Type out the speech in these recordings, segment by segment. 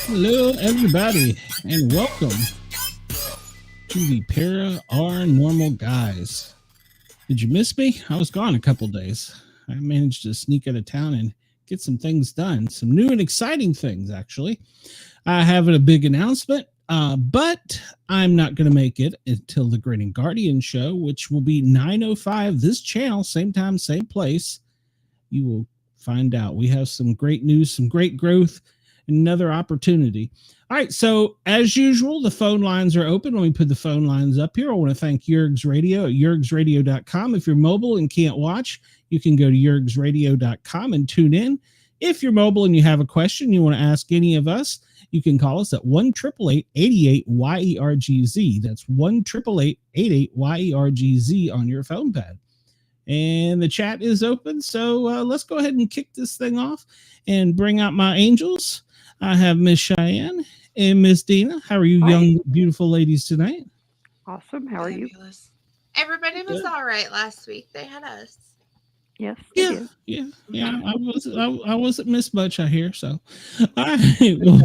Hello, everybody, and welcome to the Para OR Normal Guyz. Did you miss me? I was gone a couple days. I managed to sneak out of town and get some things done. Some new and exciting things, actually. I have a big announcement, but I'm not going to make it until the Great and Guardian show, which will be 9:05 this channel, same time, same place. You will find out. We have some great news, some great growth, another opportunity. All right, so as usual, the phone lines are open. Let me put the phone lines up here. I want to thank Yergs Radio at yergsradio.com. If you're mobile and can't watch, you can go to yergsradio.com and tune in. If you're mobile and you have a question you want to ask any of us, you can call us at 1-888-88-YERGZ. That's 1-888-88-YERGZ on your phone pad. And the chat is open, so let's go ahead and kick this thing off and bring out my angels. I have Miss Cheyenne and Miss Dina. How are you, Hi. young, beautiful ladies tonight? Awesome. How are you? Everybody was all right last week. They had us. Yes. Yeah. I wasn't missed much, I hear. So, all right. Well,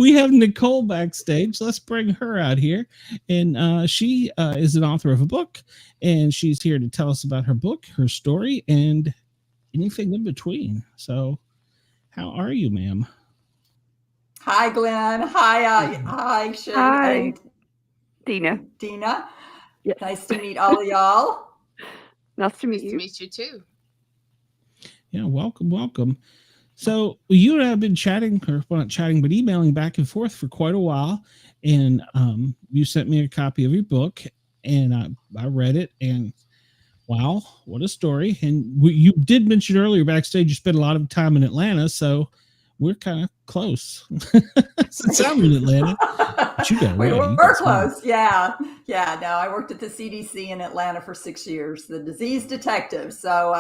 we have Nicole backstage. Let's bring her out here, and she is an author of a book, and she's here to tell us about her book, her story, and anything in between. So, how are you, ma'am? Hi, Glenn. Hi, Shay. Hi. And Dina. Dina. Yes. Nice to meet all of y'all. Nice to meet Nice to you. meet you too. Yeah, welcome. So you and I have been chatting, or well, not chatting, but emailing back and forth for quite a while. And you sent me a copy of your book, and I read it, and wow, what a story. And you did mention earlier backstage you spent a lot of time in Atlanta, so we're kind of close. Since I'm in Atlanta. But you got away. We're close. Yeah. No, I worked at the CDC in Atlanta for 6 years, the disease detective. So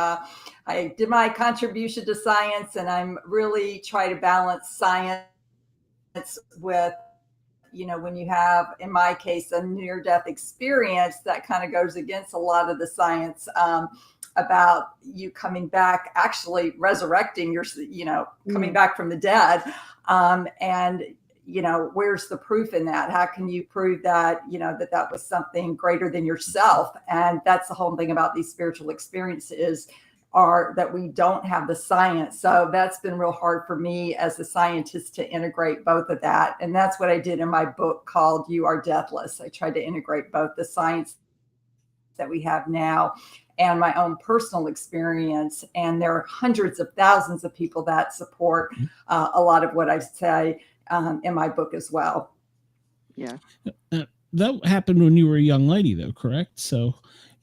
I did my contribution to science, and I'm really try to balance science with, when you have, in my case, a near-death experience that kind of goes against a lot of the science about you coming back, actually resurrecting your, coming back from the dead. And where's the proof in that? How can you prove that, that was something greater than yourself? And that's the whole thing about these spiritual experiences, are that we don't have the science. So that's been real hard for me as a scientist to integrate both of that. And that's what I did in my book called You Are Deathless. I tried to integrate both the science that we have now and my own personal experience. And there are hundreds of thousands of people that support a lot of what I say in my book as well. Yeah. That happened when you were a young lady, though, correct? So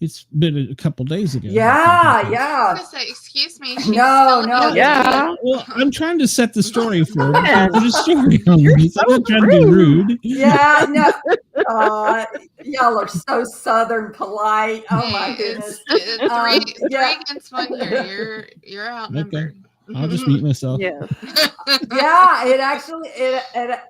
it's been a couple days ago. Yeah. I was gonna say, excuse me. No. Yeah. Well, I'm trying to set the story for her. Yeah. There's a story on this. I'm not trying to be rude. Yeah, no. Y'all are so Southern polite. Oh my goodness. It's three against one here. You're outnumbered. Okay. I'll just mute myself. Yes. Yeah, it actually,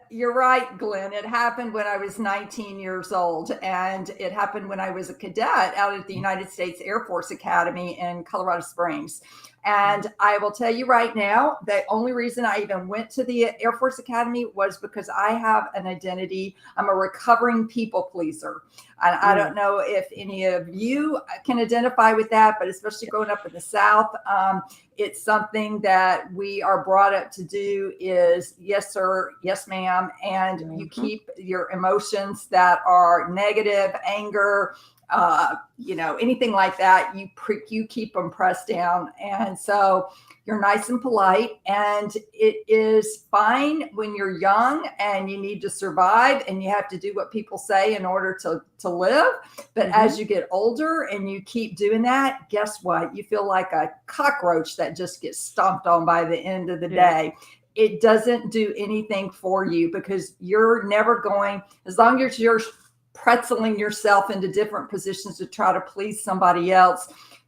you're right, Glenn. It happened when I was 19 years old, and it happened when I was a cadet out at the United States Air Force Academy in Colorado Springs. And I will tell you right now, the only reason I even went to the Air Force Academy was because I have an identity. I'm a recovering people pleaser. And I don't know if any of you can identify with that, but especially growing up in the South, it's something that we are brought up to do is yes, sir, yes, ma'am. And you keep your emotions that are negative, anger, anything like that, you keep them pressed down. And so you're nice and polite, and it is fine when you're young and you need to survive and you have to do what people say in order to live. But as you get older and you keep doing that, guess what? You feel like a cockroach that just gets stomped on by the end of the day. it doesn't do anything for you, because you're never going, as long as you're pretzeling yourself into different positions to try to please somebody else,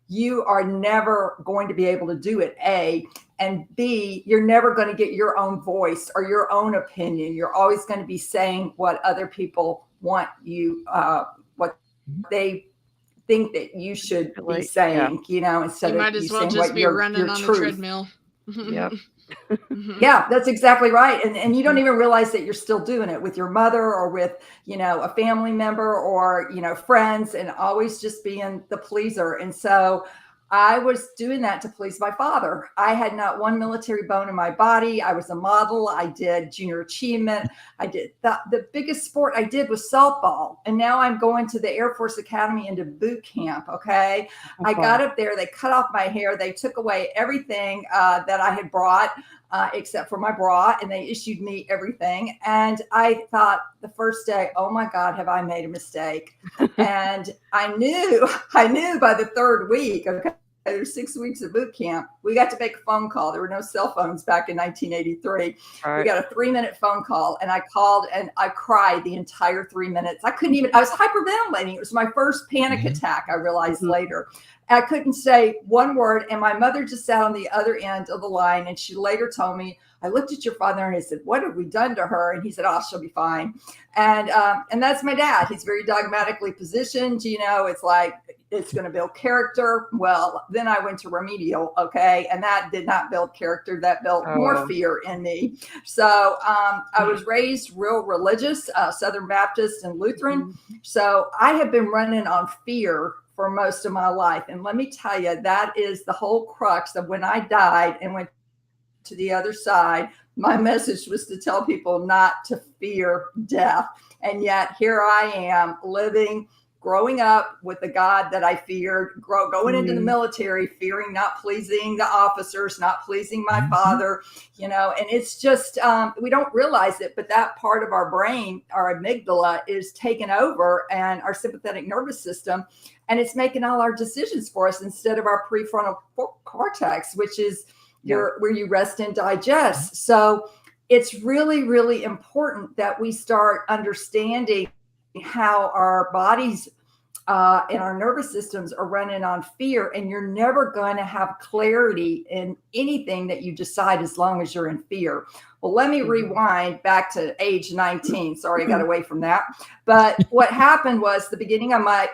you are never going to be able to do it, A. And B, you're never going to get your own voice or your own opinion. You're always going to be saying what other people want you, what they think that you should be saying, instead You of might as you well saying just what be your running on truth. the treadmill. Yep. Yeah, that's exactly right. And you don't even realize that you're still doing it with your mother or with, a family member or, friends, and always just being the pleaser. And so I was doing that to please my father. I had not one military bone in my body. I was a model. I did junior achievement. I did the biggest sport I did was softball. And now I'm going to the Air Force Academy into boot camp. Okay. I got up there. They cut off my hair. They took away everything that I had brought. Except for my bra, and they issued me everything. And I thought the first day, oh my God, have I made a mistake? And I knew by the third week, okay, there's 6 weeks of boot camp. We got to make a phone call. There were no cell phones back in 1983. Right. We got a 3-minute phone call, and I called and I cried the entire 3 minutes. I was hyperventilating. It was my first panic attack, I realized later. I couldn't say one word, and my mother just sat on the other end of the line, and she later told me, I looked at your father and I said, what have we done to her? And he said, oh, she'll be fine. And that's my dad. He's very dogmatically positioned. It's like, it's going to build character. Well, then I went to remedial. Okay. And that did not build character. That built more fear in me. So I was raised real religious, Southern Baptist and Lutheran. So I have been running on fear for most of my life. And let me tell you, that is the whole crux of when I died and went to the other side. My message was to tell people not to fear death. And yet here I am living, growing up with the God that I feared, going into the military, fearing not pleasing the officers, not pleasing my father, and it's just, we don't realize it, but that part of our brain, our amygdala, is taken over, and our sympathetic nervous system, and it's making all our decisions for us instead of our prefrontal cortex, which is where you rest and digest. So it's really, really important that we start understanding how our bodies and our nervous systems are running on fear, and you're never going to have clarity in anything that you decide as long as you're in fear. Well, let me rewind back to age 19. Sorry, I got away from that. But what happened was the beginning of my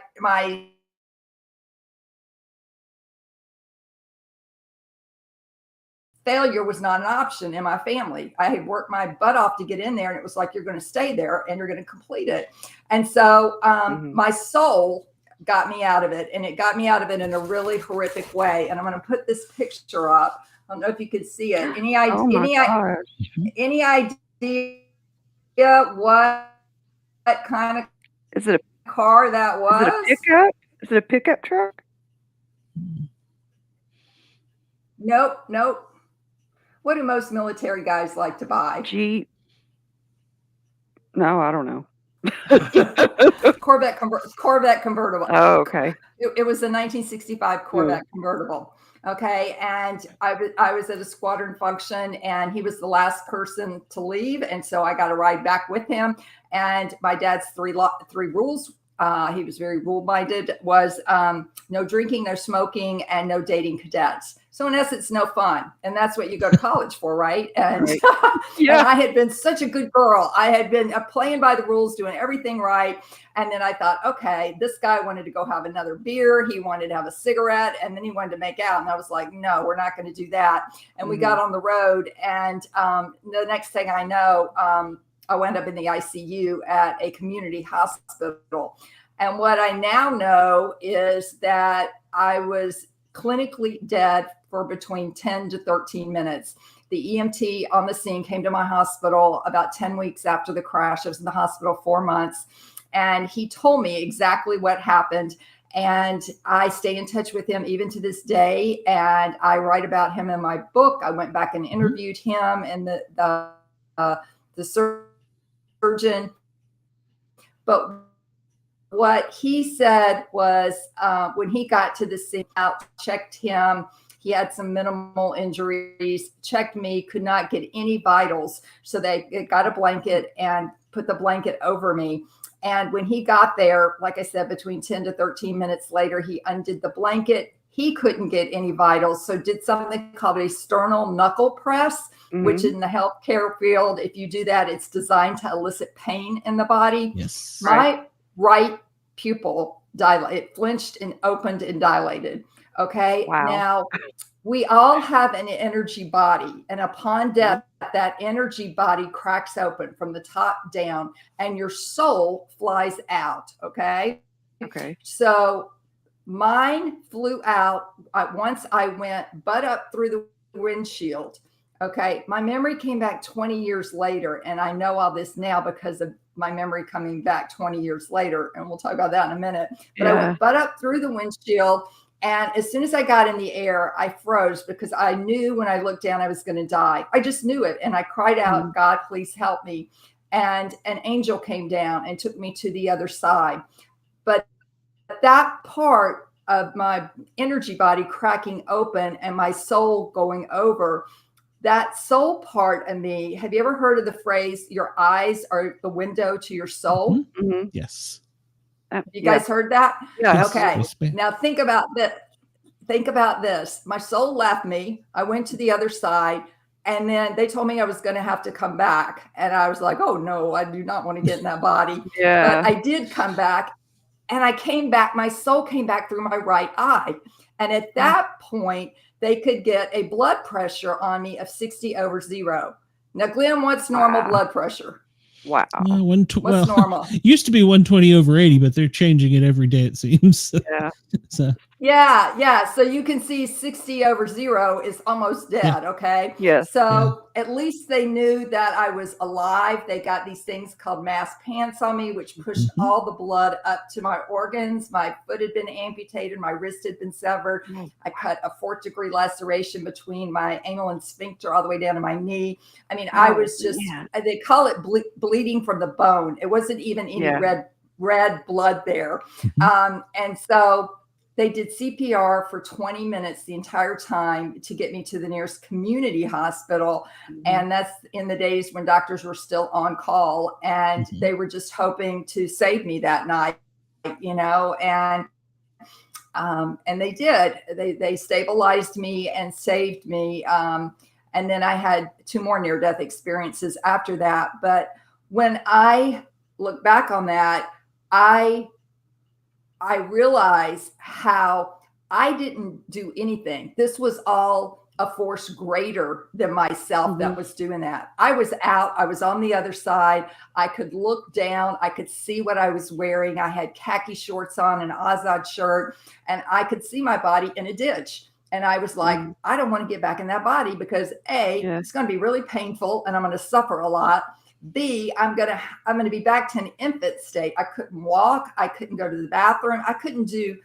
failure was not an option in my family. I had worked my butt off to get in there, and it was like, you're going to stay there and you're going to complete it. And so my soul got me out of it, and it got me out of it in a really horrific way. And I'm going to put this picture up. I don't know if you can see it. Any idea what kind of is it a car that was? Is it a pickup? Is it a pickup truck? Nope. What do most military guys like to buy? Jeep. No, I don't know. Corvette convertible. Oh, okay. It was a 1965 Corvette convertible. Okay. And I was at a squadron function, and he was the last person to leave. And so I got to ride back with him. And my dad's three rules. He was very rule-minded, was no drinking, no smoking, and no dating cadets. So in essence, no fun. And that's what you go to college for, right? And, right. And I had been such a good girl. I had been playing by the rules, doing everything right. And then I thought, okay, this guy wanted to go have another beer. He wanted to have a cigarette, and then he wanted to make out. And I was like, no, we're not going to do that. And we got on the road. And the next thing I know, I wound up in the ICU at a community hospital. And what I now know is that I was clinically dead for between 10 to 13 minutes. The EMT on the scene came to my hospital about 10 weeks after the crash. I was in the hospital 4 months, and he told me exactly what happened. And I stay in touch with him even to this day. And I write about him in my book. I went back and interviewed him and the surgeon. But what he said was when he got to the scene, out checked him, He had some minimal injuries, checked me, could not get any vitals. So they got a blanket and put the blanket over me. And when he got there, like I said, between 10 to 13 minutes later, he undid the blanket. He couldn't get any vitals. So did something called a sternal knuckle press, which in the healthcare field, if you do that, it's designed to elicit pain in the body. Yes. My right pupil dilated, it flinched and opened and dilated. Okay. Wow. Now, we all have an energy body, and upon death, that energy body cracks open from the top down, and your soul flies out. Okay. Okay. So mine flew out once I went butt up through the windshield. Okay. My memory came back 20 years later, and I know all this now because of my memory coming back 20 years later. And we'll talk about that in a minute. But I went butt up through the windshield. And as soon as I got in the air, I froze because I knew when I looked down, I was going to die. I just knew it. And I cried out, God, please help me. And an angel came down and took me to the other side. But that part of my energy body cracking open and my soul going over, that soul part of me, have you ever heard of the phrase, your eyes are the window to your soul? Yes. You guys heard that? Yeah. Okay. Yes, ma'am. Now think about that. Think about this. My soul left me. I went to the other side, and then they told me I was going to have to come back. And I was like, oh no, I do not want to get in that body. Yeah. But I did come back, and I came back. My soul came back through my right eye. And at that point, they could get a blood pressure on me of 60/0. Now, Glenn, what's normal blood pressure? Wow. What's normal? Used to be 120/80, but they're changing it every day, it seems. Yeah. So Yeah. So you can see 60/0 is almost dead. Okay. Yes. So at least they knew that I was alive. They got these things called mass pants on me, which pushed all the blood up to my organs. My foot had been amputated. My wrist had been severed. I cut a 4th-degree laceration between my anal and sphincter all the way down to my knee. I mean, I was just, they call it bleeding from the bone. It wasn't even any red blood there. And so they did CPR for 20 minutes the entire time to get me to the nearest community hospital. And that's in the days when doctors were still on call, and they were just hoping to save me that night, and they did. They stabilized me and saved me. And then I had 2 more near-death experiences after that. But when I look back on that, I realize how I didn't do anything. This was all a force greater than myself that was doing that. I was out. I was on the other side. I could look down. I could see what I was wearing. I had khaki shorts on, an Azad shirt, and I could see my body in a ditch. And I was like, I don't want to get back in that body because it's going to be really painful and I'm going to suffer a lot. B, I'm gonna be back to an infant state. I couldn't walk. I couldn't go to the bathroom. I couldn't do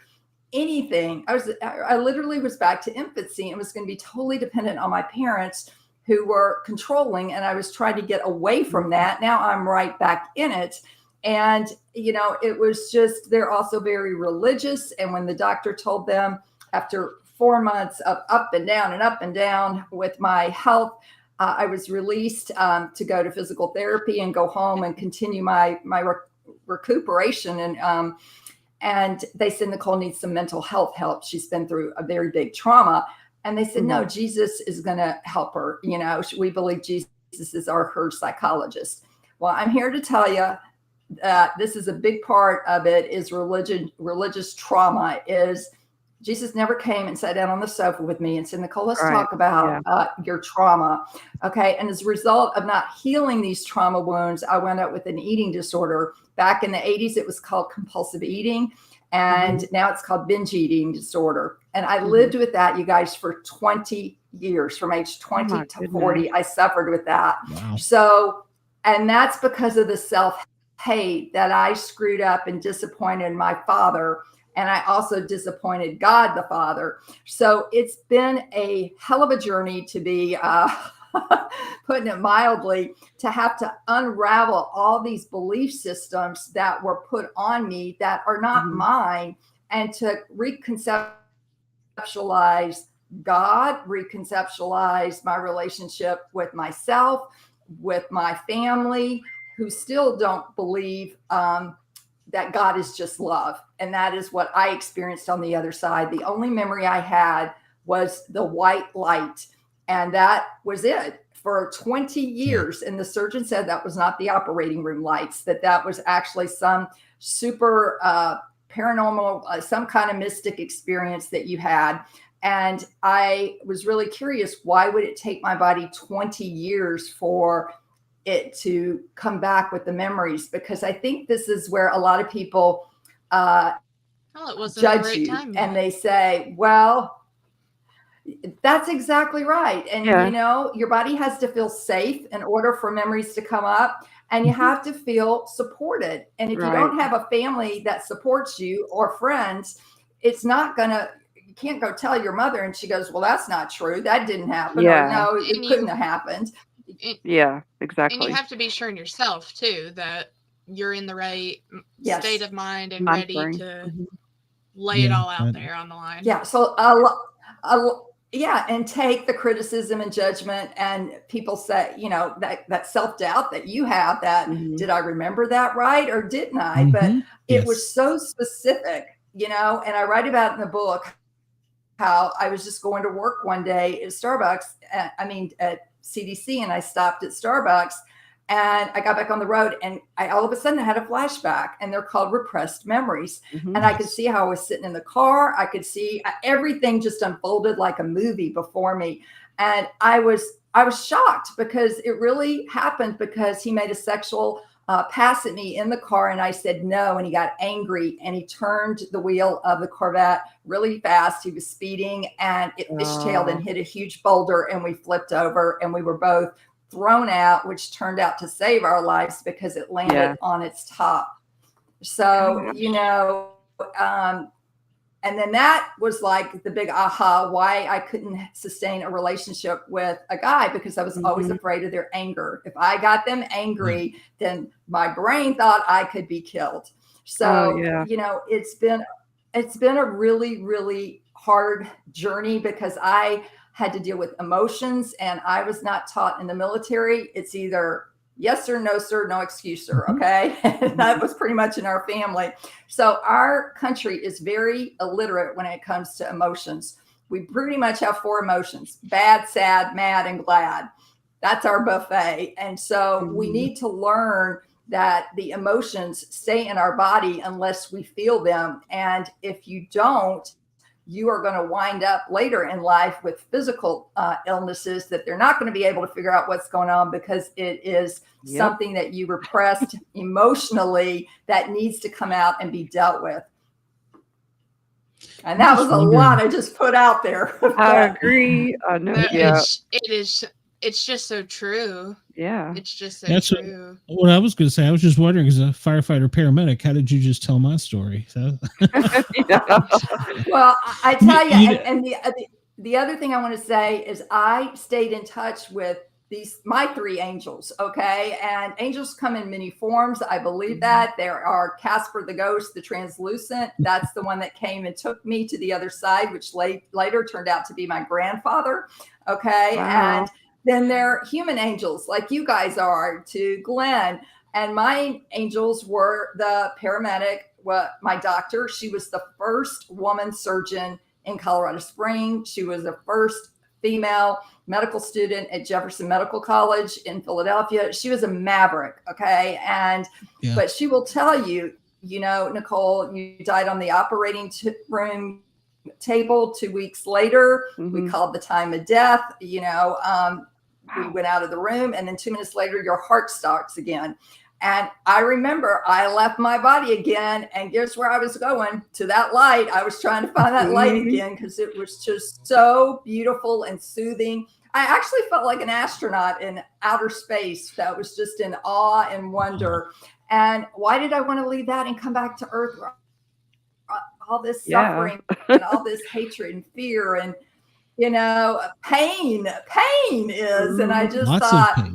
anything. I literally was back to infancy and was going to be totally dependent on my parents, who were controlling. And I was trying to get away from that. Now I'm right back in it. And it was just, they're also very religious. And when the doctor told them after 4 months of up and down with my health, I was released to go to physical therapy and go home and continue my recuperation. And they said, Nicole needs some mental health help. She's been through a very big trauma. And they said, no, Jesus is going to help her. We believe Jesus is her psychologist. Well, I'm here to tell you that this is a big part of it is religious trauma. Is Jesus never came and sat down on the sofa with me and said, Nicole, let's talk about your trauma. Okay. And as a result of not healing these trauma wounds, I wound up with an eating disorder. Back in the 80s, it was called compulsive eating. And now it's called binge eating disorder. And I lived with that, you guys, for 20 years, from age 20 to 40. I suffered with that. Wow. So, and that's because of the self-hate that I screwed up and disappointed my father. And I also disappointed God the Father. So it's been a hell of a journey, to be putting it mildly, to have to unravel all these belief systems that were put on me that are not mine, and to reconceptualize God, reconceptualize my relationship with myself, with my family, who still don't believe that God is just love. And that is what I experienced on the other side. The only memory I had was the white light. And that was it for 20 years. And the surgeon said that was not the operating room lights, that was actually some super paranormal, some kind of mystic experience that you had. And I was really curious, why would it take my body 20 years for it to come back with the memories? Because I think this is where a lot of people judge you, and they say, well, that's exactly right. And, you know, your body has to feel safe in order for memories to come up, and you have to feel supported. And if you don't have a family that supports you or friends, it's not going to, you can't go tell your mother and she goes, well, that's not true. That didn't happen. Or no, it couldn't have happened. Yeah, exactly. And you have to be sure in yourself too that you're in the right state of mind and ready to lay it all out there on the line. Yeah. So, and take the criticism and judgment, and people say, you know, that self-doubt that you have, that did I remember that right or didn't I? But it was so specific, you know, and I write about it in the book how I was just going to work one day at Starbucks, at CDC, and I stopped at Starbucks, and I got back on the road, and I all of a sudden had a flashback, and they're called repressed memories. And I could see how I was sitting in the car. I could see everything just unfolded like a movie before me. And I was shocked, because it really happened, because he made a sexual pass at me in the car, and I said no, and he got angry, and he turned the wheel of the Corvette really fast. He was speeding, and it fishtailed and hit a huge boulder, and we flipped over, and we were both thrown out, which turned out to save our lives because it landed on its top. So, you know, and then that was like the big aha, why I couldn't sustain a relationship with a guy, because I was always afraid of their anger. If I got them angry, then my brain thought I could be killed. So, you know, it's been a really, really hard journey, because I had to deal with emotions, and I was not taught in the military. It's either yes sir, no sir, no excuse sir. Okay. And that was pretty much in our family. So our country is very illiterate when it comes to emotions. We pretty much have 4 emotions: bad, sad, mad, and glad. That's our buffet. And so we need to learn that the emotions stay in our body unless we feel them. And if you don't, you are going to wind up later in life with physical illnesses that they're not going to be able to figure out what's going on, because it is something that you repressed emotionally that needs to come out and be dealt with. And that was a lot I just put out there. I agree. I know. It's just so true. Yeah. It's just so true. What I was going to say, I was just wondering, as a firefighter paramedic, how did you just tell my story? So. Well, I tell you, and the other thing I want to say is I stayed in touch with my 3 angels. Okay. And angels come in many forms. I believe that. There are Casper the Ghost, the translucent. That's the one that came and took me to the other side, which later turned out to be my grandfather. Okay. Wow. And then there are human angels like you guys are to Glenn. And my angels were the paramedic, my doctor. She was the first woman surgeon in Colorado Springs. She was the first female medical student at Jefferson Medical College in Philadelphia. She was a maverick. Okay. But she will tell you, you know, Nicole, you died on the operating room table 2 weeks later. We called the time of death. You know, we went out of the room, and then 2 minutes later, your heart stops again. And I remember I left my body again, and guess where I was going? To that light. I was trying to find that light again, because it was just so beautiful and soothing. I actually felt like an astronaut in outer space that was just in awe and wonder. And why did I want to leave that and come back to Earth? All this suffering and all this hatred and fear and, you know, pain is. And I just thought,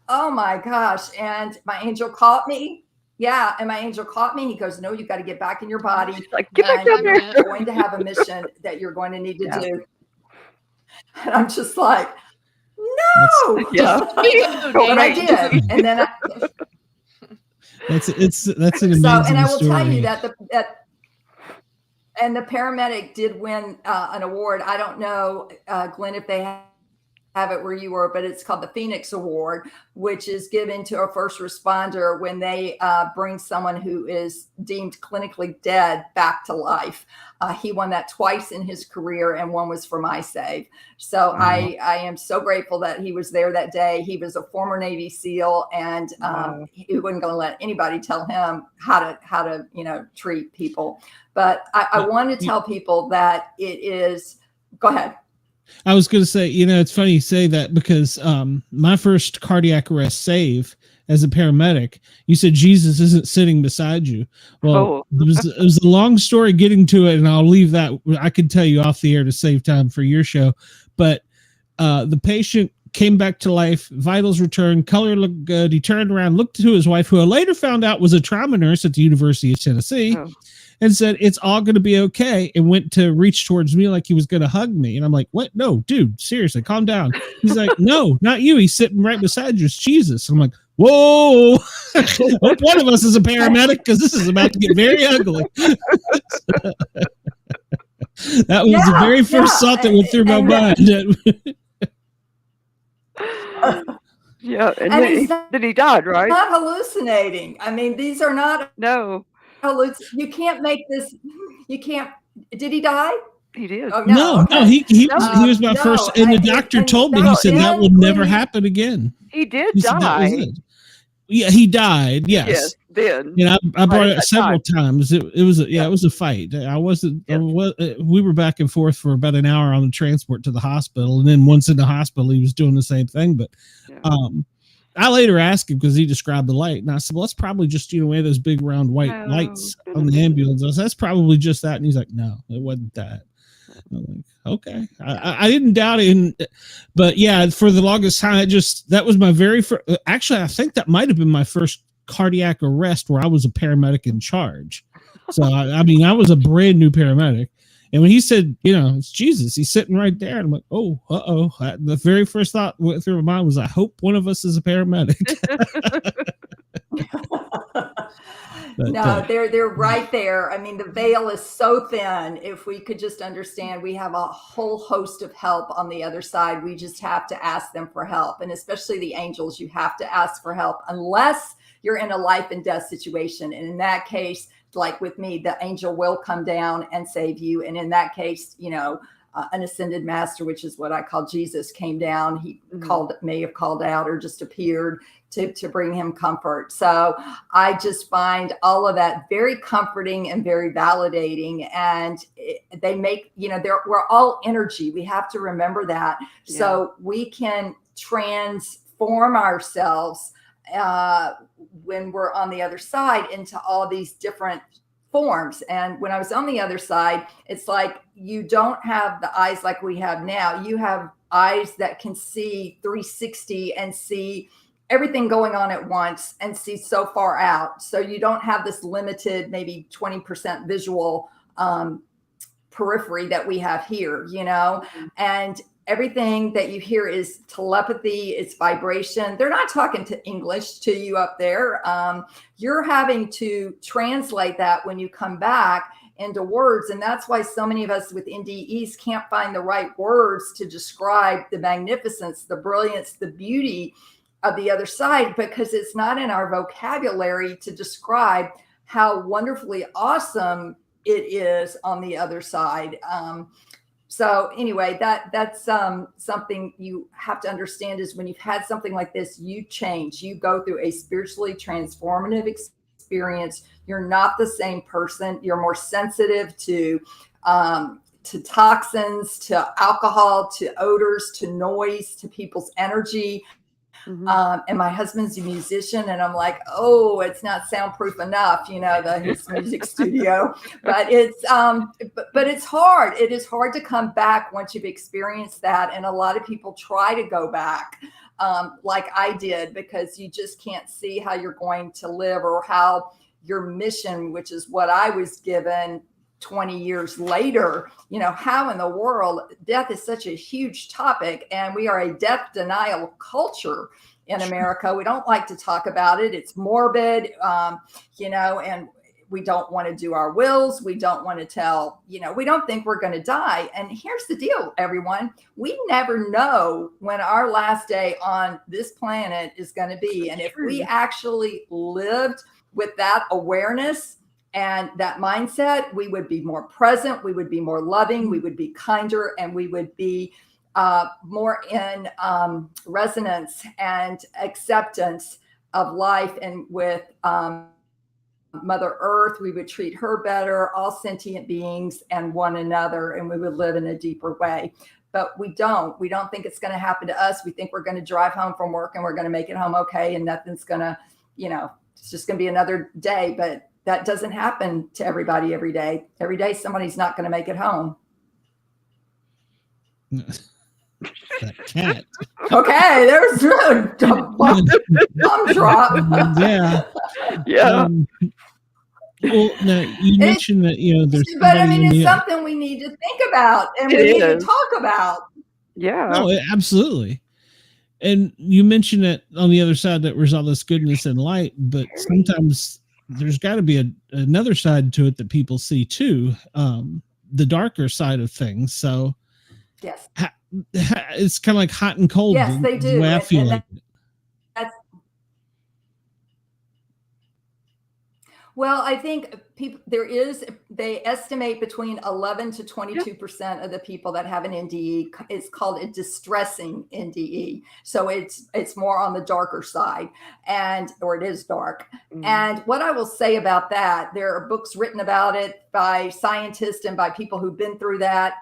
oh my gosh. And my angel caught me. Yeah. And my angel caught me. And he goes, no, you got to get back in your body. Like, get back down there. You're going to have a mission that you're going to need to do. And I'm just like, no. Yeah. But I did. And then that's an amazing and I will story. tell you that the paramedic did win an award. I don't know, Glenn, if they have it where you were, but it's called the Phoenix Award, which is given to a first responder when they bring someone who is deemed clinically dead back to life. He won that twice in his career, and one was for my save. So I am so grateful that he was there that day. He was a former Navy SEAL, and he wasn't going to let anybody tell him how to treat people. But I want to tell people that it is. Go ahead. I was going to say, it's funny you say that, because my first cardiac arrest save as a paramedic, you said Jesus isn't sitting beside you. Well, it was a long story getting to it, and I'll leave that. I could tell you off the air to save time for your show. But the patient came back to life, vitals returned, color looked good. He turned around, looked to his wife, who I later found out was a trauma nurse at the University of Tennessee, and said, "It's all going to be okay," and went to reach towards me like he was going to hug me. And I'm like, "What? No, dude, seriously, calm down." He's like, "No, not you. He's sitting right beside you. It's Jesus." I'm like, "Whoa." Hope one of us is a paramedic, because this is about to get very ugly. That was the very first thought that went through my mind. Yeah, and then he died, right? Not hallucinating. I mean, these are not. No. You can't make this. You can't. Did he die? He did. Oh, no, he was my first, and the doctor told me, he said that will never happen again. He did die. Yeah, he died. Yes. Then. I brought it several times. It was a fight. I wasn't. We were back and forth for about an hour on the transport to the hospital, and then once in the hospital, he was doing the same thing. But, I later asked him, because he described the light, and I said, "Well, that's probably just one of those big round white lights on the ambulance." I said, "That's probably just that," and he's like, "No, it wasn't that." I'm like, "Okay." I didn't doubt it, but yeah, for the longest time, that was my very first. Actually, I think that might have been my first cardiac arrest where I was a paramedic in charge. So I was a brand new paramedic. And when he said, "It's Jesus, he's sitting right there," and I'm like, "Oh, the very first thought went through my mind was, I hope one of us is a paramedic." No, they're right there. I mean, the veil is so thin. If we could just understand, we have a whole host of help on the other side. We just have to ask them for help. And especially the angels, you have to ask for help unless you're in a life and death situation. And in that case, like with me, the angel will come down and save you. And in that case, an ascended master, which is what I call Jesus, came down. He may have called out or just appeared to bring him comfort. So I just find all of that very comforting and very validating. And they make, we're all energy. We have to remember that. Yeah. So we can transform ourselves when we're on the other side into all these different forms. And when I was on the other side, it's like you don't have the eyes like we have now. You have eyes that can see 360 and see everything going on at once and see so far out. So you don't have this limited, maybe 20% visual periphery that we have here, and everything that you hear is telepathy, it's vibration. They're not talking to English to you up there. You're having to translate that when you come back into words. And that's why so many of us with NDEs can't find the right words to describe the magnificence, the brilliance, the beauty of the other side, because it's not in our vocabulary to describe how wonderfully awesome it is on the other side. So anyway, that's something you have to understand is when you've had something like this, you change, you go through a spiritually transformative experience. You're not the same person. You're more sensitive to toxins, to alcohol, to odors, to noise, to people's energy. Mm-hmm. And my husband's a musician, and I'm like, oh, it's not soundproof enough, his music studio. But it's hard. It is hard to come back once you've experienced that. And a lot of people try to go back, like I did, because you just can't see how you're going to live or how your mission, which is what I was given, 20 years later, how in the world death is such a huge topic, and we are a death denial culture in America. We don't like to talk about it. It's morbid, and we don't want to do our wills. We don't want to tell, we don't think we're going to die. And here's the deal, everyone. We never know when our last day on this planet is going to be. And if we actually lived with that awareness and that mindset, we would be more present, we would be more loving, we would be kinder, and we would be more in resonance and acceptance of life. And with Mother Earth, we would treat her better, all sentient beings and one another, and we would live in a deeper way. But we don't think it's going to happen to us. We think we're going to drive home from work and we're going to make it home okay, and nothing's going to, it's just going to be another day. But that doesn't happen to everybody every day. Every day somebody's not going to make it home. That cat. Okay, there's a bomb drop. Yeah. Well, now you mentioned that there's. But I mean, it's something we need to think about and we need to talk about. Yeah. No, absolutely. And you mentioned that on the other side that there's all this goodness and light, but sometimes there's got to be another side to it that people see too, the darker side of things. So yes, it's kind of like hot and cold. Yes, they do. The way I feel like it. Well, I think they estimate between 11 to 22% of the people that have an NDE. It's called a distressing NDE. So it's more on the darker side, or it is dark. And what I will say about that, there are books written about it by scientists and by people who've been through that.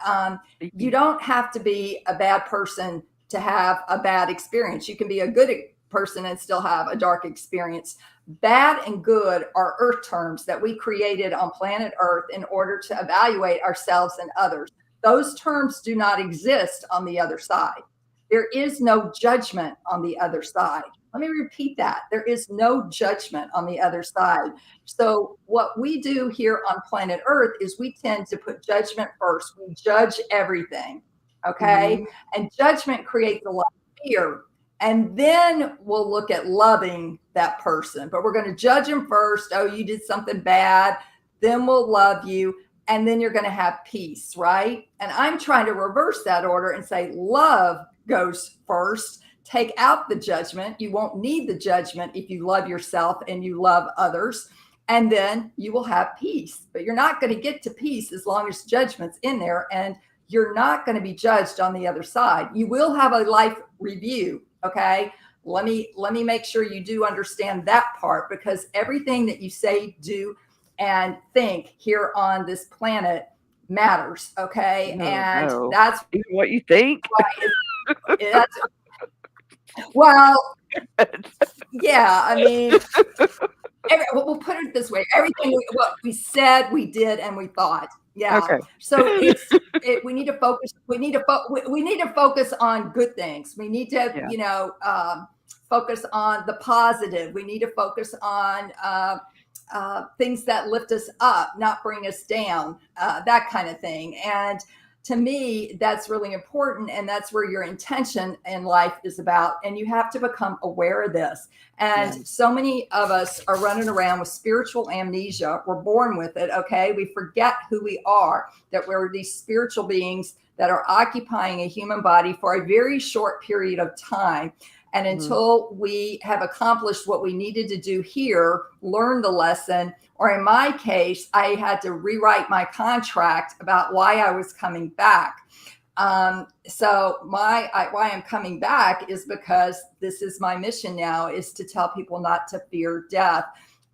You don't have to be a bad person to have a bad experience. You can be a good person and still have a dark experience. Bad and good are earth terms that we created on planet Earth in order to evaluate ourselves and others. Those terms do not exist on the other side. There is no judgment on the other side. Let me repeat that. There is no judgment on the other side. So what we do here on planet Earth is we tend to put judgment first. We judge everything, okay? And judgment creates a lot of fear. And then we'll look at loving that person. But we're going to judge them first. Oh, you did something bad. Then we'll love you. And then you're going to have peace, right? And I'm trying to reverse that order and say love goes first. Take out the judgment. You won't need the judgment if you love yourself and you love others. And then you will have peace. But you're not going to get to peace as long as judgment's in there. And you're not going to be judged on the other side. You will have a life review. Okay, let me make sure you do understand that part, because everything that you say, do, and think here on this planet matters. Okay, that's what you think. Well, yeah, I mean, we'll put it this way: everything what we said, we did, and we thought. Yeah. Okay. So we need to focus. We need to focus on good things. We need to, focus on the positive. We need to focus on things that lift us up, not bring us down. That kind of thing. And to me, that's really important. And that's where your intention in life is about. And you have to become aware of this. And so many of us are running around with spiritual amnesia. We're born with it. Okay. We forget who we are, that we're these spiritual beings that are occupying a human body for a very short period of time. And until we have accomplished what we needed to do here, learn the lesson, or in my case, I had to rewrite my contract about why I was coming back. So why I'm coming back is because this is my mission now, is to tell people not to fear death.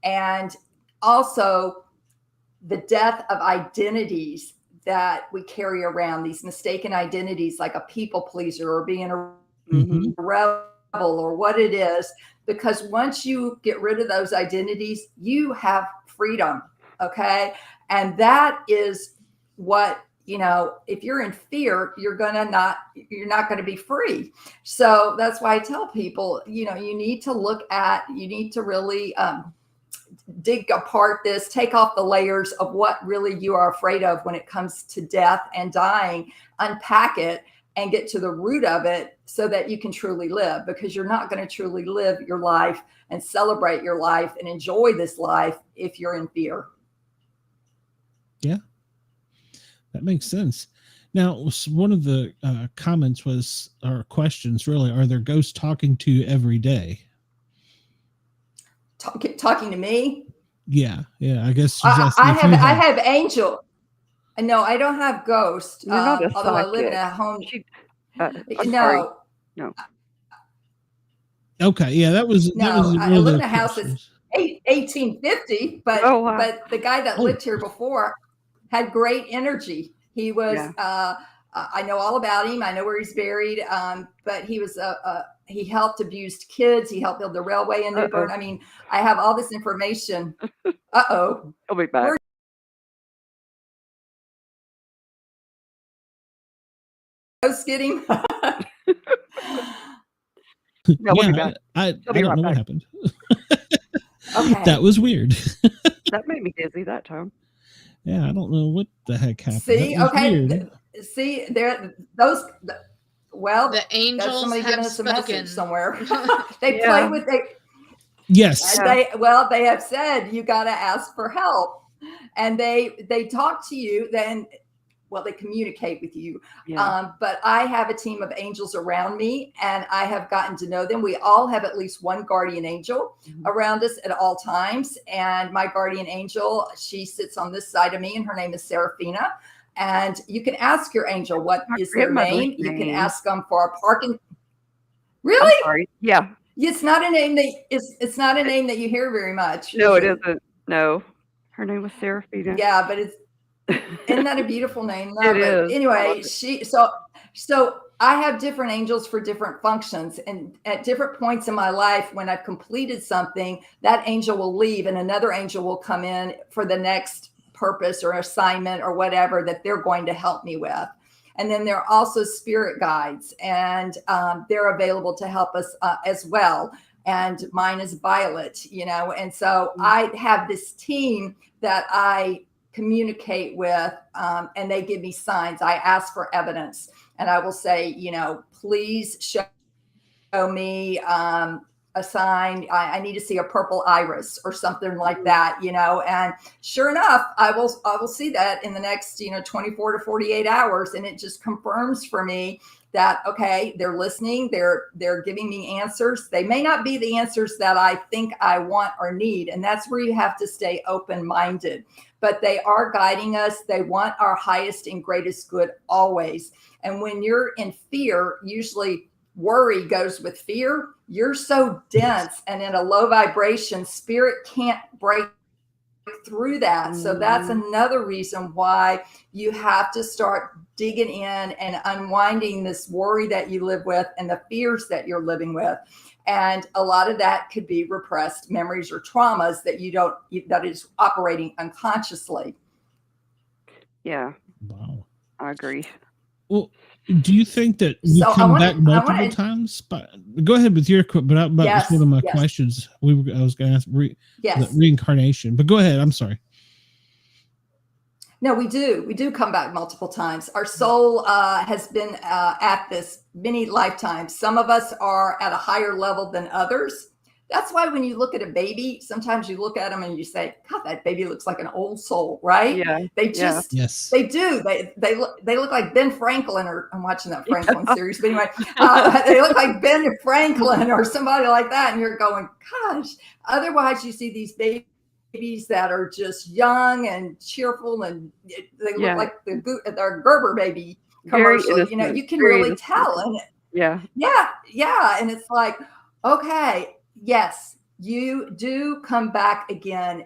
And also the death of identities that we carry around, these mistaken identities, like a people pleaser or being a rebel or what it is, because once you get rid of those identities, you have freedom. Okay. And that is what, if you're in fear, you're not going to be free. So that's why I tell people, you need to really dig apart this, take off the layers of what really you are afraid of when it comes to death and dying, unpack it and get to the root of it so that you can truly live, because you're not going to truly live your life and celebrate your life and enjoy this life if you're in fear. Yeah, that makes sense. Now, one of the comments was, or questions really, are there ghosts talking to you every day? Talking to me? Yeah. I guess I have angel. No, I don't have ghosts. You're not a although I live in a home. No. Okay, yeah, that was I live in a house that's 1850, but but the guy that lived here before had great energy. He was I know all about him. I know where he's buried. But he was he helped abused kids. He helped build the railway in New Bern. I mean, I have all this information. I'll be back. Ghost get him. No, we'll be back. I don't know what happened. Okay. That was weird. That made me dizzy that time. Yeah, I don't know what the heck happened. See, okay. See, there, those, well, the angels somebody have giving us spoken. A message somewhere. They play with Yes. They have said you got to ask for help, and they talk to you. Then, well, they communicate with you. Yeah. But I have a team of angels around me, and I have gotten to know them. We all have at least one guardian angel around us at all times. And my guardian angel, she sits on this side of me, and her name is Seraphina. And you can ask your angel what is their name. You can ask them for a parking. Really? I'm sorry. Yeah. It's not a name it's not a name that you hear very much. No, it isn't. No. Her name was Seraphina. Yeah, but isn't that a beautiful name? No, it is. Anyway, so I have different angels for different functions, and at different points in my life, when I've completed something, that angel will leave and another angel will come in for the next purpose or assignment or whatever that they're going to help me with. And then there are also spirit guides, and they're available to help us as well. And mine is Violet, and so I have this team that I communicate with, and they give me signs. I ask for evidence, and I will say, please show me a sign. I need to see a purple iris or something like that, and sure enough, I will see that in the next, 24 to 48 hours. And it just confirms for me that, okay, they're listening. They're giving me answers. They may not be the answers that I think I want or need. And that's where you have to stay open-minded, but they are guiding us. They want our highest and greatest good always. And when you're in fear, usually worry goes with fear. You're so dense and in a low vibration, spirit can't break through that. So that's another reason why you have to start digging in and unwinding this worry that you live with and the fears that you're living with. And a lot of that could be repressed memories or traumas that is operating unconsciously. Yeah. Wow. I agree. Well, do you think that you come back multiple times? But go ahead with your, but that's one of my questions. I was going to ask reincarnation, but go ahead. I'm sorry. No, we do. We do come back multiple times. Our soul has been at this many lifetimes. Some of us are at a higher level than others. That's why when you look at a baby, sometimes you look at them and you say, God, that baby looks like an old soul, right? Yeah. They just, they do. They look like Ben Franklin, or I'm watching that Franklin series, but anyway, they look like Ben Franklin or somebody like that. And you're going, gosh, otherwise you see these babies that are just young and cheerful, and they look like their Gerber baby commercial. You can really tell. And yeah. And it's like, okay, yes, you do come back again,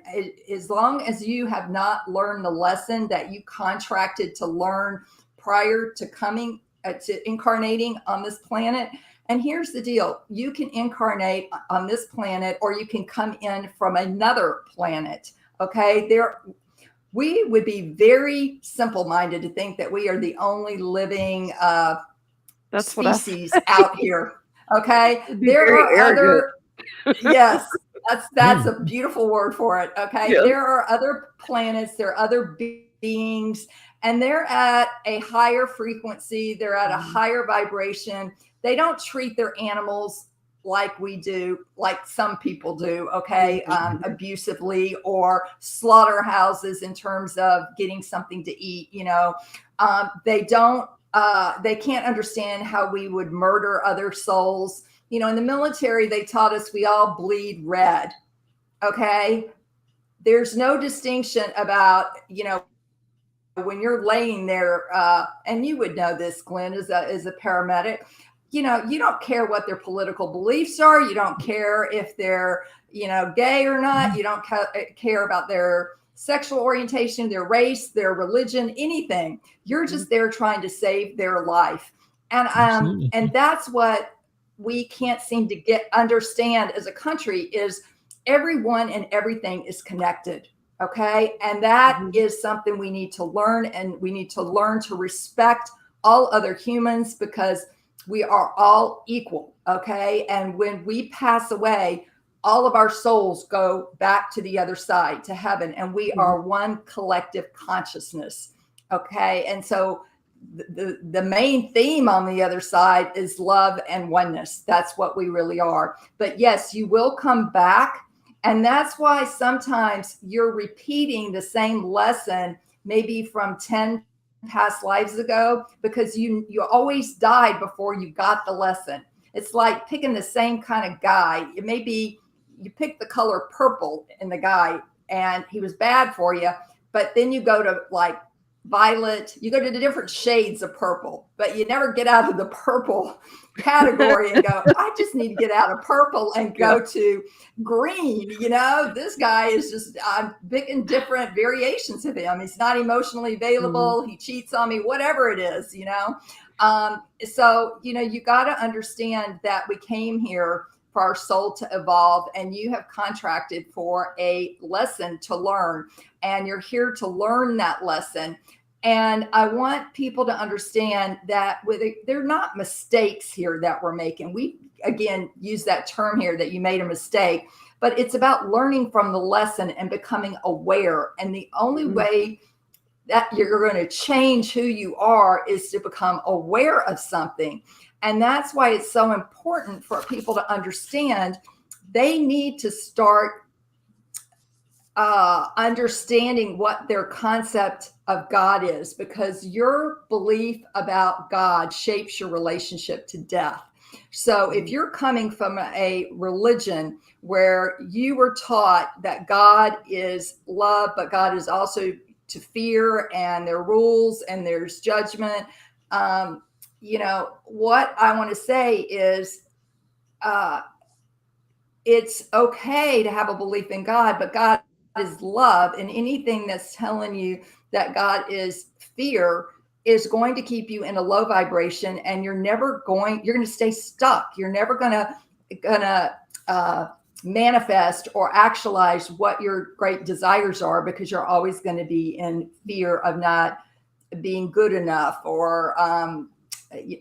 as long as you have not learned the lesson that you contracted to learn prior to coming to incarnating on this planet. And here's the deal. You can incarnate on this planet, or you can come in from another planet. Okay. We would be very simple-minded to think that we are the only living species out here. Okay. There are other, yes. That's a beautiful word for it. Okay. Yes. There are other planets, there are other beings, and they're at a higher frequency. They're at a higher vibration. They don't treat their animals like we do, like some people do, okay, abusively, or slaughterhouses in terms of getting something to eat. They can't understand how we would murder other souls. In the military, they taught us we all bleed red, okay? There's no distinction about, when you're laying there, and you would know this, Glenn, as a paramedic, you don't care what their political beliefs are. You don't care if they're, gay or not. You don't care about their sexual orientation, their race, their religion, anything. You're just there trying to save their life. And that's what we can't seem to understand as a country is everyone and everything is connected. Okay. And that is something we need to learn, and we need to learn to respect all other humans because we are all equal. Okay. And when we pass away, all of our souls go back to the other side, to heaven, and we are one collective consciousness. Okay. And so the main theme on the other side is love and oneness. That's what we really are. But yes, you will come back. And that's why sometimes you're repeating the same lesson, maybe from 10 past lives ago, because you always died before you got the lesson. It's like picking the same kind of guy. It may be you pick the color purple in the guy and he was bad for you, but then you go to like violet, you go to the different shades of purple, but you never get out of the purple category and go, I just need to get out of purple and go to green. This guy is just, I'm picking different variations of him. He's not emotionally available. He cheats on me, whatever it is, So, you got to understand that we came here for our soul to evolve, and you have contracted for a lesson to learn, and you're here to learn that lesson. And I want people to understand that they're not mistakes here that we're making. We, again, use that term here that you made a mistake, but it's about learning from the lesson and becoming aware. And the only way that you're going to change who you are is to become aware of something. And that's why it's so important for people to understand they need to start understanding what their concept of God is, because your belief about God shapes your relationship to death. So if you're coming from a religion where you were taught that God is love, but God is also to fear, and there are rules and there's judgment, what I want to say is it's okay to have a belief in God, but God is love, and anything that's telling you that God is fear is going to keep you in a low vibration, and you're going to stay stuck. You're never gonna manifest or actualize what your great desires are, because you're always going to be in fear of not being good enough or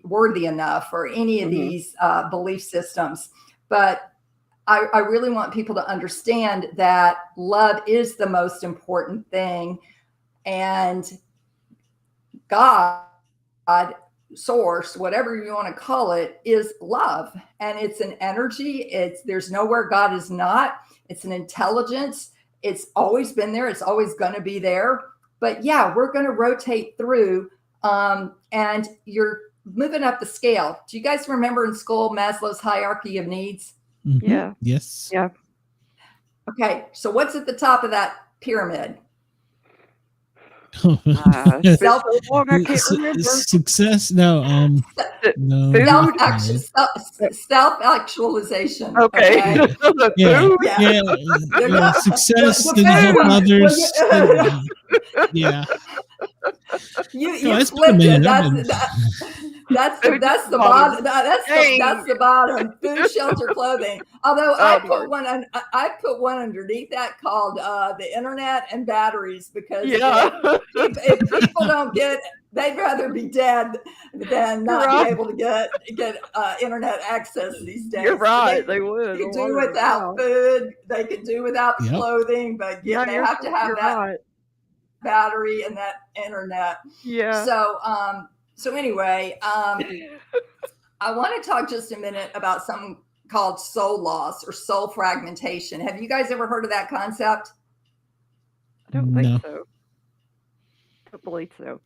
worthy enough, or any of these belief systems. But I really want people to understand that love is the most important thing, and God, source, whatever you want to call it, is love. And it's an energy. There's nowhere God is not. It's an intelligence. It's always been there. It's always going to be there. But yeah, we're going to rotate through, and you're moving up the scale. Do you guys remember in school Maslow's hierarchy of needs? Yeah. Yes. Yeah. Okay. So what's at the top of that pyramid? Success. No. Self-actualization. Okay. Yeah. Success. Then help others. Yeah. You flipped it. That's the bottom. That's the bottom. Food, shelter, clothing. Although I put one underneath that called the internet and batteries, because if people don't get they'd rather be dead than not be able to get internet access these days. You're right. They would. They could do without food. They could do without clothing, but they have to have that battery and that internet. Yeah. So anyway, I want to talk just a minute about something called soul loss or soul fragmentation. Have you guys ever heard of that concept? I don't think so. I don't believe so.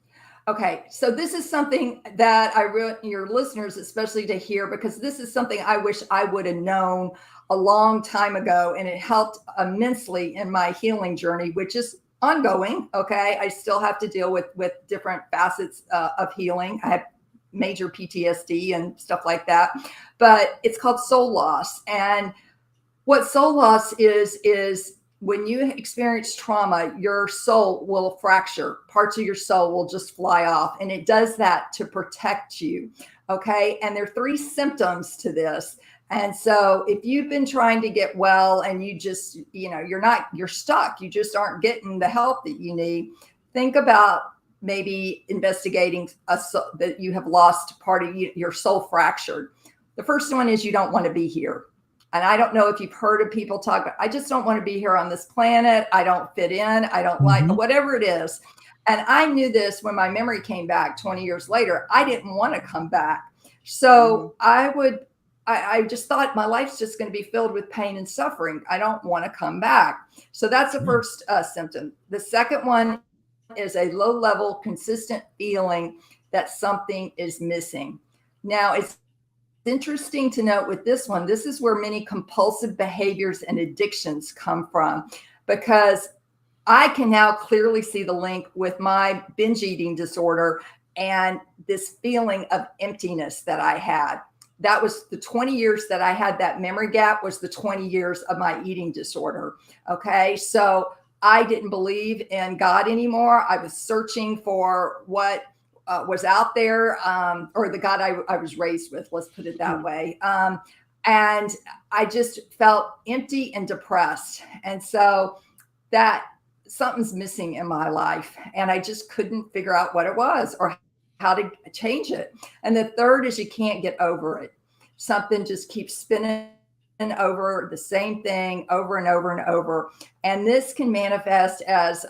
Okay, so this is something that I want your listeners especially to hear, because this is something I wish I would have known a long time ago, and it helped immensely in my healing journey, which is ongoing. Okay, I still have to deal with different facets of healing. I have major PTSD and stuff like that, but it's called soul loss. And what soul loss is when you experience trauma, your soul will fracture. Parts of your soul will just fly off, and it does that to protect you. Okay, and there are 3 symptoms to this. And so if you've been trying to get well and you just, you're stuck, you just aren't getting the help that you need, think about maybe investigating that you have lost part of your soul fractured. The first one is you don't want to be here. And I don't know if you've heard of people talk about, I just don't want to be here on this planet. I don't fit in. I don't like whatever it is. And I knew this when my memory came back 20 years later. I didn't want to come back. So I just thought my life's just going to be filled with pain and suffering. I don't want to come back. So that's the first symptom. The second one is a low-level, consistent feeling that something is missing. Now, it's interesting to note with this one, this is where many compulsive behaviors and addictions come from, because I can now clearly see the link with my binge eating disorder and this feeling of emptiness that I had. That was the 20 years that I had that memory gap, was the 20 years of my eating disorder. Okay, so I didn't believe in God anymore. I was searching for what was out there, or the God I was raised with, let's put it that way. And I just felt empty and depressed. And so that something's missing in my life. And I just couldn't figure out what it was or how to change it. And the third is you can't get over it. Something just keeps spinning over the same thing over and over and over. And this can manifest as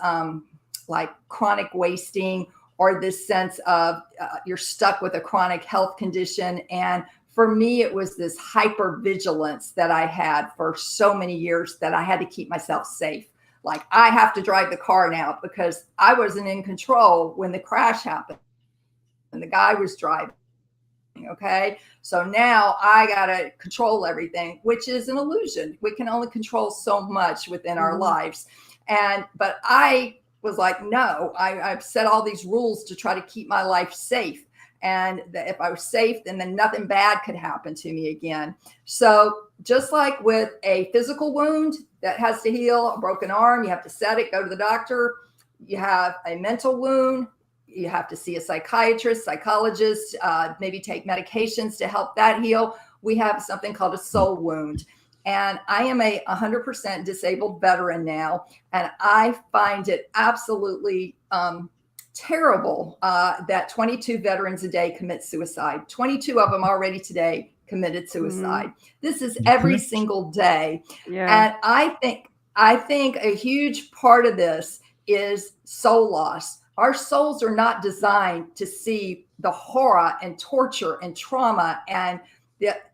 like chronic wasting, or this sense of you're stuck with a chronic health condition. And for me, it was this hypervigilance that I had for so many years that I had to keep myself safe. Like, I have to drive the car now because I wasn't in control when the crash happened and the guy was driving. Okay. So now I got to control everything, which is an illusion. We can only control so much within our lives. But I was like, no, I've set all these rules to try to keep my life safe. And that if I was safe, then nothing bad could happen to me again. So just like with a physical wound that has to heal, a broken arm, you have to set it, go to the doctor. You have a mental wound, you have to see a psychiatrist, psychologist, maybe take medications to help that heal. We have something called a soul wound. And I am a 100% disabled veteran now. And I find it absolutely terrible that 22 veterans a day commit suicide. 22 of them already today committed suicide. This is every single day. And I think a huge part of this is soul loss. Our souls are not designed to see the horror and torture and trauma and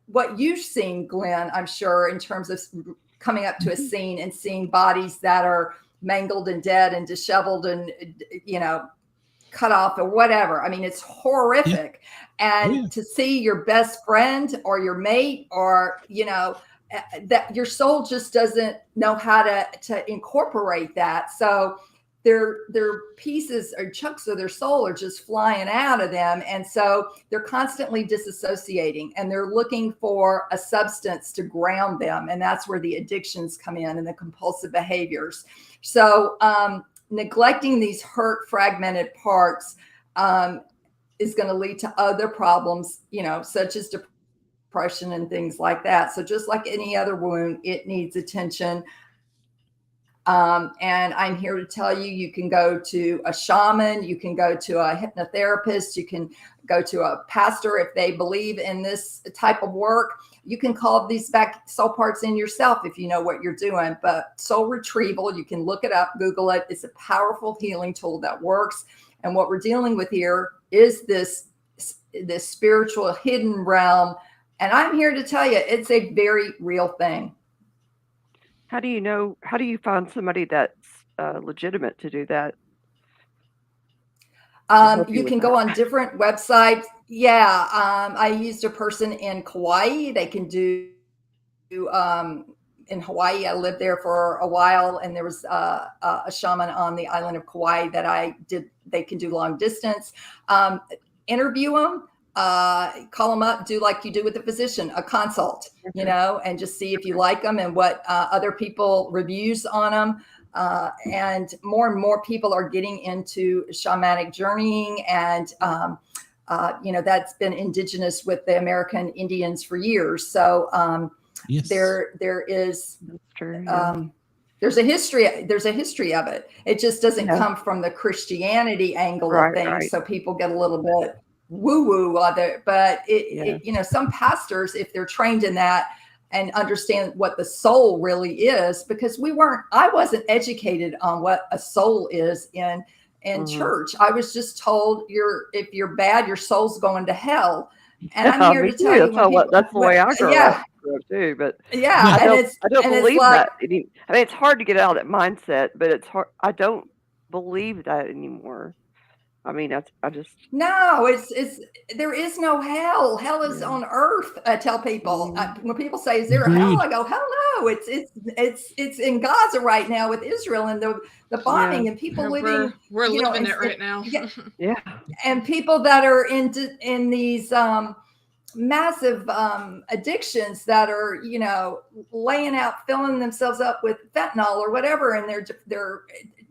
what you've seen, Glenn, I'm sure, in terms of coming up to a scene and seeing bodies that are mangled and dead and disheveled and, cut off or whatever. I mean, it's horrific. And to see your best friend or your mate or, that your soul just doesn't know how to incorporate that. So their pieces or chunks of their soul are just flying out of them. And so they're constantly disassociating and they're looking for a substance to ground them. And that's where the addictions come in and the compulsive behaviors. So neglecting these hurt, fragmented parts is going to lead to other problems, such as depression and things like that. So just like any other wound, it needs attention. And I'm here to tell you, you can go to a shaman, you can go to a hypnotherapist, you can go to a pastor if they believe in this type of work. You can call these back soul parts in yourself if you know what you're doing. But soul retrieval, you can look it up, Google it. It's a powerful healing tool that works. And what we're dealing with here is this spiritual hidden realm. And I'm here to tell you, it's a very real thing. How do you find somebody that's legitimate to do that? You can go on different websites. Yeah. I used a person in Kauai. They can do in Hawaii. I lived there for a while, and there was a shaman on the island of Kauai that I did. They can do long distance. Interview them. Call them up, do like you do with a physician, a consult, and just see if you like them and what other people reviews on them. And more people are getting into shamanic journeying, and that's been indigenous with the American Indians for years. So yes. there is That's true, yeah. There's a history of it. It just doesn't come from the Christianity angle of things. Right. So people get a little bit woo-woo of it, but some pastors, if they're trained in that and understand what the soul really is, because I wasn't educated on what a soul is in church. I was just told if you're bad, your soul's going to hell. And I'm here to tell you, that's the way I grew up too. But I don't believe that. I mean, it's hard to get out of that mindset, but it's hard. I don't believe that anymore. I mean, I just no. It's there is no hell. Hell is on earth. I tell people when people say, "Is there a hell?" I go, "Hell no! It's in Gaza right now with Israel and the bombing and people living. We're living it right now. Yeah, and people that are in these massive addictions that are laying out, filling themselves up with fentanyl or whatever, and they're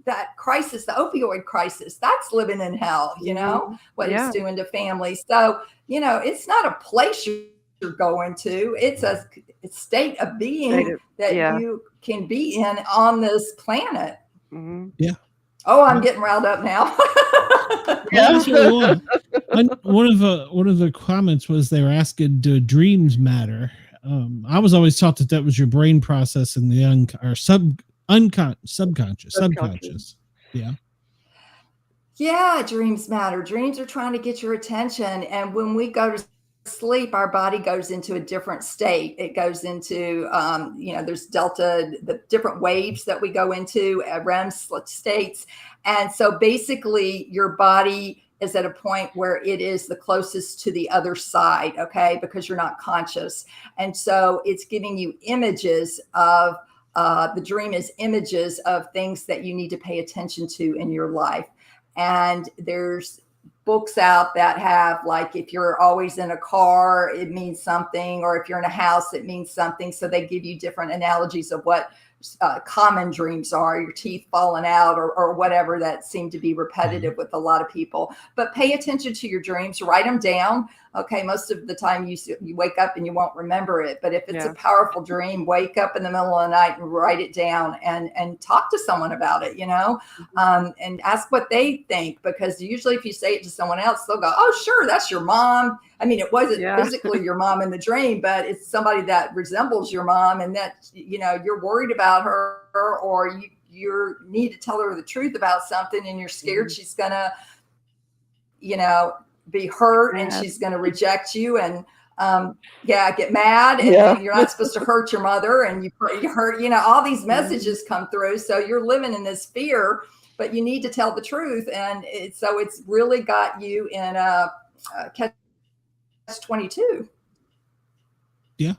that crisis, the opioid crisis, that's living in hell, what it's doing to families. So, it's not a place you're going to, it's a state of being that you can be in on this planet. Mm-hmm. Yeah. Oh, I'm getting riled up now. One of the comments was they were asking, do dreams matter? I was always taught that was your brain processing the subconscious. Yeah, dreams matter. Dreams are trying to get your attention, and when we go to sleep, our body goes into a different state. It goes into there's the different waves that we go into, REM states, and so basically your body is at a point where it is the closest to the other side, okay, because you're not conscious, and so it's giving you images of the dream is images of things that you need to pay attention to in your life. And there's books out that have, like, if you're always in a car, it means something, or if you're in a house, it means something. So they give you different analogies of what common dreams are, your teeth falling out or whatever that seem to be repetitive with a lot of people. But pay attention to your dreams, write them down. Okay, most of the time you wake up and you won't remember it. But if it's a powerful dream, wake up in the middle of the night and write it down and talk to someone about it, and ask what they think. Because usually if you say it to someone else, they'll go, "Oh, sure, that's your mom." I mean, it wasn't physically your mom in the dream, but it's somebody that resembles your mom, and that, you're worried about her, or you need to tell her the truth about something, and you're scared she's gonna, be hurt and she's going to reject you and get mad, and you're not supposed to hurt your mother, and you hurt, all these messages come through. So you're living in this fear, but you need to tell the truth. And so it's really got you in a catch-22. Yeah.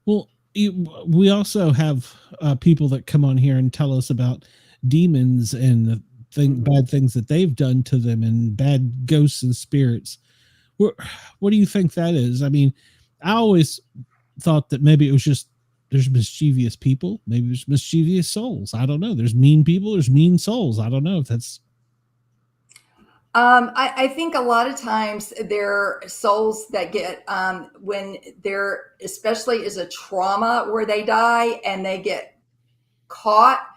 Well, we also have people that come on here and tell us about demons and bad things that they've done to them, and bad ghosts and spirits. What do you think that is? I mean, I always thought that maybe it was just there's mischievous people, maybe there's mischievous souls. I don't know. There's mean people, there's mean souls. I don't know if that's. I think a lot of times there are souls that get when there especially is a trauma where they die and they get caught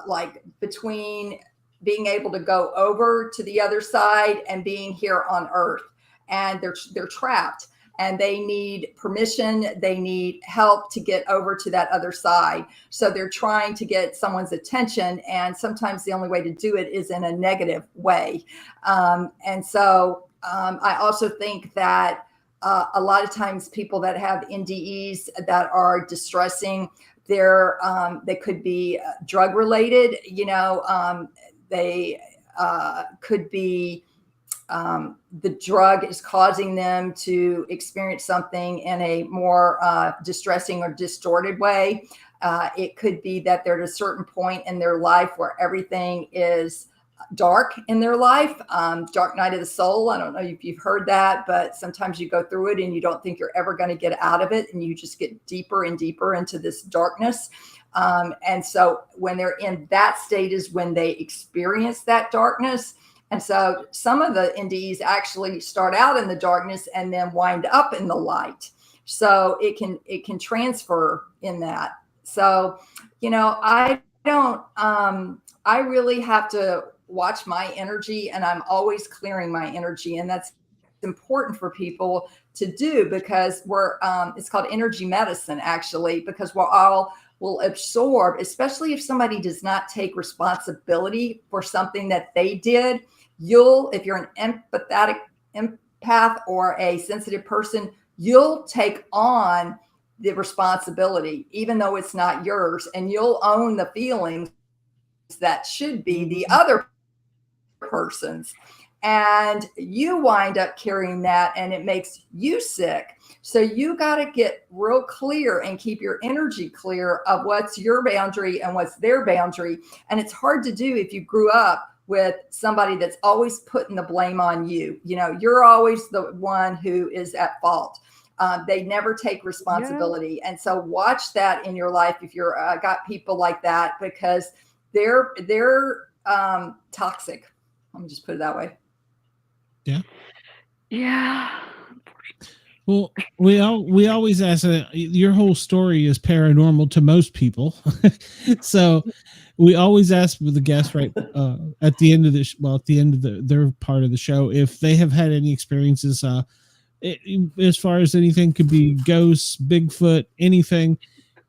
like between being able to go over to the other side and being here on Earth, and they're trapped. And they need permission, they need help to get over to that other side. So they're trying to get someone's attention, and sometimes the only way to do it is in a negative way. And so I also think that a lot of times people that have NDEs that are distressing, they could be drug related, they could be the drug is causing them to experience something in a more distressing or distorted way. It could be that they're at a certain point in their life where everything is dark in their life. Dark night of the soul. I don't know if you've heard that, but sometimes you go through it and you don't think you're ever going to get out of it, and you just get deeper and deeper into this darkness. And so when they're in that state is when they experience that darkness. And so some of the NDEs actually start out in the darkness and then wind up in the light. So it can transfer in that. So, I really have to watch my energy, and I'm always clearing my energy. And that's important for people to do, because it's called energy medicine, actually, because we'll absorb, especially if somebody does not take responsibility for something that they did. If you're an empath or a sensitive person, you'll take on the responsibility, even though it's not yours, and you'll own the feelings that should be the other person's. And you wind up carrying that, and it makes you sick. So you got to get real clear and keep your energy clear of what's your boundary and what's their boundary. And it's hard to do if you grew up with somebody that's always putting the blame on you. You're always the one who is at fault. They never take responsibility. Yeah. And so watch that in your life if you're got people like that, because they're toxic. Let me just put it that way. Yeah. Yeah. Well, we always ask, your whole story is paranormal to most people. So we always ask the guests right at the end of their part of the show, if they have had any experiences, as far as anything, could be ghosts, Bigfoot, anything.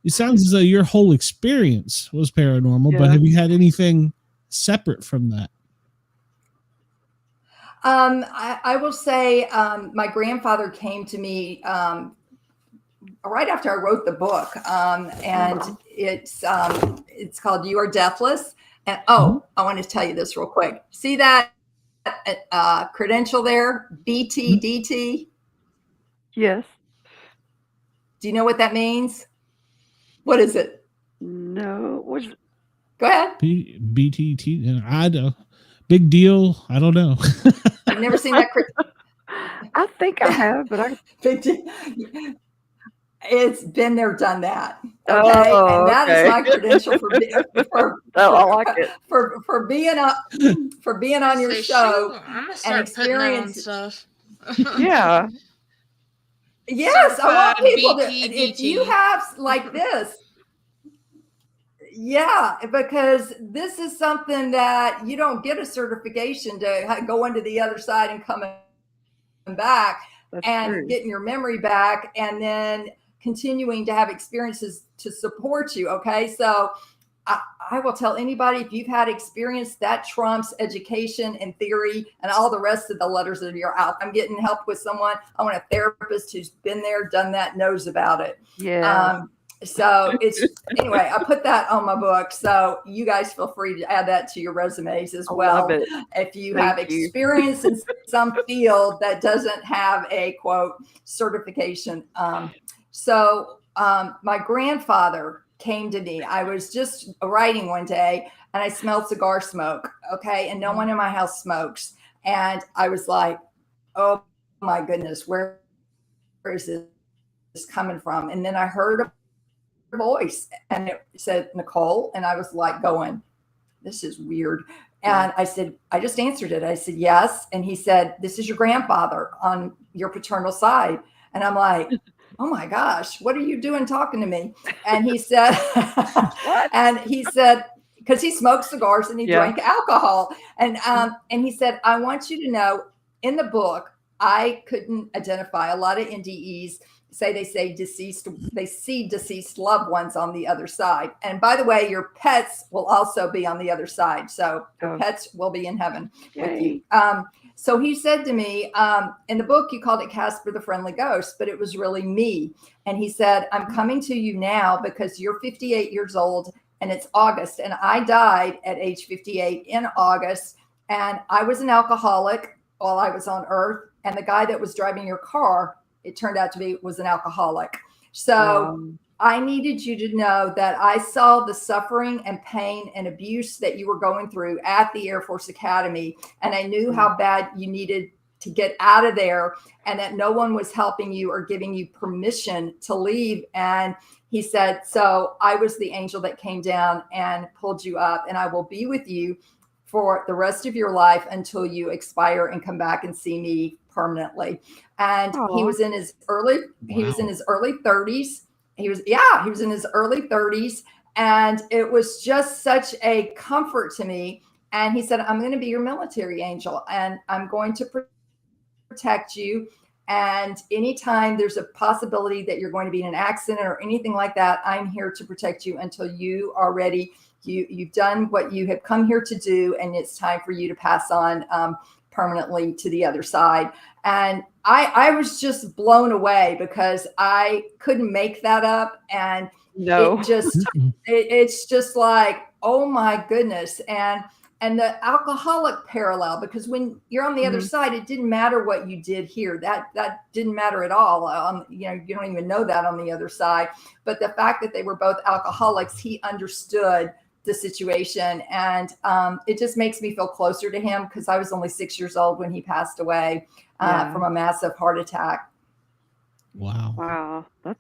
It sounds as though your whole experience was paranormal, but have you had anything separate from that? I will say my grandfather came to me right after I wrote the book, and it's called You Are Deathless. And I want to tell you this real quick. See that credential there, BTDT? Yes. Do you know what that means? What is it? No. What is it? Go ahead. BTT. I don't. Big deal. I don't know. I've never seen that. I think I have, but it's been there, done that. Okay, and that is my credential for I like it for being on your show and experience stuff. Yeah. Yes, I want people to. If you have like this. Yeah, because this is something that you don't get a certification to go into the other side and come back. That's and true. Getting your memory back, and then continuing to have experiences to support you. Okay, so I will tell anybody, if you've had experience, that trumps education and theory and all the rest of the letters that are out. I'm getting help with someone. I want a therapist who's been there, done that, knows about it. Yeah. So anyway, I put that on my book. So you guys feel free to add that to your resumes as well. If you have experience in some field that doesn't have a quote certification. So my grandfather came to me. I was just writing one day and I smelled cigar smoke. Okay. And no one in my house smokes. And I was like, oh my goodness, where is this coming from? And then I heard a voice and it said Nicole, and I was like going, this is weird. And I said, I just answered it. I said, yes. And he said, this is your grandfather on your paternal side. And I'm like, oh my gosh, what are you doing talking to me? And he said, and he said, because he smoked cigars and he drank alcohol. And he said, I want you to know, in the book, I couldn't identify a lot of NDEs they see deceased loved ones on the other side. And by the way, your pets will also be on the other side. So your pets will be in heaven with you. So he said to me, in the book, you called it Casper the Friendly Ghost, but it was really me. And he said, I'm coming to you now because you're 58 years old and it's August. And I died at age 58 in August. And I was an alcoholic while I was on Earth. And the guy that was driving your car, it turned out to be, was an alcoholic. So I needed you to know that I saw the suffering and pain and abuse that you were going through at the Air Force Academy. And I knew how bad you needed to get out of there and that no one was helping you or giving you permission to leave. And he said, so I was the angel that came down and pulled you up, and I will be with you for the rest of your life until you expire and come back and see me permanently. And he was in his early 30s. He was in his early 30s. And it was just such a comfort to me. And he said, I'm going to be your military angel and I'm going to protect you. And anytime there's a possibility that you're going to be in an accident or anything like that, I'm here to protect you until you are ready. You've done what you have come here to do, and it's time for you to pass on permanently to the other side. And I was just blown away because I couldn't make that up. And it's just like, oh my goodness. And the alcoholic parallel, because when you're on the other side, it didn't matter what you did here. That didn't matter at all. You don't even know that on the other side. But the fact that they were both alcoholics, he understood the situation. And it just makes me feel closer to him because I was only 6 years old when he passed away from a massive heart attack. Wow. That's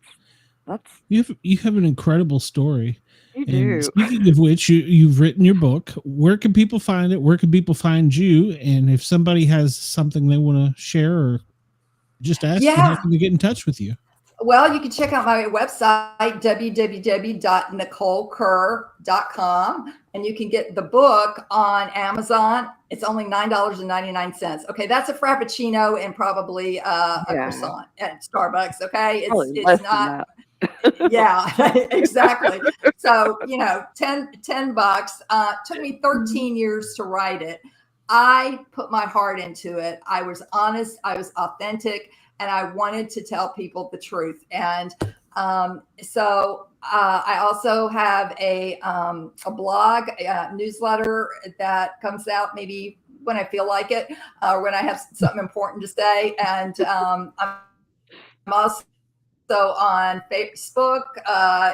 you have an incredible story. You do. And speaking of which, you've written your book. Where can people find it? Where can people find you? And if somebody has something they want to share or just ask, how can they get in touch with you? Well, you can check out my website, www.nicolekerr.com, and you can get the book on Amazon. It's only $9.99. Okay, that's a Frappuccino and probably a croissant at Starbucks. Okay, it's not. Yeah, exactly. So, $10. Took me 13 years to write it. I put my heart into it. I was honest. I was authentic. And I wanted to tell people the truth. And so I also have a blog, a newsletter that comes out maybe when I feel like it, or when I have something important to say. And I'm also on Facebook,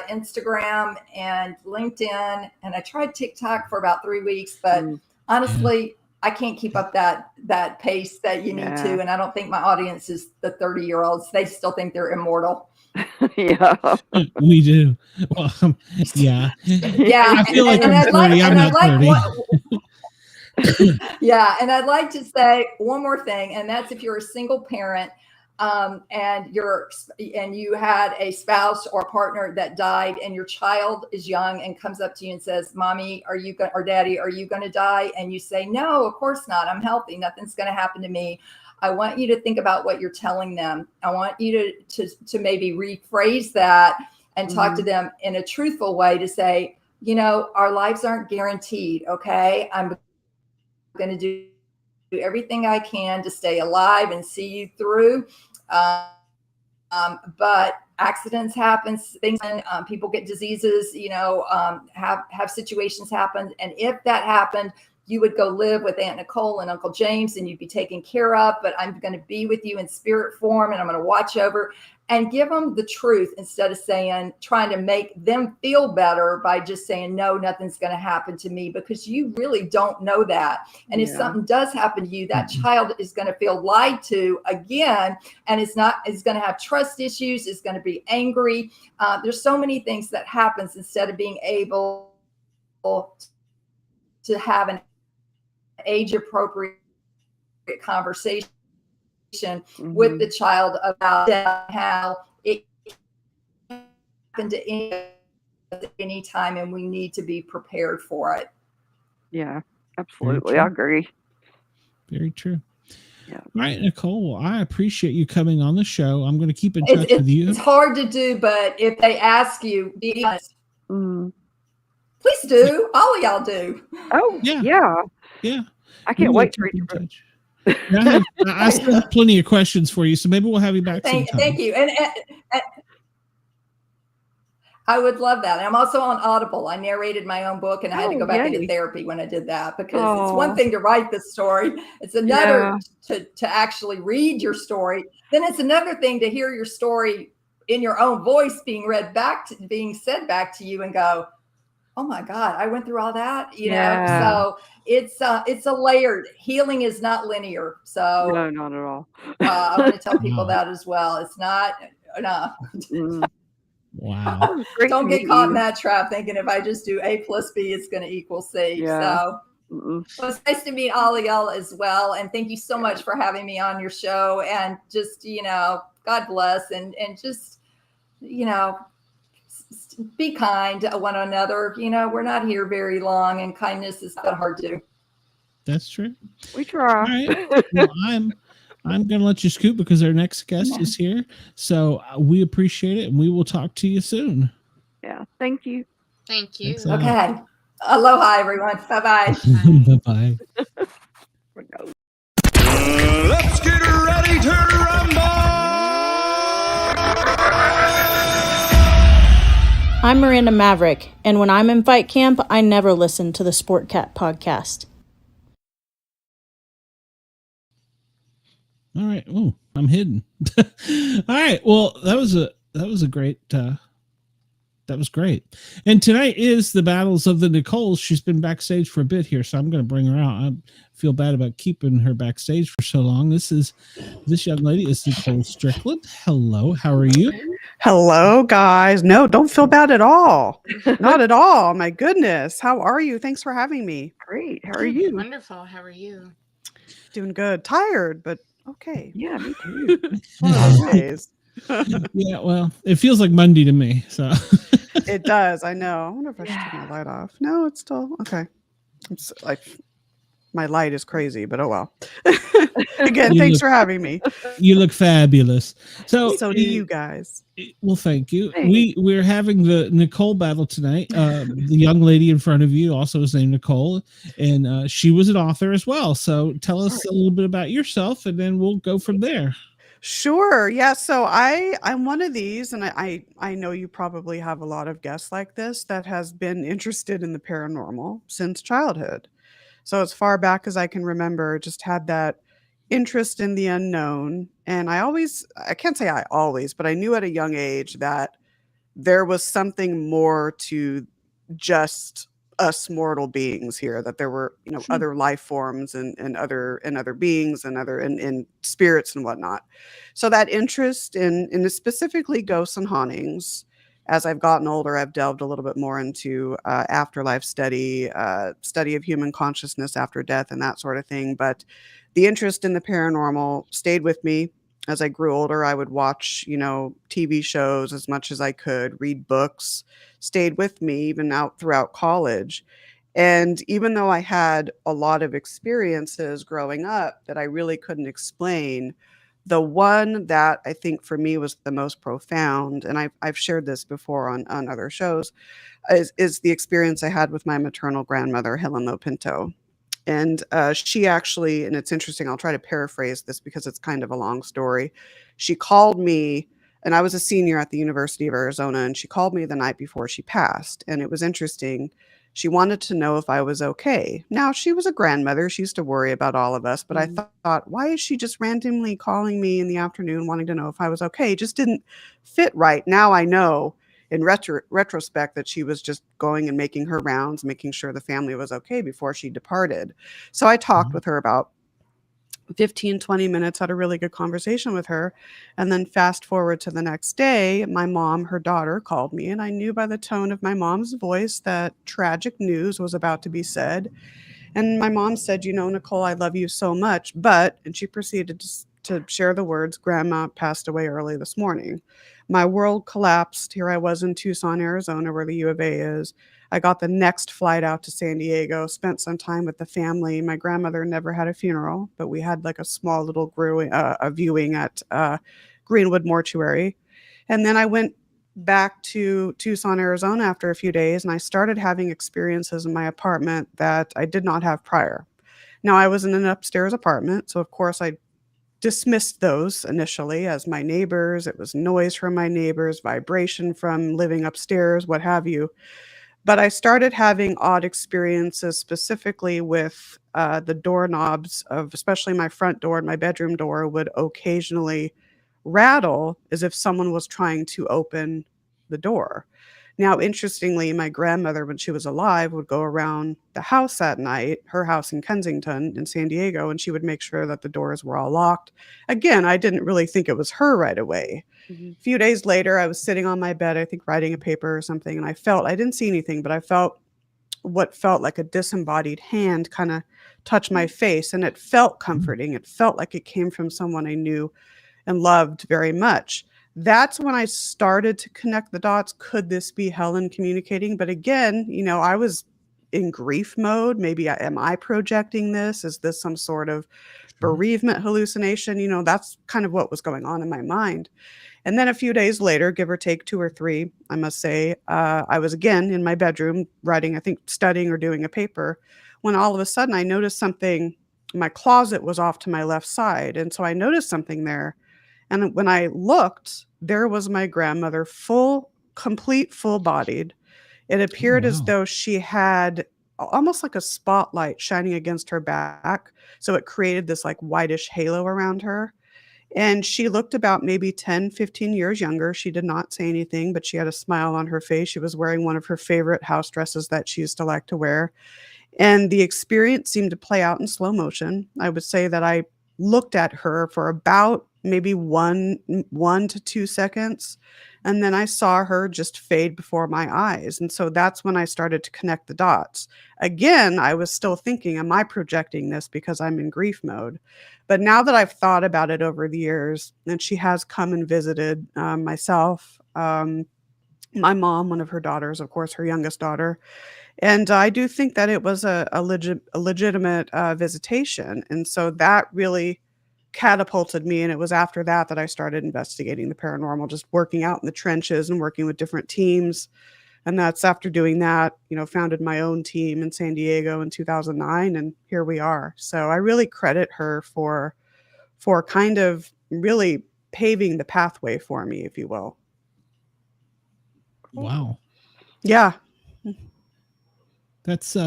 Instagram, and LinkedIn. And I tried TikTok for about 3 weeks, but honestly, I can't keep up that pace that you need to. And I don't think my audience is the 30-year-olds. They still think they're immortal. We do. Well, yeah. I feel like I'm 30. I'm not 30. And I'd like to say one more thing, and that's if you're a single parent and you had a spouse or partner that died, and your child is young and comes up to you and says, "Mommy, or Daddy, are you going to die?" And you say, "No, of course not. I'm healthy. Nothing's going to happen to me." I want you to think about what you're telling them. I want you to maybe rephrase that and talk to them in a truthful way to say, our lives aren't guaranteed. Okay, I'm going to do everything I can to stay alive and see you through. But accidents happen, things, people get diseases, have situations happen. And if that happened, you would go live with Aunt Nicole and Uncle James and you'd be taken care of, but I'm going to be with you in spirit form and I'm going to watch over, and give them the truth instead of trying to make them feel better by just saying, no, nothing's going to happen to me, because you really don't know that. And if something does happen to you, that child is going to feel lied to again, and it's going to have trust issues. It's going to be angry. There's so many things that happens instead of being able to have an age appropriate conversation with the child about how it to any time, and we need to be prepared for it. Yeah, absolutely. I agree. Very true. Yeah. All right, Nicole, I appreciate you coming on the show. I'm going to keep in touch with you. It's hard to do, but if they ask you, be honest. Please do. All of y'all do. Oh, yeah. I can't wait for you to touch. I still have plenty of questions for you, so maybe we'll have you back sometime. Thank you. And I would love that. And I'm also on Audible. I narrated my own book, and I had to go back into therapy when I did that, because it's one thing to write the story. It's another to actually read your story. Then it's another thing to hear your story in your own voice being being said back to you and go, oh my God, I went through all that, you know? So it's a layered. Healing is not linear. So no, not at all. I want to tell people that as well. It's not, no. Wow. Don't get caught in that trap thinking if I just do A plus B, it's going to equal C. So well, it's nice to meet all of y'all as well. And thank you so much for having me on your show. And just, you know, God bless, and just, you know, be kind to one another. You know, we're not here very long, and kindness is not hard to do. That's true. We try. All right. Well, I'm going to let you scoot because our next guest is here. So we appreciate it, and we will talk to you soon. Yeah. Thank you. Thank you. Thanks, okay. Aloha, everyone. Bye-bye. Bye-bye. Let's get ready to rumble! I'm Miranda Maverick, and when I'm in fight camp, I never listen to the Sportcat podcast. All right. Oh, I'm hidden. All right. Well, that was a great. That was great. And tonight is the battles of the Nicoles. She's been backstage for a bit here, so I'm going to bring her out. I feel bad about keeping her backstage for so long. This young lady is Nicole Strickland. Hello. How are you? Hello, guys. No, don't feel bad at all. Not at all. My goodness. How are you? Thanks for having me. Great. How are you? Wonderful. How are you? Doing good. Tired, but okay. Yeah, me too. One of those days. Yeah, well, it feels like Monday to me. So it does. I know. I wonder if I should turn my light off. No, it's still okay. It's like my light is crazy, but oh well. Again, thanks for having me. You look fabulous. So do you guys. Well, thank you. We're having the Nicole battle tonight. The young lady in front of you also is named Nicole, and she was an author as well. So tell us a little bit about yourself, and then we'll go from there. Sure. Yeah. So I'm one of these, and I know you probably have a lot of guests like this that has been interested in the paranormal since childhood. So as far back as I can remember, just had that interest in the unknown. And I can't say I always, but I knew at a young age that there was something more to just us mortal beings here, that there were, you know, other life forms and other beings and spirits and whatnot. So that interest in specifically ghosts and hauntings, as I've gotten older, I've delved a little bit more into afterlife study of human consciousness after death and that sort of thing. But the interest in the paranormal stayed with me. As I grew older, I would watch, you know, TV shows as much as I could, read books, stayed with me even out throughout college. And even though I had a lot of experiences growing up that I really couldn't explain, the one that I think for me was the most profound, and I've shared this before on other shows, is the experience I had with my maternal grandmother, Helen Lopinto. And she actually, and it's interesting, I'll try to paraphrase this because it's kind of a long story. She called me, and I was a senior at the University of Arizona, and she called me the night before she passed. And it was interesting. She wanted to know if I was okay. Now, she was a grandmother. She used to worry about all of us, but I thought, why is she just randomly calling me in the afternoon wanting to know if I was okay? It just didn't fit right. Now I know in retrospect that she was just going and making her rounds, making sure the family was okay before she departed. So I talked with her about 15, 20 minutes, had a really good conversation with her. And then fast forward to the next day, my mom, her daughter, called me, and I knew by the tone of my mom's voice that tragic news was about to be said. And my mom said, you know, Nicole, I love you so much, but, and she proceeded to share the words, Grandma passed away early this morning. My world collapsed. Here I was in Tucson, Arizona, where the U of A is. I got the next flight out to San Diego, spent some time with the family. My grandmother never had a funeral, but we had like a small little viewing at Greenwood Mortuary. And then I went back to Tucson, Arizona after a few days, and I started having experiences in my apartment that I did not have prior. Now, I was in an upstairs apartment, so of course I dismissed those initially as my neighbors. It was noise from my neighbors, vibration from living upstairs, what have you. But I started having odd experiences, specifically with the doorknobs of, especially my front door and my bedroom door would occasionally rattle as if someone was trying to open the door. Now, interestingly, my grandmother, when she was alive, would go around the house at night, her house in Kensington in San Diego, and she would make sure that the doors were all locked. Again, I didn't really think it was her right away. Mm-hmm. A few days later, I was sitting on my bed, I think writing a paper or something, and I didn't see anything, but I felt what felt like a disembodied hand kind of touch my face, and it felt comforting. It felt like it came from someone I knew and loved very much. That's when I started to connect the dots. Could this be Helen communicating? But again, I was in grief mode. Maybe am I projecting this? Is this some sort of bereavement hallucination? That's kind of what was going on in my mind. And then a few days later, give or take 2 or 3, I must say, I was again in my bedroom writing, I think studying or doing a paper, when all of a sudden I noticed something. My closet was off to my left side. And so I noticed something there. And when I looked, there was my grandmother, complete full-bodied. It appeared as though she had almost like a spotlight shining against her back. So it created this like whitish halo around her. And she looked about maybe 10, 15 years younger. She did not say anything, but she had a smile on her face. She was wearing one of her favorite house dresses that she used to like to wear. And the experience seemed to play out in slow motion. I would say that I looked at her for about maybe 1 to 2 seconds. And then I saw her just fade before my eyes. And so that's when I started to connect the dots. Again, I was still thinking, am I projecting this because I'm in grief mode? But now that I've thought about it over the years, and she has come and visited myself, my mom, one of her daughters, of course, her youngest daughter. And I do think that it was a legitimate visitation. And so that really catapulted me. And it was after that I started investigating the paranormal, just working out in the trenches and working with different teams. And that's after doing that, founded my own team in San Diego in 2009. And here we are. So I really credit her for kind of really paving the pathway for me, if you will. Wow. Yeah. That's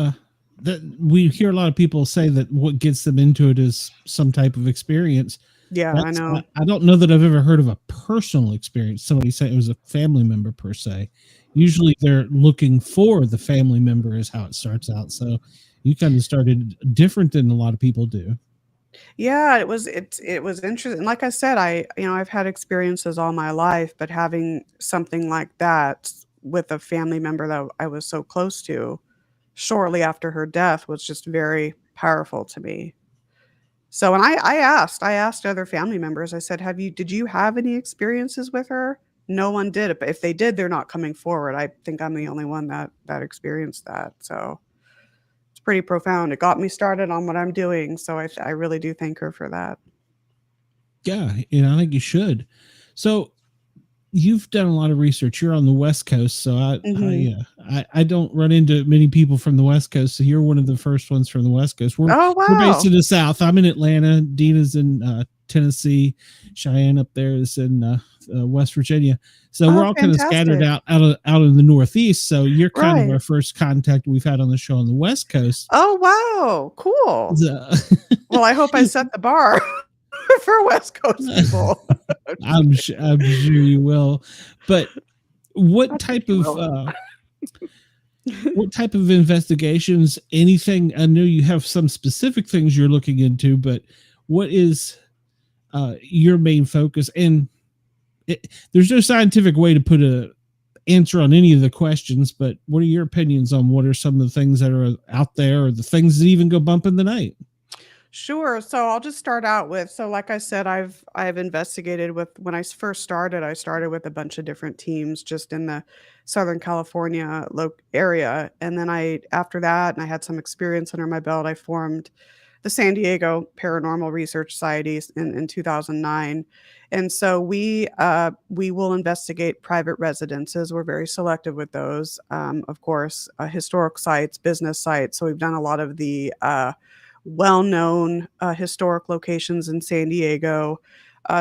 that we hear a lot of people say that what gets them into it is some type of experience. Yeah, I know. I don't know that I've ever heard of a personal experience. Somebody said it was a family member per se. Usually they're looking for the family member is how it starts out. So you kind of started different than a lot of people do. Yeah, it was interesting. Like I said, I've had experiences all my life, but having something like that with a family member that I was so close to shortly after her death was just very powerful to me. So, and I asked other family members, I said, did you have any experiences with her? No one did. But if they did, they're not coming forward. I think I'm the only one that experienced that. So it's pretty profound. It got me started on what I'm doing. So I really do thank her for that. Yeah. I think you should. So you've done a lot of research. You're on the West Coast, so I don't run into many people from the West Coast. So you're one of the first ones from the West Coast. We're based in the South. I'm in Atlanta. Dina's in Tennessee. Cheyenne up there is in West Virginia. So we're all kind of scattered out in the Northeast. So you're kind of our first contact we've had on the show on the West Coast. Oh wow, cool. Well, I hope I set the bar for West Coast people. I'm sure you will. But what type of investigations, anything? I know you have some specific things you're looking into, but what is your main focus? And there's no scientific way to put a answer on any of the questions, but what are your opinions on what are some of the things that are out there or the things that even go bump in the night? Sure. So I'll just start out with, so like I said, I've investigated with, when I first started, I started with a bunch of different teams just in the Southern California area. And then after that, and I had some experience under my belt, I formed the San Diego Paranormal Research Society in 2009. And so we will investigate private residences. We're very selective with those. Of course, historic sites, business sites. So we've done a lot of the well-known historic locations in San Diego,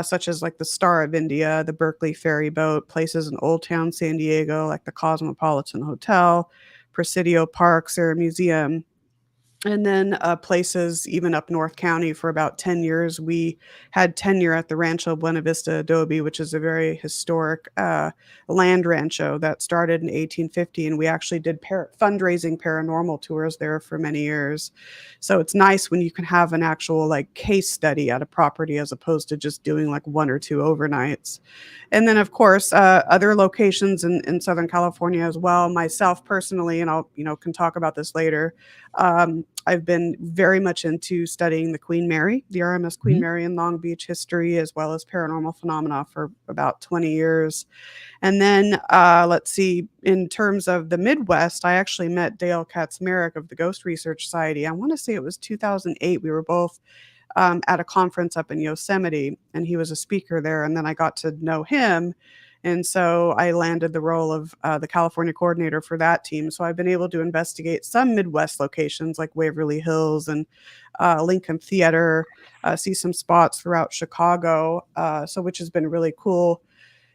such as like the Star of India, the Berkeley Ferry Boat, places in Old Town San Diego, like the Cosmopolitan Hotel, Presidio Park, Sarah Museum. And then places even up North County for about 10 years. We had tenure at the Rancho Buena Vista Adobe, which is a very historic land rancho that started in 1850. And we actually did fundraising paranormal tours there for many years. So it's nice when you can have an actual like case study at a property as opposed to just doing like 1 or 2 overnights. And then, of course, other locations in Southern California as well. Myself personally, and I'll can talk about this later. I've been very much into studying the Queen Mary, the RMS Queen Mary in Long Beach history, as well as paranormal phenomena for about 20 years. And then let's see, in terms of the Midwest, I actually met Dale Kaczmarek of the Ghost Research Society. I want to say it was 2008. We were both at a conference up in Yosemite, and he was a speaker there. And then I got to know him. And so I landed the role of the California coordinator for that team. So I've been able to investigate some Midwest locations like Waverly Hills and Lincoln Theater, see some spots throughout Chicago, so which has been really cool.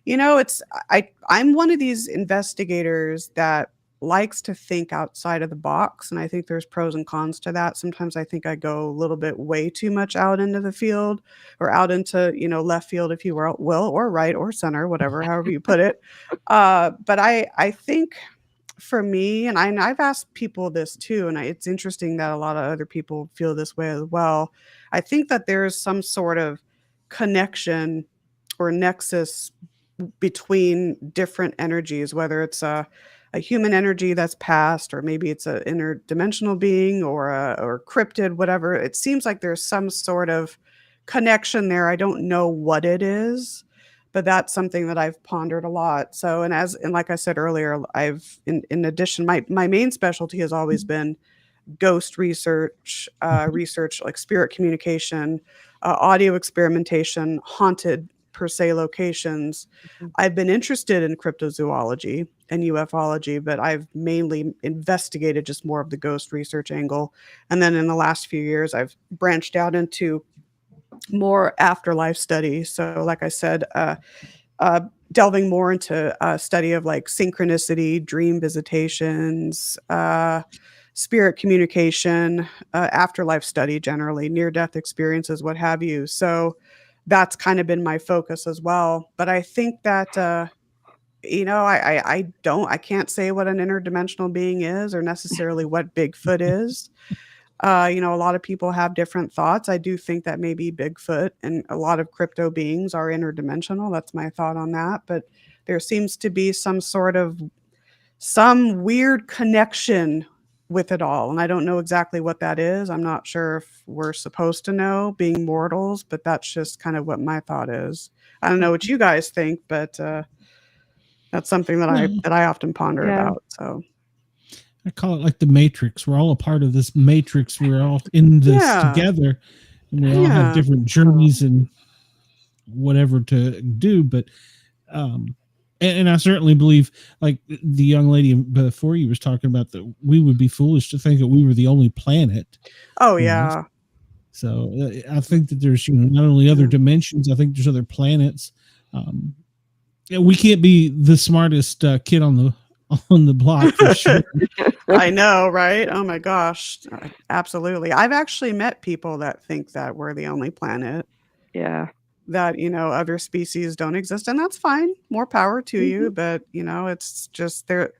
I'm one of these investigators that likes to think outside of the box, and I think there's pros and cons to that. Sometimes I think I go a little bit way too much out into the field, or out into left field, if you will, or right or center, whatever, however you put it. But I think for me, and I've asked people this too, and it's interesting that a lot of other people feel this way as well. I think that there's some sort of connection or nexus between different energies, whether it's a human energy that's passed, or maybe it's an interdimensional being or cryptid, whatever. It seems like there's some sort of connection there. I don't know what it is, but that's something that I've pondered a lot. So, and like I said earlier, I've in addition, my main specialty has always been ghost research, research like spirit communication, audio experimentation, haunted per se locations. I've been interested in cryptozoology and ufology, but I've mainly investigated just more of the ghost research angle. And then in the last few years, I've branched out into more afterlife studies. So like I said, delving more into study of like synchronicity, dream visitations, spirit communication, afterlife study, generally near-death experiences, what have you. So that's kind of been my focus as well. But I think that, I can't say what an interdimensional being is or necessarily what Bigfoot is. A lot of people have different thoughts. I do think that maybe Bigfoot and a lot of crypto beings are interdimensional. That's my thought on that. But there seems to be some weird connection with it all. And I don't know exactly what that is. I'm not sure if we're supposed to know, being mortals, but that's just kind of what my thought is. I don't know what you guys think, but that's something that I often ponder about. So I call it like the Matrix. We're all a part of this Matrix. We're all in this together, and we all have different journeys and whatever to do. But and I certainly believe, like the young lady before you was talking about, that we would be foolish to think that we were the only planet. Oh, yeah. So I think that there's not only other dimensions, I think there's other planets. We can't be the smartest kid on the block for sure. I know, right? Oh my gosh. Absolutely. I've actually met people that think that we're the only planet. Yeah. That, other species don't exist, and that's fine. More power to you. But, it's just there.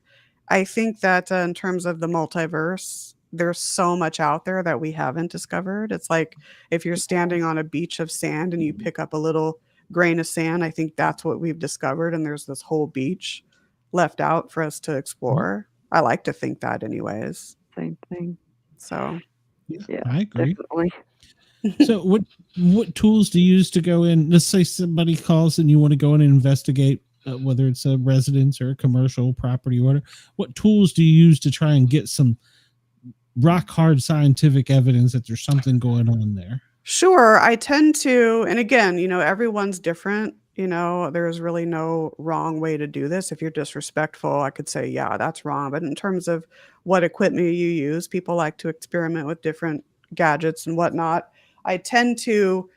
I think that in terms of the multiverse, there's so much out there that we haven't discovered. It's like if you're standing on a beach of sand and you pick up a little grain of sand, I think that's what we've discovered. And there's this whole beach left out for us to explore. I like to think that anyways. Same thing. So yeah, I agree. Definitely. So what tools do you use to go in? Let's say somebody calls and you want to go in and investigate whether it's a residence or a commercial property or whatever. What tools do you use to try and get some rock hard scientific evidence that there's something going on there? Sure, I tend to, and again, everyone's different. There's really no wrong way to do this. If you're disrespectful, I could say, yeah, that's wrong. But in terms of what equipment you use, people like to experiment with different gadgets and whatnot. I tend to,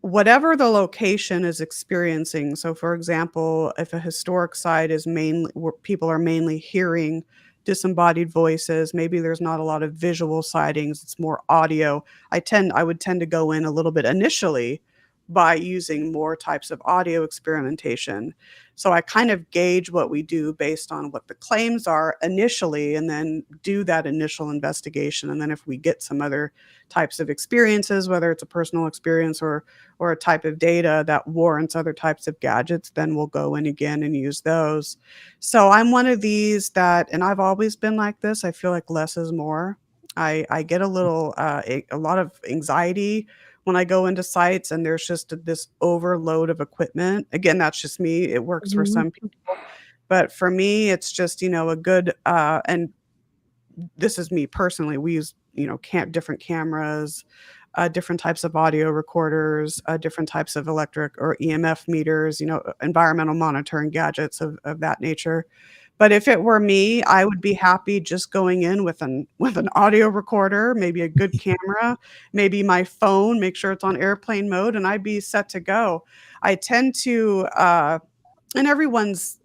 whatever the location is experiencing. So, for example, if a historic site is mainly where people are mainly hearing disembodied voices, maybe there's not a lot of visual sightings, it's more audio. I would tend to go in a little bit initially by using more types of audio experimentation. So I kind of gauge what we do based on what the claims are initially, and then do that initial investigation. And then if we get some other types of experiences, whether it's a personal experience or a type of data that warrants other types of gadgets, then we'll go in again and use those. So I'm one of these that, and I've always been like this, I feel like less is more. I get a lot of anxiety when I go into sites and there's just this overload of equipment. Again, that's just me. It works for some people. But for me, it's just, a good, and this is me personally. We use, different cameras, different types of audio recorders, different types of electric or EMF meters, environmental monitoring gadgets of that nature. But if it were me, I would be happy just going in with an audio recorder, maybe a good camera, maybe my phone, make sure it's on airplane mode, and I'd be set to go. I tend to, and everyone's,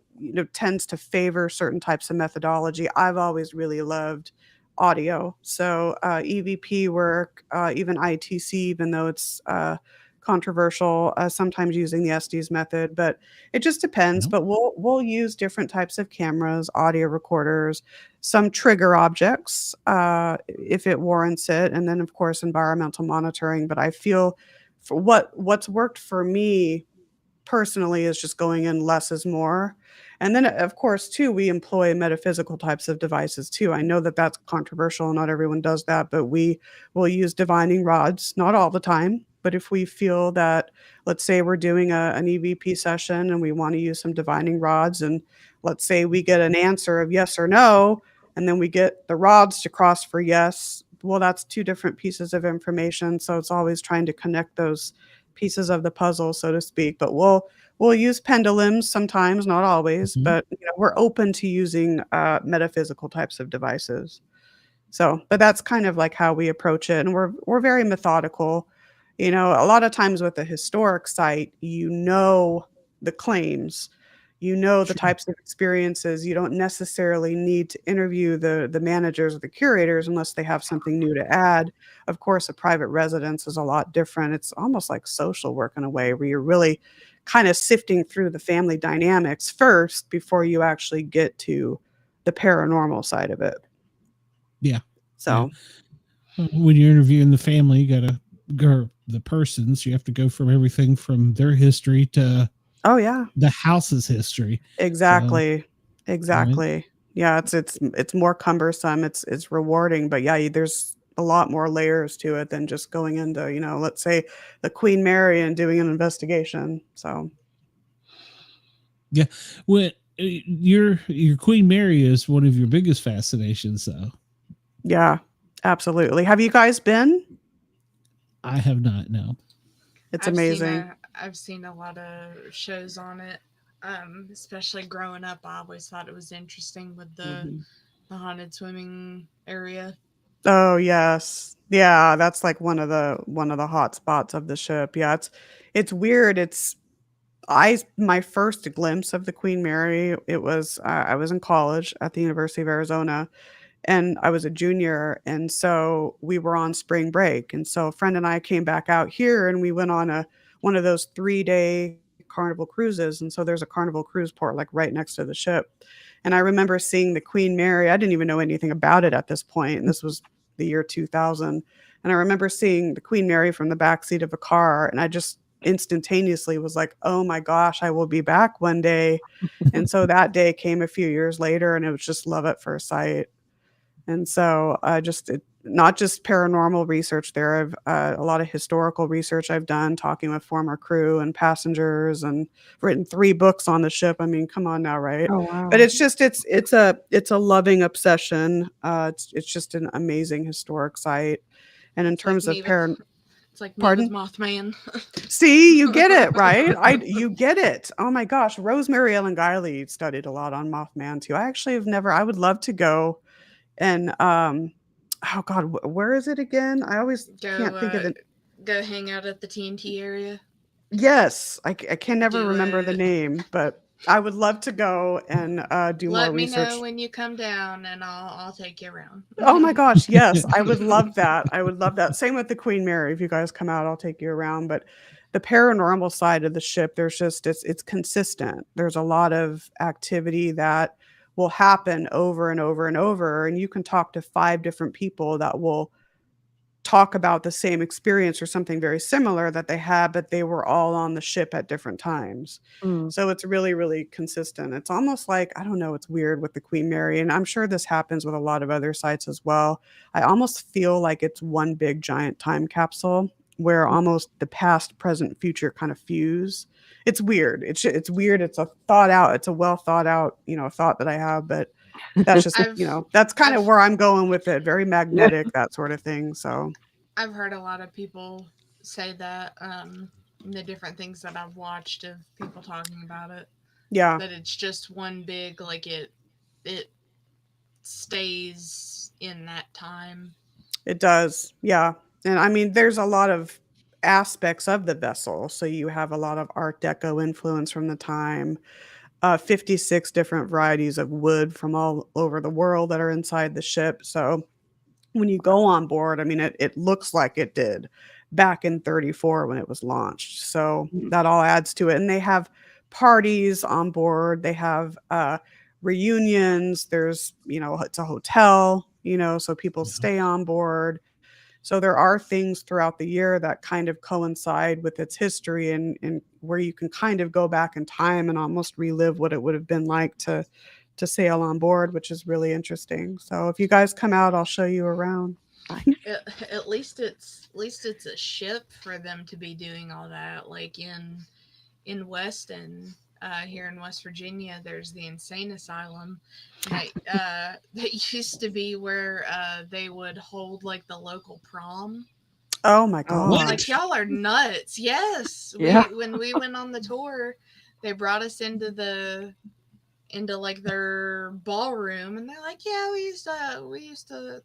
tends to favor certain types of methodology. I've always really loved audio. So EVP work, even ITC, even though it's controversial, sometimes using the Estes method, but it just depends. But we'll use different types of cameras, audio recorders, some trigger objects if it warrants it, and then of course environmental monitoring. But I feel for what's worked for me personally is just going in less is more. And then of course too, we employ metaphysical types of devices too. I know that that's controversial, not everyone does that, but we will use divining rods, not all the time. But if we feel that, let's say we're doing an EVP session and we want to use some divining rods, and let's say we get an answer of yes or no, and then we get the rods to cross for yes, well, that's two different pieces of information. So it's always trying to connect those pieces of the puzzle, so to speak. But we'll use pendulums sometimes, not always, but we're open to using metaphysical types of devices. So, but that's kind of like how we approach it, and we're very methodical. A lot of times with a historic site, the claims, the types of experiences. You don't necessarily need to interview the managers or the curators unless they have something new to add. Of course, a private residence is a lot different. It's almost like social work in a way, where you're really kind of sifting through the family dynamics first before you actually get to the paranormal side of it. Yeah. So when you're interviewing the family, you got to go the persons. You have to go from everything from their history to the house's history. Exactly. Right? Yeah, it's more cumbersome. It's rewarding, but yeah, there's a lot more layers to it than just going into, let's say the Queen Mary and doing an investigation. So yeah, well, your Queen Mary is one of your biggest fascinations, though. Yeah, absolutely. Have you guys been? I have not. No. It's amazing. I've seen a lot of shows on it. Especially growing up, I always thought it was interesting with the haunted swimming area. Oh yes, yeah, that's like one of the hot spots of the ship. Yeah, it's weird. My first glimpse of the Queen Mary, it was I was in college at the University of Arizona, and I was a junior, and so we were on spring break, and so a friend and I came back out here, and we went on one of those 3-day Carnival cruises, and so there's a Carnival cruise port like right next to the ship. And I remember seeing the Queen Mary. I didn't even know anything about it at this point, and this was the year 2000. And I remember seeing the Queen Mary from the backseat of a car, and I just instantaneously was like, oh my gosh, I will be back one day. And so that day came a few years later, and it was just love at first sight. And so not just paranormal research there. I've a lot of historical research I've done, talking with former crew and passengers, and written 3 books on the ship. I mean, come on now, right? Oh wow. But it's just it's a loving obsession. It's just an amazing historic site. And in terms of it's like me with Mothman. See, you get it, right? You get it. Oh my gosh. Rosemary Ellen Guiley studied a lot on Mothman too. I actually have never, I would love to go and, oh God, where is it again? I always can't think of it. Go hang out at the TNT area. Yes. I can never remember the name, but I would love to go and do more research. Let me know when you come down, and I'll take you around. Oh my gosh, yes, I would love that. I would love that. Same with the Queen Mary. If you guys come out, I'll take you around. But the paranormal side of the ship, there's just it's consistent. There's a lot of activity that will happen over and over and over, and you can talk to 5 different people that will talk about the same experience or something very similar that they had, but they were all on the ship at different times. So it's really, really consistent. It's almost like, I don't know, it's weird with the Queen Mary, and I'm sure this happens with a lot of other sites as well. I almost feel like it's one big giant time capsule where almost the past, present, future kind of fuse. It's weird. It's weird. It's a well thought out, thought that I have, but that's just, that's kind of where I'm going with it. Very magnetic, that sort of thing. So I've heard a lot of people say that, the different things that I've watched of people talking about it. Yeah. That it's just one big, like it stays in that time. It does. Yeah. And I mean, there's a lot of aspects of the vessel. So you have a lot of Art Deco influence from the time. 56 different varieties of wood from all over the world that are inside the ship. So when you go on board, I mean, it looks like it did back in 34 when it was launched. So that all adds to it. And they have parties on board. They have reunions. There's, it's a hotel, so people stay on board. So there are things throughout the year that kind of coincide with its history and where you can kind of go back in time and almost relive what it would have been like to sail on board, which is really interesting. So if you guys come out, I'll show you around. At least it's a ship for them to be doing all that. Like in Weston, here in West Virginia, there's the insane asylum that used to be where they would hold like the local prom. Oh my god! Like, y'all are nuts. Yes. Yeah. When we went on the tour, they brought us into like their ballroom, and they're like, "Yeah, we used to."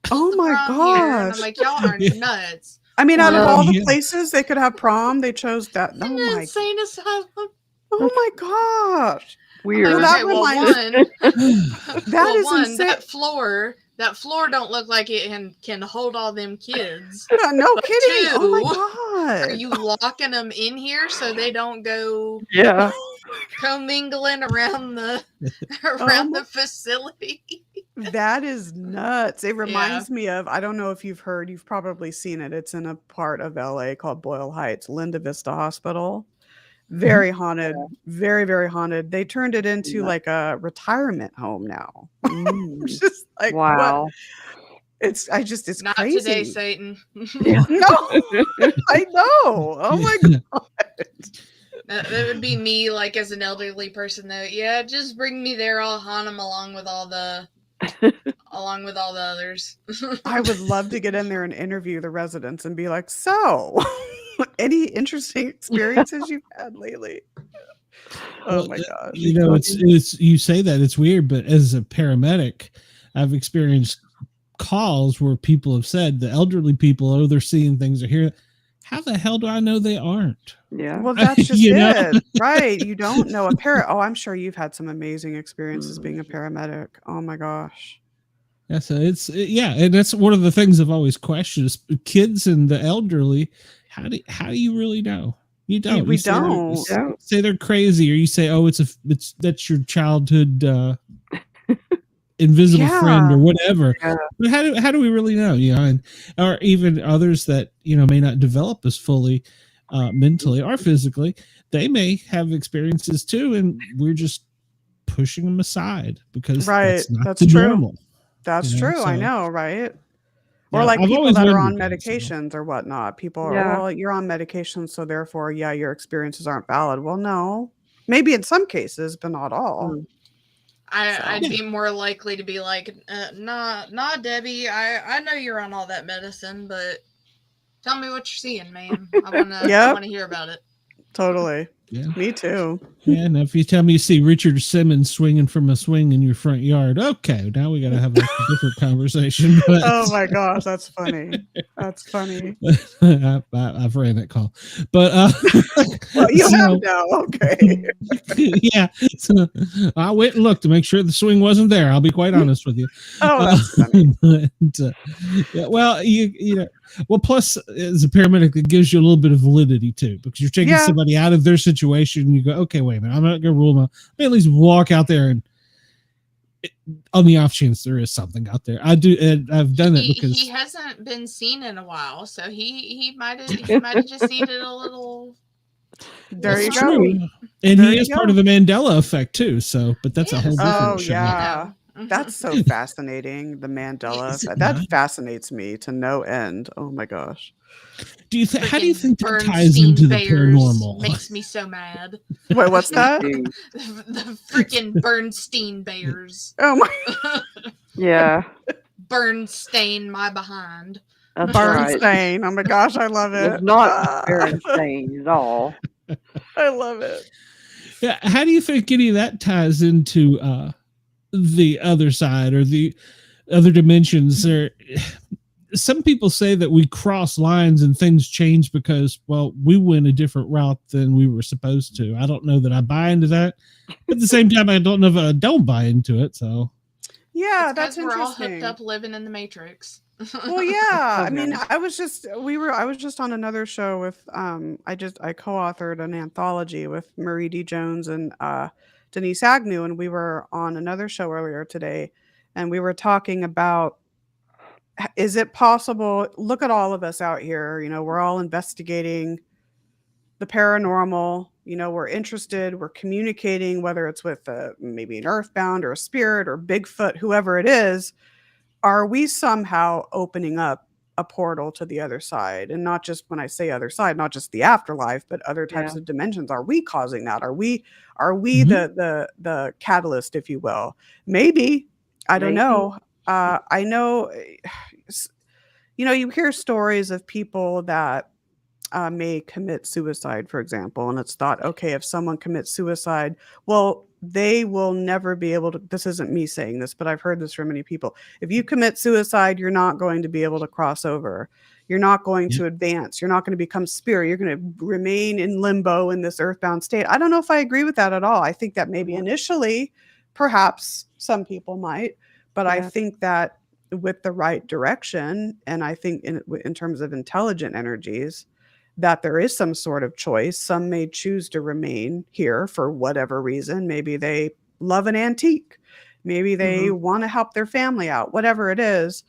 Oh my gosh! I'm like, y'all are nuts. I mean, out of all the places they could have prom, they chose that. Oh my! Insane asylum. Oh my gosh! Weird. Well, that reminds that is one, insane. That floor don't look like it can hold all them kids. No kidding. 2, oh my god! Are you locking them in here so they don't go? Yeah. Commingling around the facility. That is nuts. It reminds me of, I don't know if you've probably seen it. It's in a part of LA called Boyle Heights, Linda Vista Hospital. Very haunted, very, very haunted. They turned it into like a retirement home now. Just like, wow. What? It's not crazy. Today, Satan. No, I know. Oh my god. That would be me, like, as an elderly person, though. Yeah, just bring me there. I'll haunt them along with all the others. I would love to get in there and interview the residents and be like, so, any interesting experiences you've had lately? Oh my gosh. It's you say that it's weird, but as a paramedic, I've experienced calls where people have said, the elderly people, they're seeing things or hearing. How the hell do I know they aren't? Yeah. Well, that's just it. Right. You don't know I'm sure you've had some amazing experiences being a paramedic. Oh my gosh. Yeah, so and that's one of the things I've always questioned is kids and the elderly. How do you really know? You don't. We don't. don't. Say they're crazy, or you say, oh, that's your childhood invisible friend or whatever. Yeah. But how do we really know? Or even others that may not develop as fully mentally or physically, they may have experiences too, and we're just pushing them aside because that's not the true. normal. That's true. So, I know, right? Or Yeah, like I've people always that are on wondered that, so. medications or whatnot. People are, Yeah. well, you're on medication, so therefore, yeah, your experiences aren't valid. Well, no, maybe in some cases, but not all. Mm. I'd Yeah. be more likely to be like, nah, Debbie. I know you're on all that medicine, but tell me what you're seeing, man. I Yep. wanna hear about it. Totally. Yeah. Me too. Yeah, and if you tell me you see Richard Simmons swinging from a swing in your front yard, okay, now we got to have a different conversation. But Oh my gosh, that's funny. That's funny. I've ran that call, but Well, you so, have now. Okay. yeah. So I went and looked to make sure the swing wasn't there. I'll be quite honest with you. Oh, that's funny. But, yeah, well, you know, well, plus as a paramedic, it gives you a little bit of validity too, because you're taking Yeah. somebody out of their situation. And you go, okay, wait a minute, I'm not going to rule them out. But at least walk out there and, on the off chance there is something out there. I do, and I've done it because he hasn't been seen in a while, so he might have just needed a little. There you that's go. true. And There he you is part go. of the Mandela effect too. So, but that's a Yes. whole different Oh, show. yeah. You know. That's so fascinating. The Mandela Is it effect. That not? fascinates me to no end. Oh my gosh. Do you how do you Freaking think that ties Bernstein into the Bears paranormal? makes me so mad. Wait, what's that? The freaking Bernstein Bears. Oh my Yeah. Bernstein my behind. That's right. Bernstein. Oh my gosh, I love it. It's not Berenstain at all. I love it. Yeah, how do you think any of that ties into the other side or the other dimensions? Or some people say that we cross lines and things change because, well, we went a different route than we were supposed to. I don't know that I buy into that. But at the same time, I don't know if I don't buy into it. So Yeah, It's that's 'cause we're all hooked interesting. up living in the Matrix. Well, yeah. I mean, Okay. I was just on another show with I co-authored an anthology with Marie D. Jones and Denise Agnew, and we were on another show earlier today, and we were talking about, is it possible, look at all of us out here, we're all investigating the paranormal, we're interested, we're communicating, whether it's with maybe an earthbound or a spirit or Bigfoot, whoever it is. Are we somehow opening up a portal to the other side? And not just, when I say other side, not just the afterlife, but other types Yeah. of dimensions. Are we causing that? Are we Mhm. the catalyst, if you will? Maybe. I don't Maybe. know. I know, you hear stories of people that may commit suicide, for example, and it's thought, okay, if someone commits suicide, well, they will never be able to, this isn't me saying this, but I've heard this from many people. If you commit suicide, you're not going to be able to cross over. You're not going to advance. You're not going to become spirit. You're going to remain in limbo in this earthbound state. I don't know if I agree with that at all. I think that maybe initially, perhaps some people might, but I Yeah. think that with the right direction, and I think in terms of intelligent energies, that there is some sort of choice. Some may choose to remain here for whatever reason. Maybe they love an antique. Maybe they want to help their family out, whatever it is.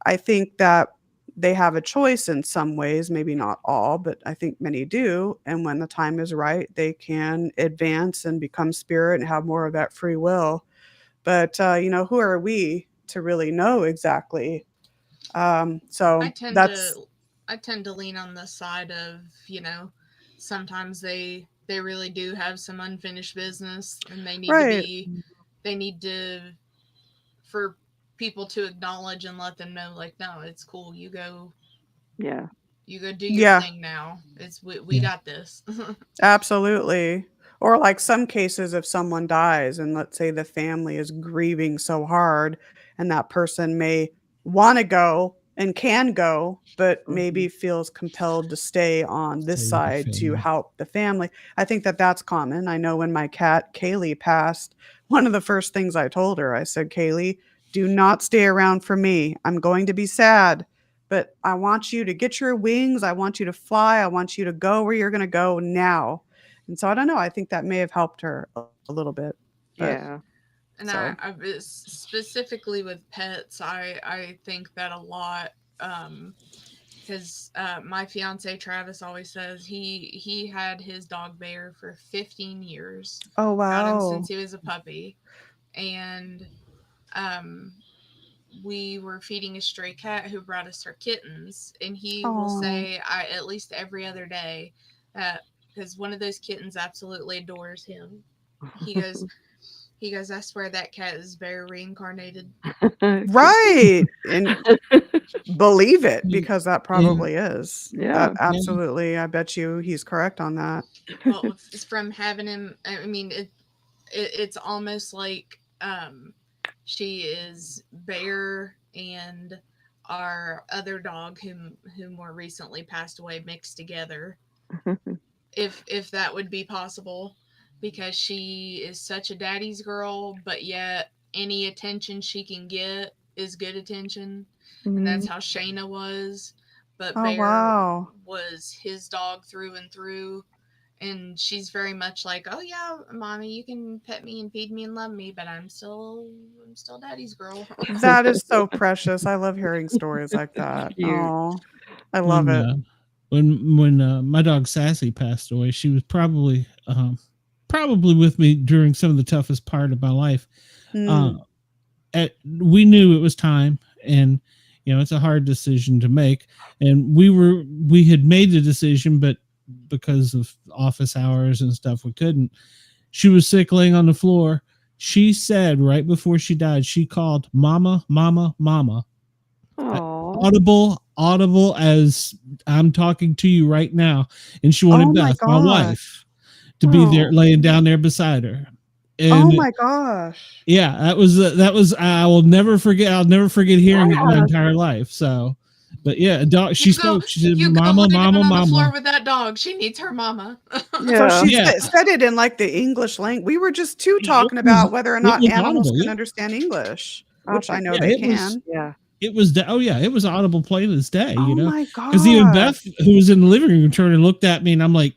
I think that they have a choice in some ways, maybe not all, but I think many do. And when the time is right, they can advance and become spirit and have more of that free will. But, who are we to really know exactly? So I tend to lean on the side of, sometimes they really do have some unfinished business and they need to for people to acknowledge and let them know, like, no, it's cool. You go do your thing now. We got this. Absolutely. Or like some cases, if someone dies and let's say the family is grieving so hard and that person may want to go and can go, but maybe feels compelled to stay on this side to help the family. I think that that's common. I know when my cat Kaylee passed, one of the first things I told her, I said, Kaylee, do not stay around for me. I'm going to be sad, but I want you to get your wings. I want you to fly. I want you to go where you're going to go now. And so I don't know. I think that may have helped her a little bit. Yeah. And I specifically with pets, I think that a lot, because my fiance Travis always says he had his dog Bear for 15 years. Oh, wow. Got him since he was a puppy, and we were feeding a stray cat who brought us her kittens, and he will Oh. say, I at least every other day, because one of those kittens absolutely adores him. He goes, I swear that cat is very reincarnated. Right. And believe it, because that probably is. Yeah. Absolutely. I bet you he's correct on that. Well, it's from having him. I mean, it's almost like she is Bear and our other dog, who more recently passed away, mixed together. if that would be possible, because she is such a daddy's girl, but yet any attention she can get is good attention. And that's how Shayna was. But Bear was his dog through and through. And she's very much like, oh yeah, mommy, you can pet me and feed me and love me, but I'm still daddy's girl. That is so precious. I love hearing stories like that. Oh, I love it. When my dog Sassy passed away, she was probably with me during some of the toughest part of my life. We knew it was time, and it's a hard decision to make, and we had made the decision, but because of office hours and stuff, we couldn't. She was sick, laying on the floor. She said right before she died, she called mama, mama, mama. Audible as I'm talking to you right now. And she wanted Beth, my wife, to be there, laying down there beside her. And oh my gosh. Yeah, that was I'll never forget hearing it my entire life. So, but yeah, a dog, she spoke. She said, "Mama, mama, on mama." The floor with that dog. She needs her mama. So she said it in like the English language. We were just talking about whether or not animals can understand English, which I know they can. It was it was audible plain as day. My god! Because even Beth, who was in the living room, turned and looked at me, and I'm like,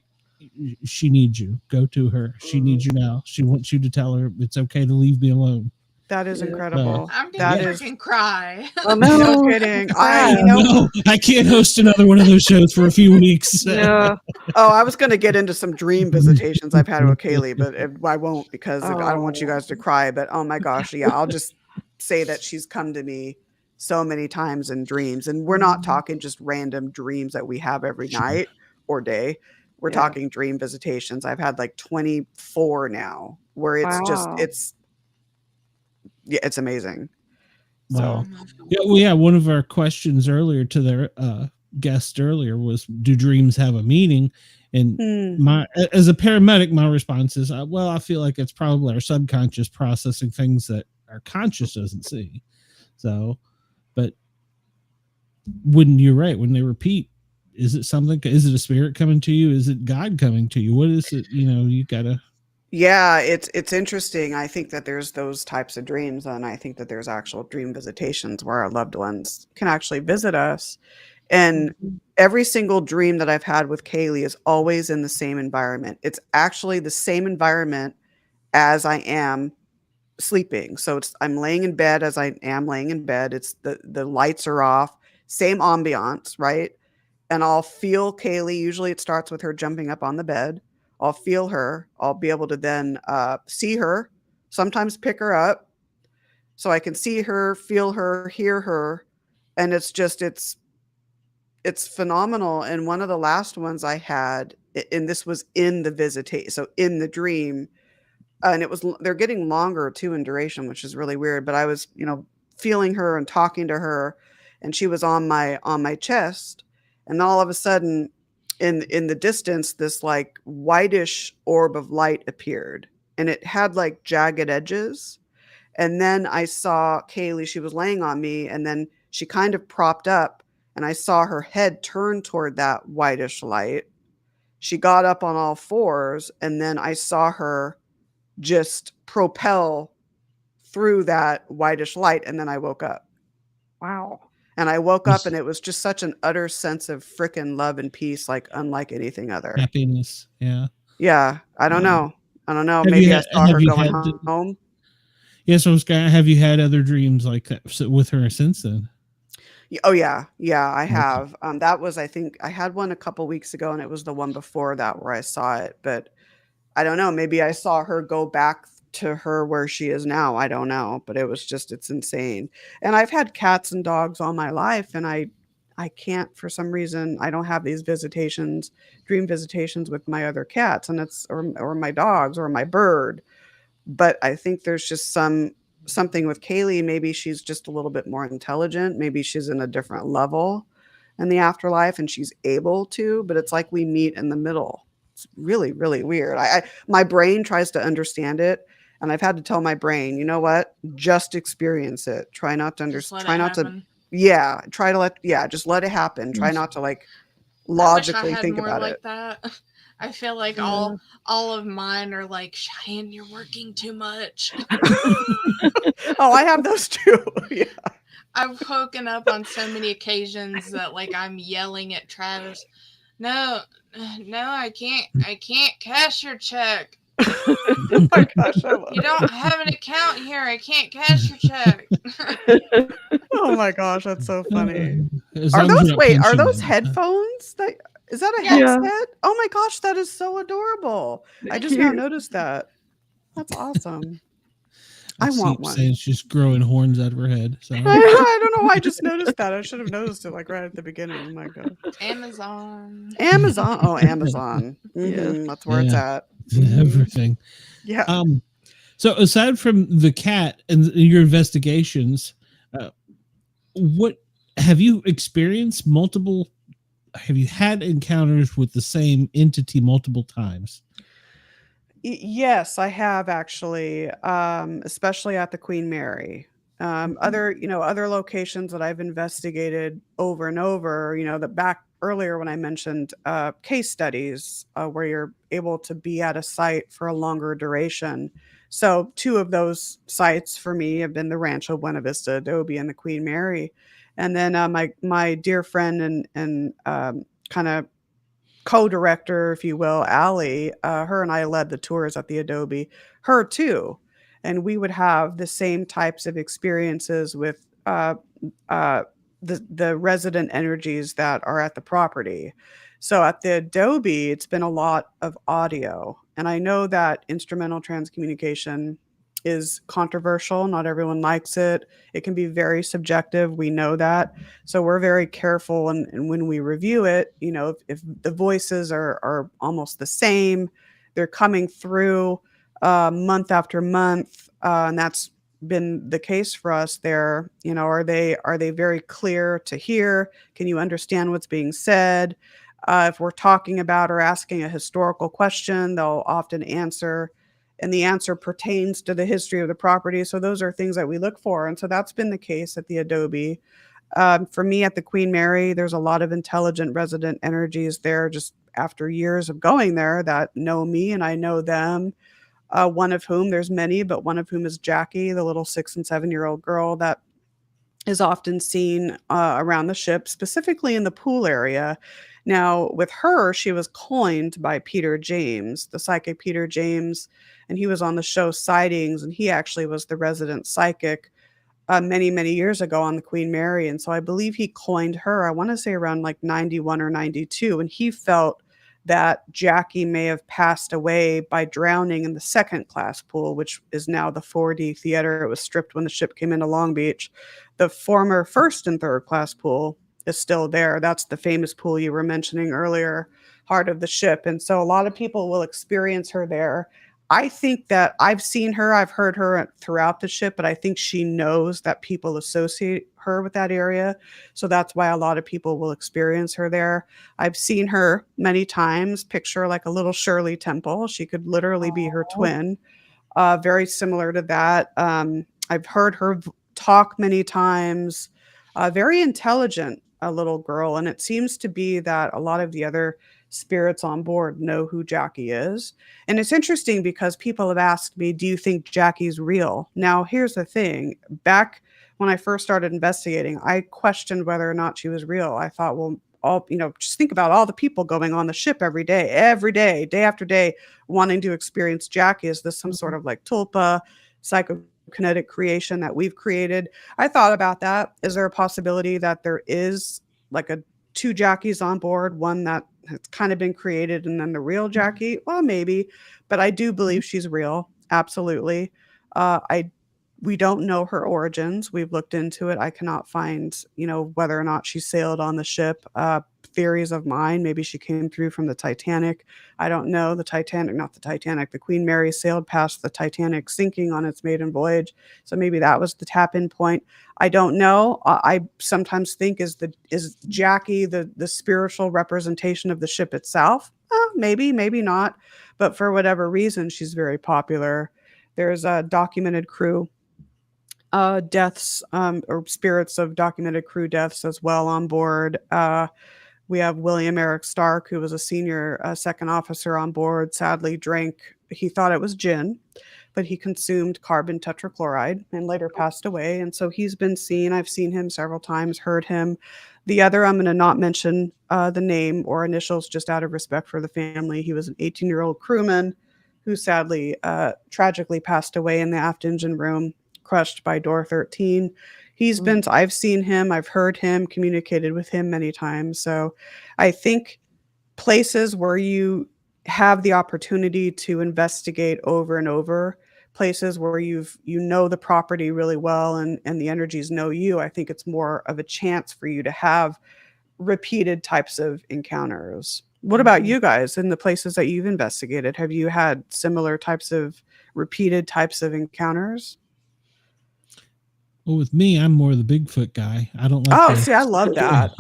"She needs you. Go to her. She needs you now. She wants you to tell her it's okay to leave me alone." That is incredible. I'm gonna freaking cry. Oh, no kidding. I can't host another one of those shows for a few weeks. Yeah. I was going to get into some dream visitations I've had with Kaylee, but I won't, because I don't want you guys to cry. But oh my gosh, yeah, I'll just say that she's come to me so many times in dreams, and we're not talking just random dreams that we have every night or day. We're talking dream visitations. I've had like 24 now, where it's it's amazing. Wow. So one of our questions earlier to their guest earlier was, do dreams have a meaning? And as a paramedic, my response is, I feel like it's probably our subconscious processing things that our conscious doesn't see. So, but you're right, when they repeat, is it something? Is it a spirit coming to you? Is it God coming to you? What is it? You gotta. Yeah, it's interesting. I think that there's those types of dreams, and I think that there's actual dream visitations where our loved ones can actually visit us. And every single dream that I've had with Kaylee is always in the same environment. It's actually the same environment as I am sleeping. So I'm laying in bed as I am laying in bed. It's the lights are off, same ambiance, right? And I'll feel Kaylee. Usually it starts with her jumping up on the bed. I'll feel her. I'll be able to then see her, sometimes pick her up, so I can see her, feel her, hear her. And it's phenomenal. And one of the last ones I had, and this was in the visitation, so in the dream, and they're getting longer too in duration, which is really weird. But I was, feeling her and talking to her, and she was on my chest, and all of a sudden, in the distance, this like whitish orb of light appeared, and it had like jagged edges. And then I saw Kaylee, she was laying on me, and then she kind of propped up, and I saw her head turn toward that whitish light. She got up on all fours, and then I saw her just propel through that whitish light, and then I woke up. Wow. And I woke up, and it was just such an utter sense of freaking love and peace, like unlike anything other. Happiness. Yeah. Yeah. I don't know. Maybe I saw her going home. Yes, I was gonna. Have you had other dreams like that with her since then? Oh yeah, I have. That was, I think I had one a couple weeks ago, and it was the one before that where I saw it. But I don't know. Maybe I saw her go back to her where she is now. I don't know, but it's insane. And I've had cats and dogs all my life, and I can't, for some reason, I don't have these dream visitations with my other cats, and or my dogs or my bird. But I think there's just something with Kaylee. Maybe she's just a little bit more intelligent. Maybe she's in a different level in the afterlife and she's able to, but it's like we meet in the middle. It's really, really weird. My brain tries to understand it, and I've had to tell my brain, you know what? Just experience it. Try not to understand. Try not to. Yeah. Try to just let it happen. Try not to logically think about it. That. I feel like all of mine are like, Cheyenne, you're working too much. Oh, I have those too. Yeah. I've woken up on so many occasions that I'm yelling at Travis, no, I can't cash your check. Oh my gosh, you don't have an account here. I can't cash your check. Oh my gosh, that's so funny. Are those headphones? Is that a headset? Oh my gosh, that is so adorable. I just now noticed that. That's awesome. I want one. It's just growing horns out of her head. So. I don't know why I just noticed that. I should have noticed it right at the beginning. Oh my god. Amazon. Oh, Amazon. Mm-hmm. That's where it's at. Everything. Yeah. So aside from the cat and your investigations, what have you experienced have you had encounters with the same entity multiple times? Yes, I have actually, especially at the Queen Mary. Other locations that I've investigated over and over, that back earlier when I mentioned case studies where you're able to be at a site for a longer duration. So 2 of those sites for me have been the Rancho Buena Vista Adobe and the Queen Mary. And then my dear friend and kind of co-director, if you will, Allie, her and I led the tours at the Adobe, her too. And we would have the same types of experiences with the resident energies that are at the property. So at the Adobe, it's been a lot of audio. And I know that instrumental transcommunication is controversial. Not everyone likes it. It can be very subjective. We know that. So we're very careful. And when we review it, if the voices are almost the same, they're coming through month after month. And that's been the case for us there. Are they very clear to hear? Can you understand what's being said? If we're talking about or asking a historical question, they'll often answer, and the answer pertains to the history of the property. So those are things that we look for. And so that's been the case at the Adobe. For me at the Queen Mary, there's a lot of intelligent resident energies there just after years of going there that know me and I know them. One of whom, there's many, but one of whom is Jackie, the little 6 and 7-year-old girl that is often seen around the ship, specifically in the pool area. Now, with her, she was coined by Peter James, the psychic Peter James, and he was on the show Sightings, and he actually was the resident psychic many, many years ago on the Queen Mary. And so I believe he coined her, I want to say around 91 or 92, and he felt that Jackie may have passed away by drowning in the 2nd class pool, which is now the 4D theater. It was stripped when the ship came into Long Beach. The former 1st and 3rd class pool is still there. That's the famous pool you were mentioning earlier, heart of the ship. And so a lot of people will experience her there. I think that I've seen her, I've heard her throughout the ship, but I think she knows that people associate her with that area. So that's why a lot of people will experience her there. I've seen her many times, picture like a little Shirley Temple. She could literally be her twin, very similar to that. I've heard her talk many times, very intelligent, a little girl. And it seems to be that a lot of the other spirits on board know who Jackie is. And it's interesting because people have asked me, do you think Jackie's real? Now, here's the thing. Back when I first started investigating, I questioned whether or not she was real. I thought, well, just think about all the people going on the ship every day, day after day, wanting to experience Jackie. Is this some sort of tulpa, psychokinetic creation that we've created? I thought about that. Is there a possibility that there is 2 Jackies on board, one that has kind of been created and then the real Jackie? Well, maybe, but I do believe she's real. absolutely. We don't know her origins. We've looked into it. I cannot find, whether or not she sailed on the ship. Theories of mine, maybe she came through from the Titanic. I don't know. The Queen Mary sailed past the Titanic sinking on its maiden voyage. So maybe that was the tap-in point. I don't know. I sometimes think is Jackie the spiritual representation of the ship itself? Maybe, maybe not. But for whatever reason, she's very popular. There's a documented crew deaths or spirits of documented crew deaths as well on board. We have William Eric Stark, who was a senior second officer on board, sadly drank, he thought it was gin, but he consumed carbon tetrachloride and later passed away. And so he's been seen. I've seen him several times, heard him. The other, I'm going to not mention the name or initials just out of respect for the family. He was an 18-year-old crewman who sadly tragically passed away in the aft engine room, crushed by door 13. He's been, I've seen him, I've heard him, communicated with him many times. So I think places where you have the opportunity to investigate over and over, places where you know the property really well and the energies know you, I think it's more of a chance for you to have repeated types of encounters. What about you guys in the places that you've investigated? Have you had similar types of repeated types of encounters? Well, with me, I'm more the Bigfoot guy. I don't like. Oh, see, I love that.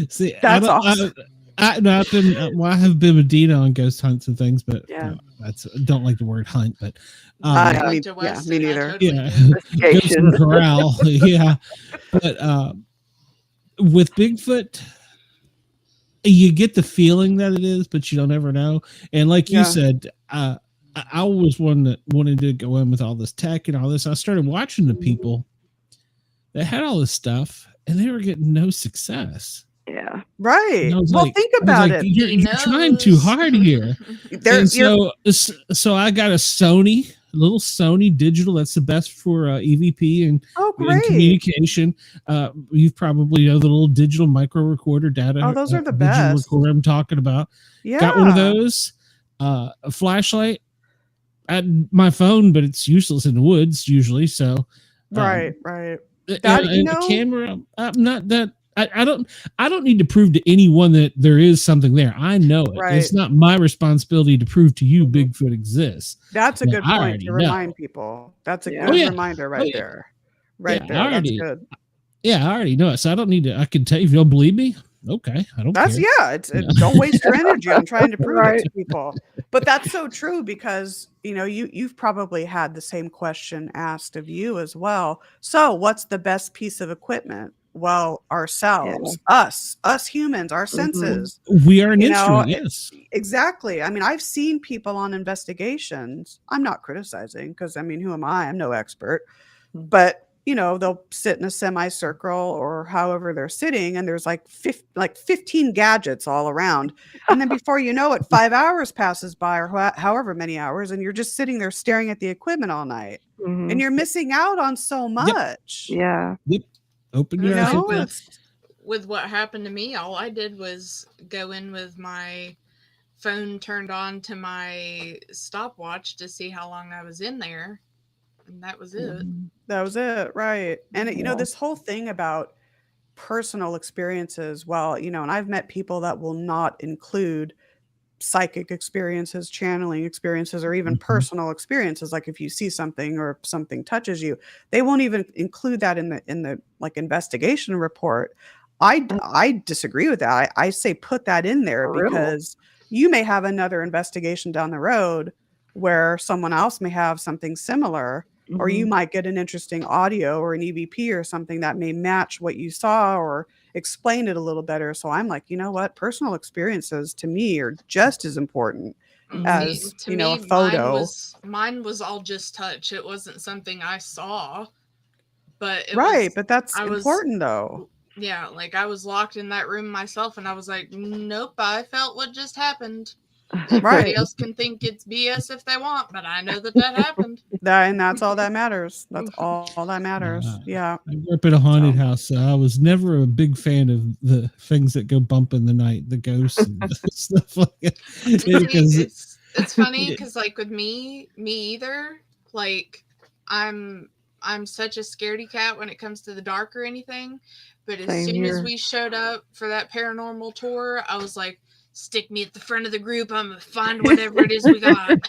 See, that's awesome. I have been with Dina on ghost hunts and things, but don't like the word hunt. But me neither. Ghost in corral. Yeah, but with Bigfoot, you get the feeling that it is, but you don't ever know. And like you said, I was one that wanted to go in with all this tech and all this. I started watching the people that had all this stuff, and they were getting no success. Yeah. Right. Well, think about it. You're trying too hard here. So I got a little Sony digital. That's the best for EVP and communication. You've probably the little digital micro recorder data. Oh, those are the best. Recorder I'm talking about. Yeah. Got one of those. A flashlight at my phone, but it's useless in the woods usually. So right. A camera. Not that. I don't need to prove to anyone that there is something there. I know it. Right. It's not my responsibility to prove to you Bigfoot exists. That's a good point to remind people. That's a good reminder there. Right there. That's good. Yeah, I already know it. So I don't need to. I can tell you if you don't believe me. Okay, I don't care. Don't waste your energy on trying to prove it to people. But that's so true because you've probably had the same question asked of you as well. So what's the best piece of equipment? Well, ourselves, us humans, our senses. We are an instrument, yes. Exactly. I mean, I've seen people on investigations. I'm not criticizing because, who am I? I'm no expert. But, they'll sit in a semicircle or however they're sitting and there's like 15 gadgets all around. And then before you know it, 5 hours passes by or however many hours and you're just sitting there staring at the equipment all night. Mm-hmm. And you're missing out on so much. Yep. Yeah. Yep. Open your eyes. With what happened to me, all I did was go in with my phone turned on to my stopwatch to see how long I was in there. And that was it. That was it. Right. And, this whole thing about personal experiences, and I've met people that will not include psychic experiences, channeling experiences, or even personal experiences. Like if you see something or something touches you, they won't even include that in the investigation report. I disagree with that. I say put that in there because you may have another investigation down the road where someone else may have something similar, or you might get an interesting audio or an EVP or something that may match what you saw or explain it a little better. So I'm like, personal experiences to me are just as important as a photo. Mine was all just touch. It wasn't something I saw, but but that's important though. Yeah, like I was locked in that room myself, and I was like, nope, I felt what just happened. Everybody else can think it's BS if they want, but I know that happened. And that's all that matters. That's all that matters. Yeah. I grew up in a haunted house, so I was never a big fan of the things that go bump in the night, the ghosts and stuff like that. It's funny because, like, with me either. Like, I'm such a scaredy cat when it comes to the dark or anything. But as soon as we showed up for that paranormal tour, I was like, stick me at the front of the group. I'm going to find whatever it is we got.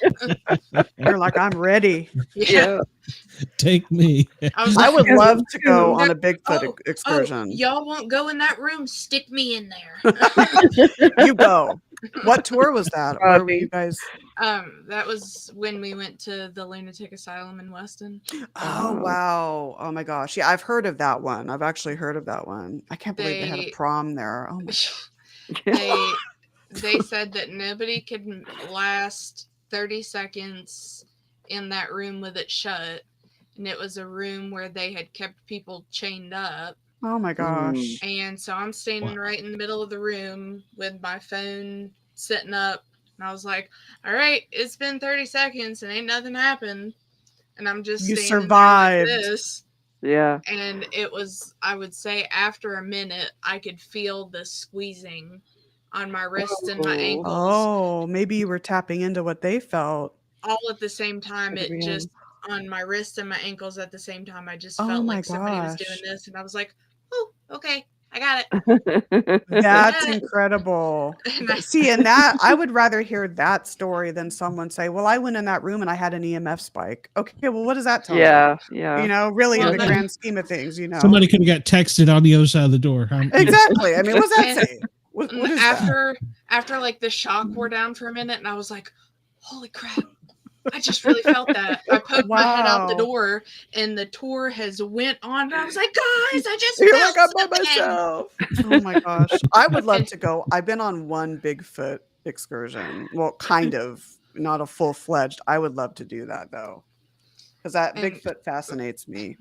You're like, I'm ready. Yeah. Take me. I would love to go on a Bigfoot excursion. Y'all won't go in that room. Stick me in there. You go. What tour was that? Where were you guys? That was when we went to the lunatic asylum in Weston. Oh, wow. Oh my gosh. Yeah, I've heard of that one. I've actually heard of that one. I can't believe they had a prom there. Oh my They said that nobody could last 30 seconds in that room with it shut. And it was a room where they had kept people chained up. Oh my gosh. And so I'm standing right in the middle of the room with my phone sitting up. And I was like, all right, it's been 30 seconds and ain't nothing happened. And I'm just you standing survived. there like this. Yeah. And it was, I would say, after a minute, I could feel the squeezing on my wrists and my ankles. Oh, maybe you were tapping into what they felt. All at the same time. It just, on my wrists and my ankles at the same time, I just felt like somebody was doing this. And I was like, oh, okay, I got it. That's incredible. See, and that I would rather hear that story than someone say, well, I went in that room and I had an EMF spike. Okay, well, what does that tell you? Yeah. You know, really in the grand scheme of things, you know. Somebody could have got texted on the other side of the door. Huh? Exactly. I mean, what's that say? What is after like the shock wore down for a minute and I was like, holy crap. I just really felt that. I poked my head out the door and the tour has went on. And I was like, guys, I just felt I'm by myself. Oh my gosh. I would love to go. I've been on one Bigfoot excursion. Well, kind of, not a full-fledged. I would love to do that though. Because that Bigfoot fascinates me.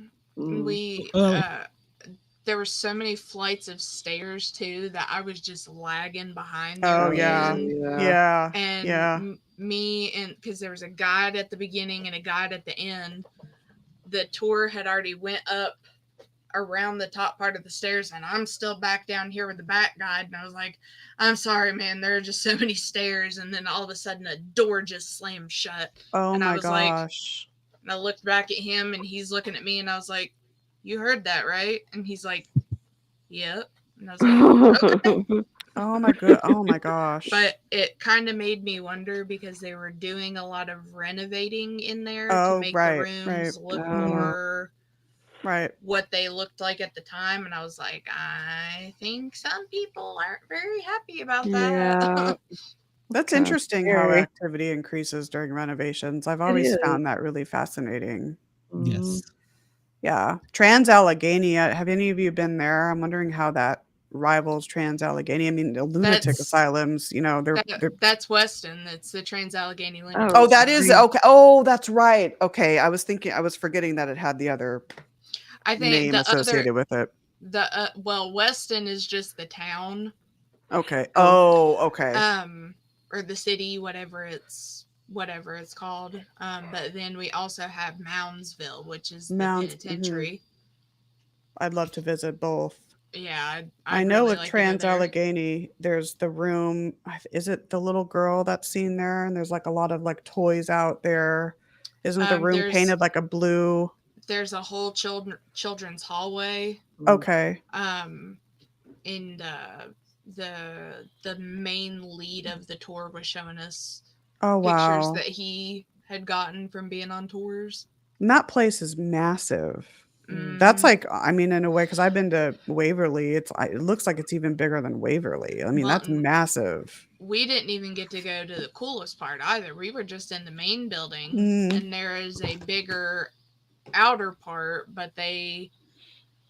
There were so many flights of stairs too that I was just lagging behind. Yeah. And me, and because there was a guide at the beginning and a guide at the end, the tour had already went up around the top part of the stairs, and I'm still back down here with the back guide. And I was like, I'm sorry, man, there are just so many stairs. And then all of a sudden, a door just slammed shut. Oh and my I was gosh! And I looked back at him, and he's looking at me, and I was like, you heard that, right? And he's like, yep. And I was like, okay. Oh my god! Oh my gosh! But it kind of made me wonder because they were doing a lot of renovating in there Oh, to make right, the rooms right. look more right what they looked like at the time. And I was like, I think some people aren't very happy about that. Yeah. That's interesting how activity increases during renovations. I've always found that really fascinating. Yes. Yeah. Trans-Allegheny. Have any of you been there? I'm wondering how that rivals Trans-Allegheny. I mean, the lunatic asylums, you know, that's Weston. That's the Trans-Allegheny Lunatic. Oh, that is okay. Oh, that's right. Okay. I was forgetting that it had the other name associated with it. Weston is just the town. Okay. Oh, okay. Or the city, whatever it's called. But then we also have Moundsville, which is the penitentiary. I'd love to visit both. Yeah, I know with Trans-Allegheny, there's the room. Is it the little girl that's seen there? And there's like a lot of like toys out there. Isn't the room painted like a blue? There's a whole children's hallway. Okay. And the main lead of the tour was showing us pictures that he had gotten from being on tours. And that place is massive. That's like, I mean, in a way, because I've been to Waverly, it looks like it's even bigger than Waverly. I mean, that's massive. We didn't even get to go to the coolest part either. We were just in the main building, and there is a bigger outer part, but they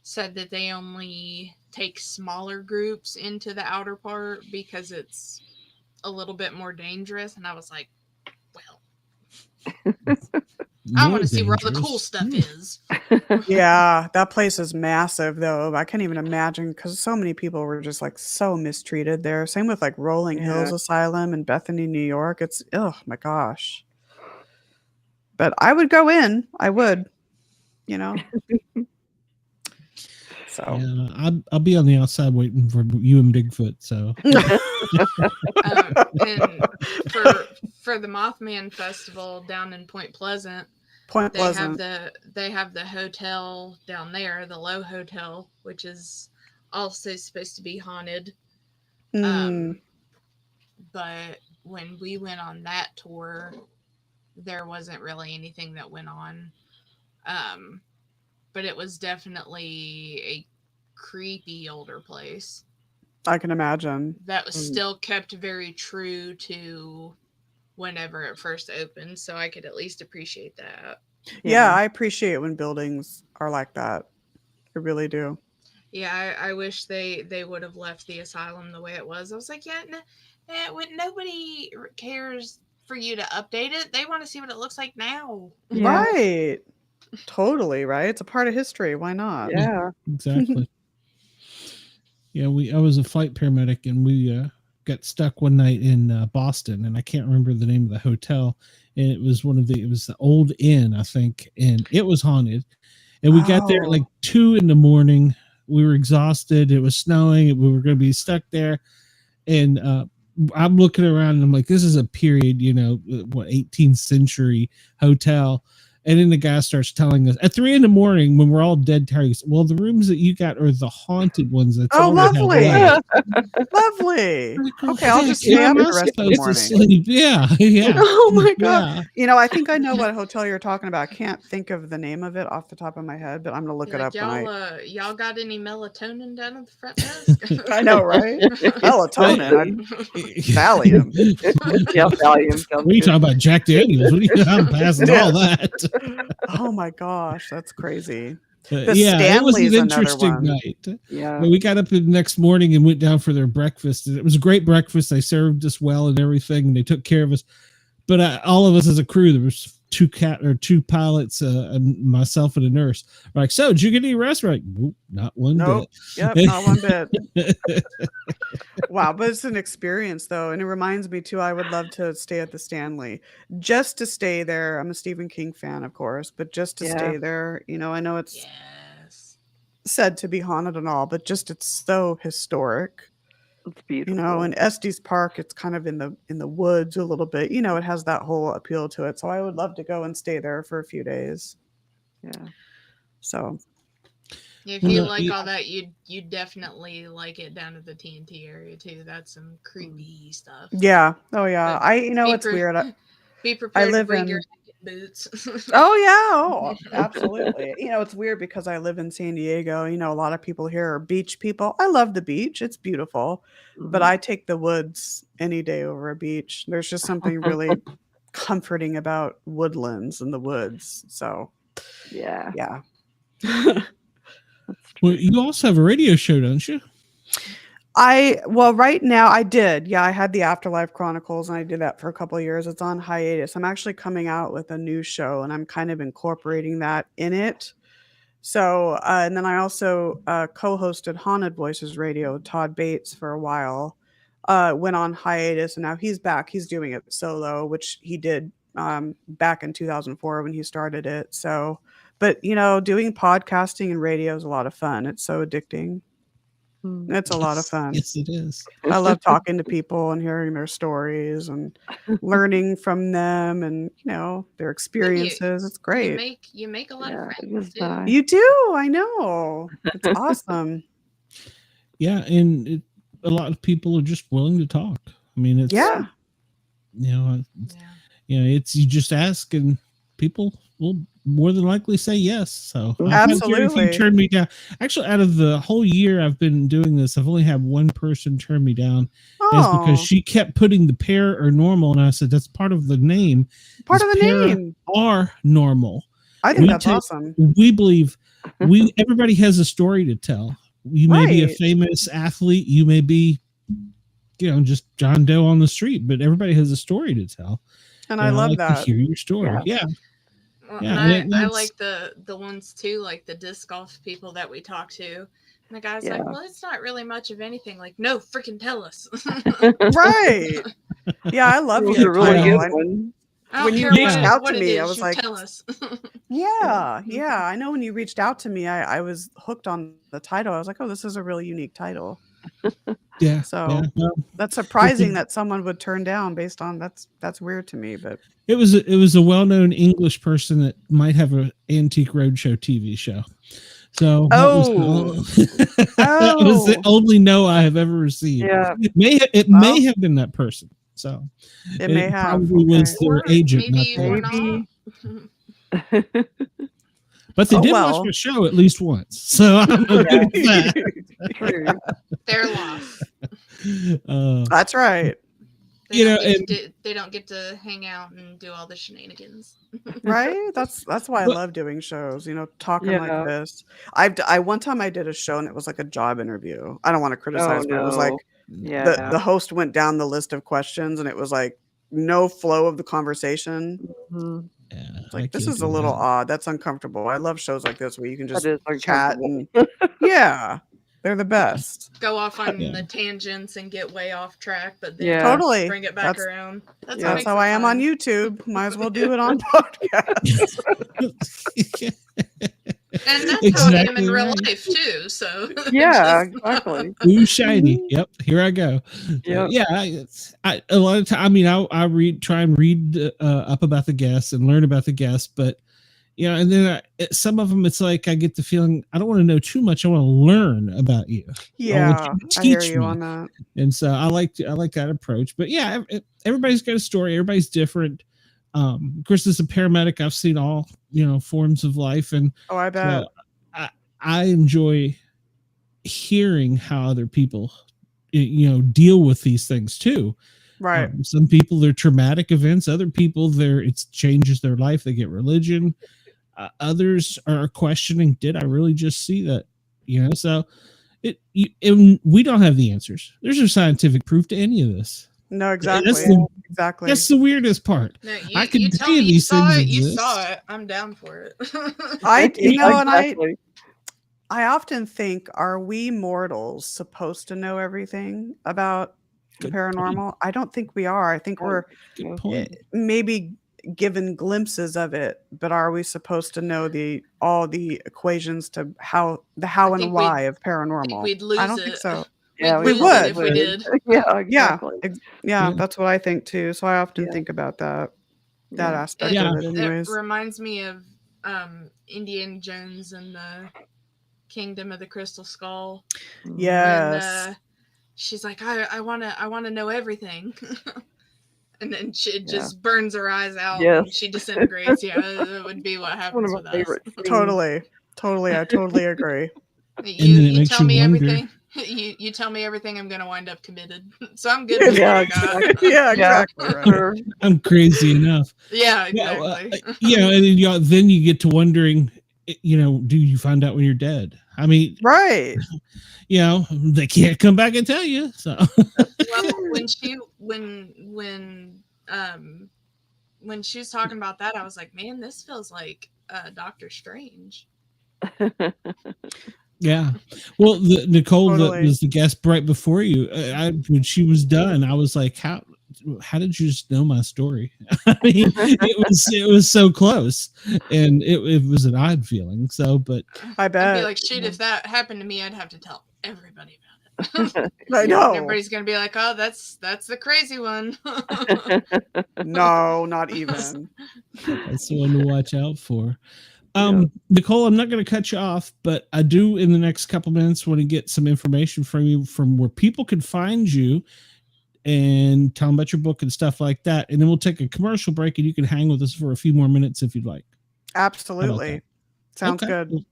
said that they only take smaller groups into the outer part because it's a little bit more dangerous. And I was like, well, I want to see where all the cool stuff is. Yeah, that place is massive, though. I can't even imagine because so many people were just like so mistreated there. Same with like Rolling Hills Asylum in Bethany, New York. It's, oh my gosh. But I would go in. I would, you know. So I'll be on the outside waiting for you and Bigfoot. So and for the Mothman Festival down in Point Pleasant, they have the hotel down there, the Low Hotel, which is also supposed to be haunted. But when we went on that tour, there wasn't really anything that went on. But it was definitely a creepy older place. I can imagine. That was still kept very true to whenever it first opened, so I could at least appreciate that. Yeah, I appreciate when buildings are like that. I really do. Yeah, I wish they would have left the asylum the way it was. I was like, nobody cares for you to update it. They want to see what it looks like now. Yeah. Right. Totally, right? It's a part of history. Why not? Yeah. Exactly. Yeah, I was a flight paramedic, and we got stuck one night in Boston, and I can't remember the name of the hotel. And it was the Old Inn, I think, and it was haunted. And we got there at like 2 a.m. We were exhausted. It was snowing. We were going to be stuck there. And I'm looking around, and I'm like, this is a period, 18th century hotel. And then the guy starts telling us at 3 a.m. when we're all dead tired, he goes, well, the rooms that you got are the haunted ones. That's lovely. Lovely. Okay, I'll just stay up the rest of the morning. Yeah. Oh my God. Yeah. I think I know what hotel you're talking about. I can't think of the name of it off the top of my head, but I'm gonna look it up. Y'all got any melatonin down at the front desk? I know, right? Melatonin. Valium. Yeah, Valium. What are you talking about? Jack Daniels? I'm passing all that. Oh my gosh, that's crazy. It was an interesting night. Yeah, but we got up the next morning and went down for their breakfast. And it was a great breakfast. They served us well and everything, and they took care of us. But all of us as a crew, there was two pilots, and myself and a nurse. We're like, so did you get any rest? We're like, nope, not one bit. Yep, not one bit. Wow, but it's an experience though, and it reminds me too. I would love to stay at the Stanley, just to stay there. I'm a Stephen King fan, of course, but just to stay there. I know it's said to be haunted and all, but it's so historic. It's beautiful. In Estes Park, it's kind of in the woods a little bit. It has that whole appeal to it. So I would love to go and stay there for a few days. Yeah. So if you like all that, you'd definitely like it down at the TNT area too. That's some creepy stuff. Yeah. Oh yeah. It's weird. Be prepared to bring your boots. Oh yeah. Oh, absolutely. It's weird because I live in San Diego. A lot of people here are beach people. I love the beach. It's beautiful, but I take the woods any day over a beach. There's just something really comforting about woodlands and the woods. So yeah. Well, you also have a radio show, don't you? Right now I did. Yeah, I had the Afterlife Chronicles, and I did that for a couple of years. It's on hiatus. I'm actually coming out with a new show, and I'm kind of incorporating that in it. So, and then I also co-hosted Haunted Voices Radio with Todd Bates for a while. Went on hiatus, and now he's back. He's doing it solo, which he did back in 2004 when he started it. So, but doing podcasting and radio is a lot of fun. It's so addicting. It's a lot of fun. Yes, it is. I love talking to people and hearing their stories and learning from them and their experiences. It's great. You make a lot of friends too. You do. I know. It's awesome. Yeah, and a lot of people are just willing to talk. I mean, it's it's you just ask and people will more than likely say yes. So absolutely. If you turn me down, actually, out of the whole year I've been doing this, I've only had one person turn me down. It's because she kept putting the Para OR Normal, and I said that's part of the name. Part of the name. OR Normal. I think that's awesome. We believe everybody has a story to tell. You may be a famous athlete. You may be, just John Doe on the street, but everybody has a story to tell. And I love that. To hear your story. Yeah. I like the ones too, like the disc golf people that we talk to. And the guy's like, well, it's not really much of anything. Like, no, freaking tell us. Right. Yeah, I love it. Really good one. when you reached out to me, I was like, tell us. yeah. I know when you reached out to me, I was hooked on the title. I was like, oh, this is a really unique title. Yeah. So that's surprising that someone would turn down based on that's weird to me, but it was a well-known English person that might have an Antique Roadshow TV show. So that was the only no I have ever received. Yeah. It may have been that person. So it may have probably was their agent. Maybe But they did watch the show at least once. So I'm okay with that. True. They're lost. That's right. They don't get to hang out and do all the shenanigans. Right? That's why I love doing shows, talking like this. I one time I did a show and it was like a job interview. I don't want to criticize, but it was like the host went down the list of questions and it was like no flow of the conversation. Mm-hmm. Yeah, like this is a little odd. That's uncomfortable. I love shows like this where you can just chat and they're the best. Go off on the tangents and get way off track, but then bring it back around. That's how I am on YouTube. Might as well do it on podcast. And that's how I am in real life too. So exactly. Ooh, shiny. Yep, here I go. Yep. A lot of time. I mean, I try and read up about the guests and learn about the guests, but and then some of them, it's like I get the feeling I don't want to know too much. I want to learn about you. Yeah, I hear you on that. And so I like that approach. But everybody's got a story. Everybody's different. Of course, as a paramedic, I've seen all forms of life, and I bet I enjoy hearing how other people deal with these things too. Right. Some people, they're traumatic events. Other people, it changes their life. They get religion. Others are questioning, did I really just see that? So we don't have the answers. There's no scientific proof to any of this. No, exactly. Exactly. That's the weirdest part. No, I can tell you these things. You saw it. I'm down for it. I often think, are we mortals supposed to know everything about the paranormal? I don't think we are. I think we're maybe given glimpses of it, but are we supposed to know all the equations to how and why of paranormal? We'd lose I don't think so. Yeah, we would if we did. Yeah, exactly. Yeah, that's what I think too. So I often think about that aspect of it. Anyways, it reminds me of Indiana Jones and the Kingdom of the Crystal Skull. Yes. And, she's like, I wanna know everything. And then it just burns her eyes out and she disintegrates. That would be what happens with us. Totally. I totally agree. You tell me everything. You tell me everything, I'm gonna wind up committed. So I'm good with what I got. Exactly. Right. I'm crazy enough. Yeah, exactly. And then you get to wondering, do you find out when you're dead? I mean, right. They can't come back and tell you. So when she was talking about that, I was like, man, this feels like Doctor Strange. Yeah. Well, Nicole that was the guest right before you. When she was done, I was like, how did you just know my story? I mean, it was so close, and it was an odd feeling. So, but I bet I'd be like, shoot, if that happened to me, I'd have to tell everybody about it. I know. Everybody's gonna be like, oh, that's the crazy one. No, not even. That's the one to watch out for. Nicole, I'm not going to cut you off, but I do in the next couple minutes want to get some information from you from where people can find you and tell them about your book and stuff like that. And then we'll take a commercial break and you can hang with us for a few more minutes if you'd like. Absolutely. Sounds good.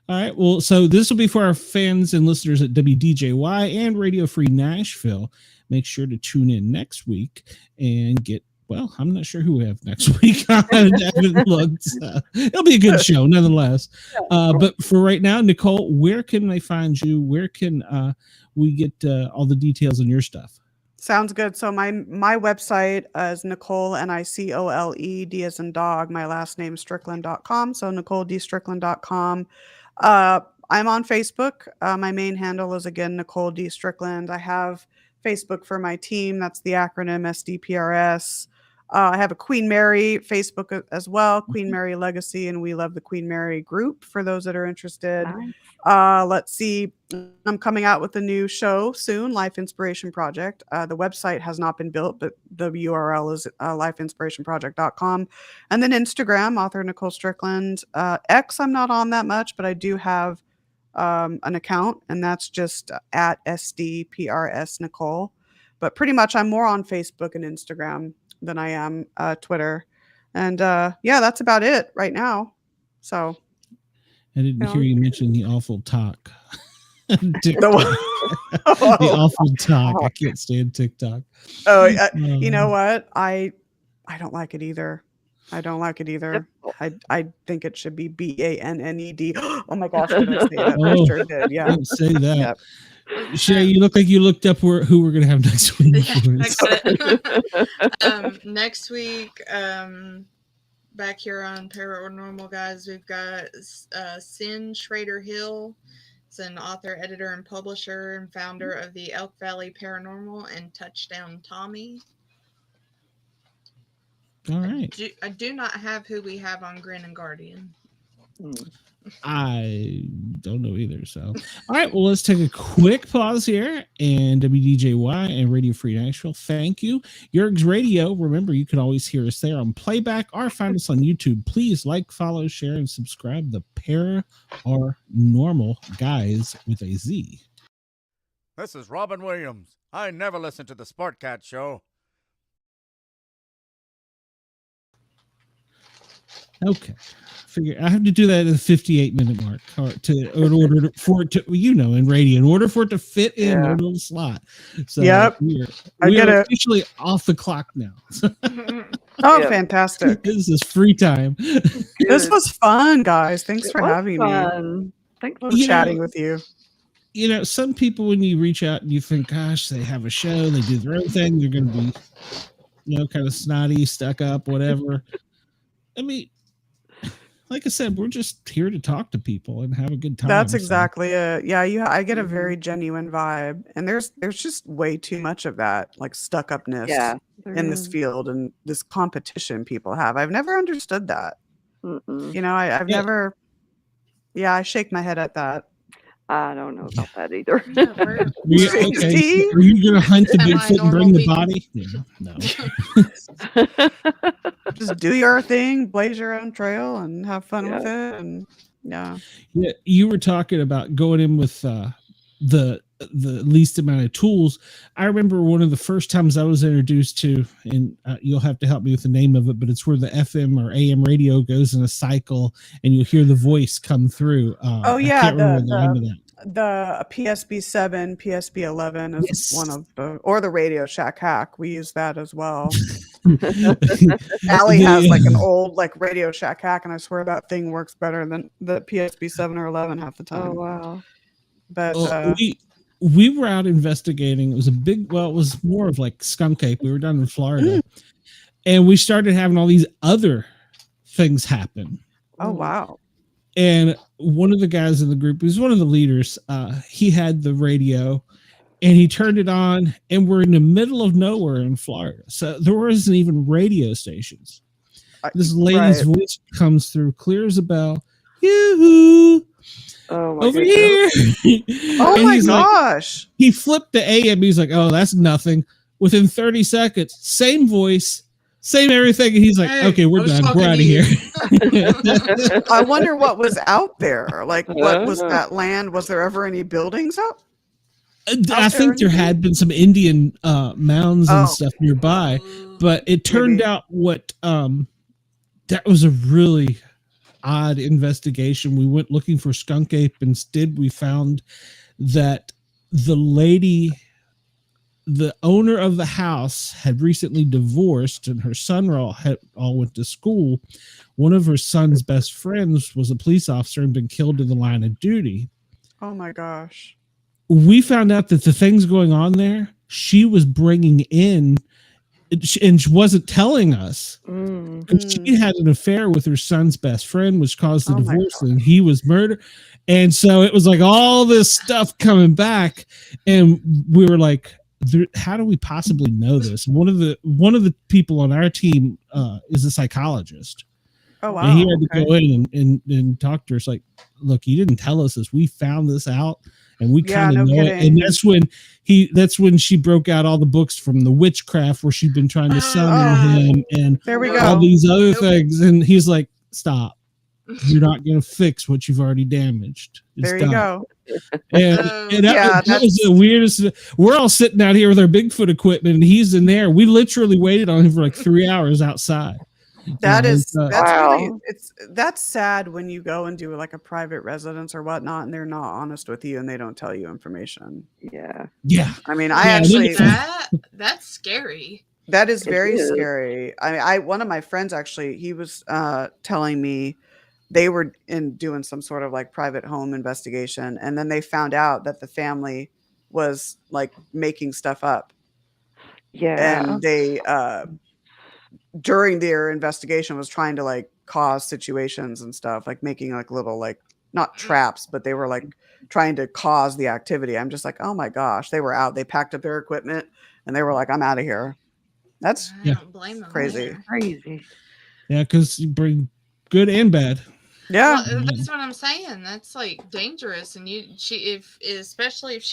All right. Well, so this will be for our fans and listeners at WDJY and Radio Free Nashville. Make sure to tune in next week and get, well, I'm not sure who we have next week. I haven't looked. It'll be a good show nonetheless. But for right now, Nicole, where can they find you? Where can we get all the details on your stuff? Sounds good. So my website is Nicole, Nicole, D as in dog, my last name, Strickland.com. So NicoleDStrickland.com. I'm on Facebook. My main handle is, again, Nicole D. Strickland. I have Facebook for my team. That's the acronym SDPRS. I have a Queen Mary Facebook as well, Queen Mary Legacy, and We Love the Queen Mary group for those that are interested. Nice. Let's see. I'm coming out with a new show soon, Life Inspiration Project. The website has not been built, but the URL is lifeinspirationproject.com. And then Instagram, author Nicole Strickland. X, I'm not on that much, but I do have an account, and that's just at SDPRS Nicole. But pretty much I'm more on Facebook and Instagram than I am Twitter. And yeah, that's about it right now. So I didn't hear you mention the awful talk. The awful talk. I can't stand TikTok. You know what? I don't like it either. I think it should be BANNED. Oh my gosh, did I say that? I sure did. Yeah. Don't say that. Yep. Shay, you look like you looked up who we're going to have next week. Next week, back here on Para OR Normal Guyz, we've got Sin Schrader Hill. It's an author, editor, and publisher, and founder of the Elk Valley Paranormal and Touchdown Tommy. All right. I do not have who we have on Grin and Guardian. I don't know either. So, all right. Well, let's take a quick pause here. And WDJY and Radio Free Nashville, thank you. Yerg's Radio. Remember, you can always hear us there on playback or find us on YouTube. Please like, follow, share, and subscribe. The Para OR Normal Guyz with a Z. This is Robin Williams. I never listen to the Sportcat show. Okay. Figure I have to do that at the 58-minute mark in order for it to, in radio, in order for it to fit in a little slot. So yep. we are officially off the clock now. Oh, fantastic. This is free time. This was fun, guys. Thanks for having me. Thanks for chatting with you. You know, some people, when you reach out and you think, gosh, they have a show, they do their own thing, they're going to be, kind of snotty, stuck up, whatever. I mean, like I said, we're just here to talk to people and have a good time. That's exactly it. Yeah, I get a very genuine vibe, and there's just way too much of that, like stuck-upness in this field and this competition people have. I've never understood that. I've never. Yeah, I shake my head at that. I don't know about that either. Are you going to hunt the Bigfoot and bring the body? Yeah, no. Just do your thing, blaze your own trail, and have fun with it. And yeah, you were talking about going in with the least amount of tools. I remember one of the first times I was introduced to, and you'll have to help me with the name of it, but it's where the FM or AM radio goes in a cycle, and you hear the voice come through. I can't remember the name of that. The PSB7, PSB11 is one of or the Radio Shack hack. We use that as well. Allie has like an old Radio Shack hack, and I swear that thing works better than the PSB7 or 11 half the time. Oh wow! But we were out investigating. It was it was more of like skunk ape. We were down in Florida, and we started having all these other things happen. Oh wow! And one of the guys in the group, who's one of the leaders, he had the radio and he turned it on, and we're in the middle of nowhere in Florida. So there wasn't even radio stations. This lady's voice comes through, clear as a bell. Yoo-hoo! Over here. Oh my gosh. He flipped the AM. He's like, oh, that's nothing. Within 30 seconds, same voice, same everything. And he's like, okay, we're done. We're out of here. I wonder what was out there. Like, what was that land? Was there ever any buildings up? I think there had been some Indian mounds and stuff nearby, but it turned out that was a really odd investigation. We went looking for skunk ape. Instead, we found that the lady, the owner of the house, had recently divorced, and her son all went to school. One of her son's best friends was a police officer and been killed in the line of duty. Oh my gosh. We found out that the things going on there, she was bringing in, and she wasn't telling us. She had an affair with her son's best friend, which caused the divorce, and he was murdered. And so it was like all this stuff coming back, and we were like, how do we possibly know this? One of the people on our team is a psychologist. Oh wow! And he had to go in and talk to her. It's like, look, you didn't tell us this. We found this out, and we kind of know it. And that's when she broke out all the books from the witchcraft where she'd been trying to summon him, and there we go. All these other things. And he's like, stop. You're not going to fix what you've already damaged. There you go. And that was the weirdest. We're all sitting out here with our Bigfoot equipment, and he's in there. We literally waited on him for like 3 hours outside. That's really, that's sad when you go and do like a private residence or whatnot, and they're not honest with you and they don't tell you information. Yeah. I mean, actually that's scary. That is very scary. I one of my friends actually, he was telling me they were doing some sort of like private home investigation, and then they found out that the family was like making stuff up. Yeah. And they during their investigation was trying to like cause situations and stuff, like making like little like not traps, but they were like trying to cause the activity. I'm just like, oh my gosh, they were out. They packed up their equipment and they were like, I'm out of here. That's crazy. Crazy. Yeah, because you bring good and bad. Yeah, well, that's what I'm saying. That's like dangerous, and especially if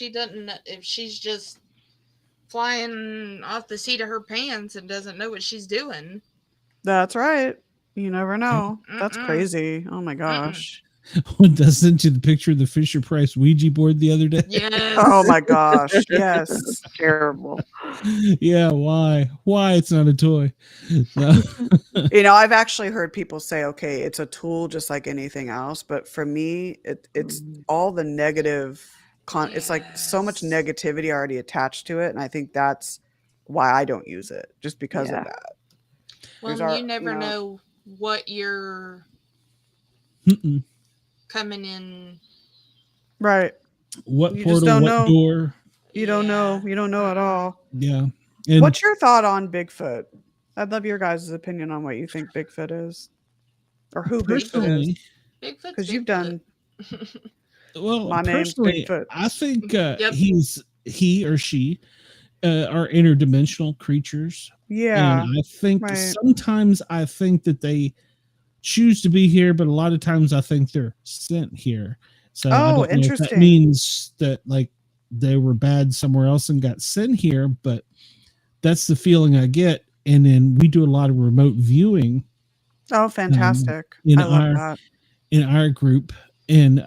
she's just flying off the seat of her pants and doesn't know what she's doing. That's right. You never know. That's crazy. Oh my gosh. When I sent you the picture of the Fisher Price Ouija board the other day. Yes. Oh my gosh. Yes. Terrible. Yeah. Why it's not a toy? So. You know, I've actually heard people say, okay, it's a tool just like anything else. But for me, it's all the negative. It's like so much negativity already attached to it. And I think that's why I don't use it, just because of that. Well, you never know what you're coming in. Right. What you portal, just don't what know. door. You don't know. You don't know at all. Yeah. And what's your thought on Bigfoot? I'd love your guys' opinion on what you think Bigfoot is. Or who Bigfoot is. Because you've done... Well, my name's Bigfoot. I think he or she are interdimensional creatures. Yeah. And I think sometimes I think that they choose to be here, but a lot of times I think they're sent here. So I don't know interesting. if that means that like they were bad somewhere else and got sent here, but that's the feeling I get. And then we do a lot of remote viewing. Oh, fantastic. I love that. In our group. And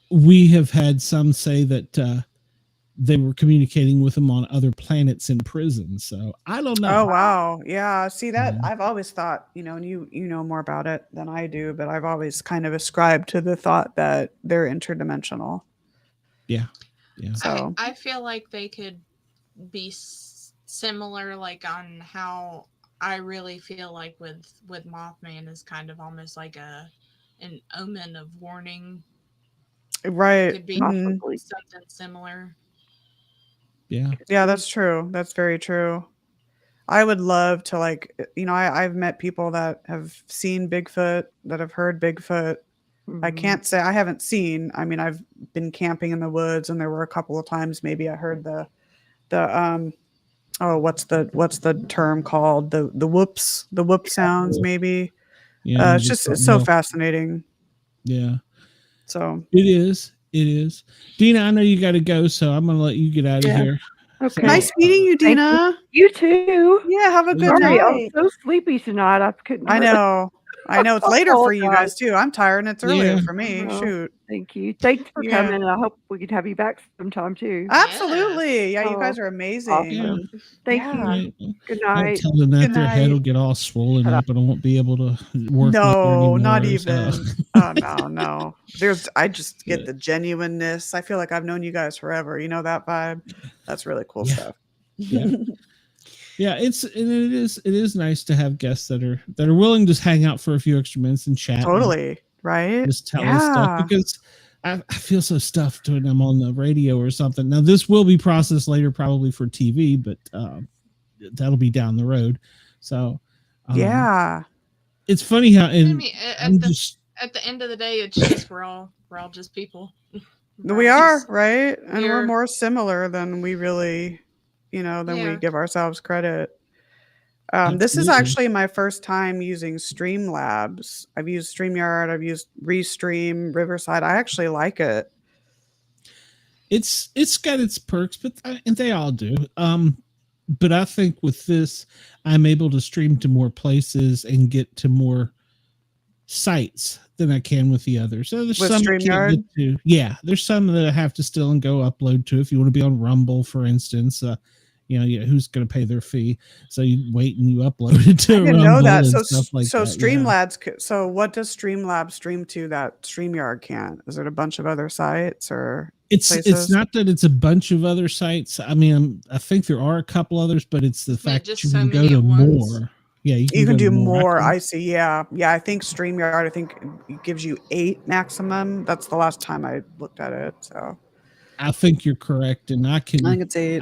we have had some say that they were communicating with them on other planets in prison. So I don't know. Oh, wow. Yeah. See that I've always thought, and you know more about it than I do, but I've always kind of ascribed to the thought that they're interdimensional. Yeah. Yeah. So I feel like they could be similar, like on how I really feel like with Mothman is kind of almost like an omen of warning. Right. It could be something similar. Yeah. Yeah, that's true. That's very true. I would love to I've met people that have seen Bigfoot, that have heard Bigfoot. Mm-hmm. I can't say I haven't seen. I mean, I've been camping in the woods, and there were a couple of times maybe I heard the what's the term called? The whoop sounds maybe. Yeah, it's so fascinating. Yeah. So it is. Dina, I know you got to go, so I'm going to let you get out of here. Okay. Nice meeting you, Dina. You too. Yeah, have a good night. I'm so sleepy tonight. I know. It's later for you guys too. I'm tired and it's earlier for me. Shoot. Thank you. Thanks for coming. I hope we could have you back sometime too. Absolutely. Yeah, you guys are amazing. Awesome. Thank you. Good night. Tell them that their head will get all swollen up and I won't be able to work. No, not even. Oh no. I just get the genuineness. I feel like I've known you guys forever. You know that vibe? That's really cool stuff. Yeah. Yeah, it is nice to have guests that are willing to just hang out for a few extra minutes and chat. Totally, right? Just tell us stuff, because I feel so stuffed when I'm on the radio or something. Now this will be processed later, probably for TV, but that'll be down the road. So it's funny how at the end of the day, it's just we're all just people. We are, right? And we're more similar than we really, than we give ourselves credit. This is actually my first time using Streamlabs. I've used StreamYard, I've used Restream, Riverside. I actually like it. It's got its perks, and they all do. But I think with this, I'm able to stream to more places and get to more sites than I can with the others. So there's some I can't get to. Yeah, there's some that I have to still and go upload to. If you want to be on Rumble, for instance, who's going to pay their fee? So you wait and you upload it to Rumble. I didn't know that. So Streamlabs. Yeah. So what does Streamlabs stream to that StreamYard can't? Is it a bunch of other sites or? It's not that it's a bunch of other sites. I mean, I think there are a couple others, but it's the fact that you can go to more. Yeah, you can do more. I see. Yeah. I think StreamYard, it gives you 8 maximum. That's the last time I looked at it. So I think you're correct, and I think it's 8.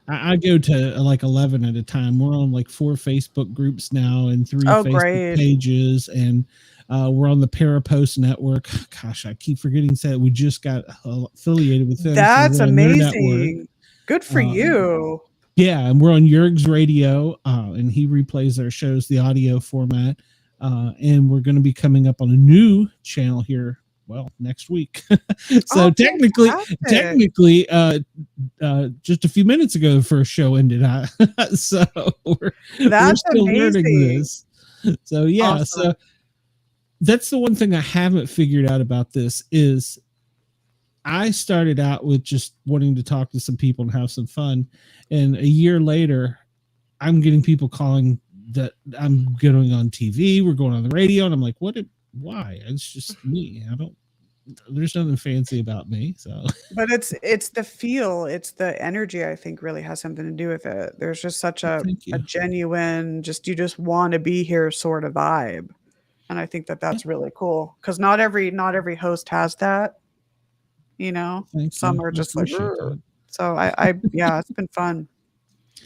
I go to like 11 at a time. We're on like 4 Facebook groups now and 3 Facebook pages, and we're on the Parapost network. Gosh, I keep forgetting that we just got affiliated with them. That's amazing. Good for you. Yeah, and we're on Jurg's radio, and he replays our shows, the audio format. And we're going to be coming up on a new channel here, next week. So technically, just a few minutes ago, the first show ended. So we're still learning this. So yeah, awesome. So that's the one thing I haven't figured out about this is I started out with just wanting to talk to some people and have some fun. And a year later, I'm getting people calling that I'm going on TV. We're going on the radio. And I'm like, why? It's just me. There's nothing fancy about me. So, but it's the feel, it's the energy, I think really has something to do with it. There's just such a genuine, you just want to be here sort of vibe. And I think that's really cool because not every host has that, some are just like, so it's been fun.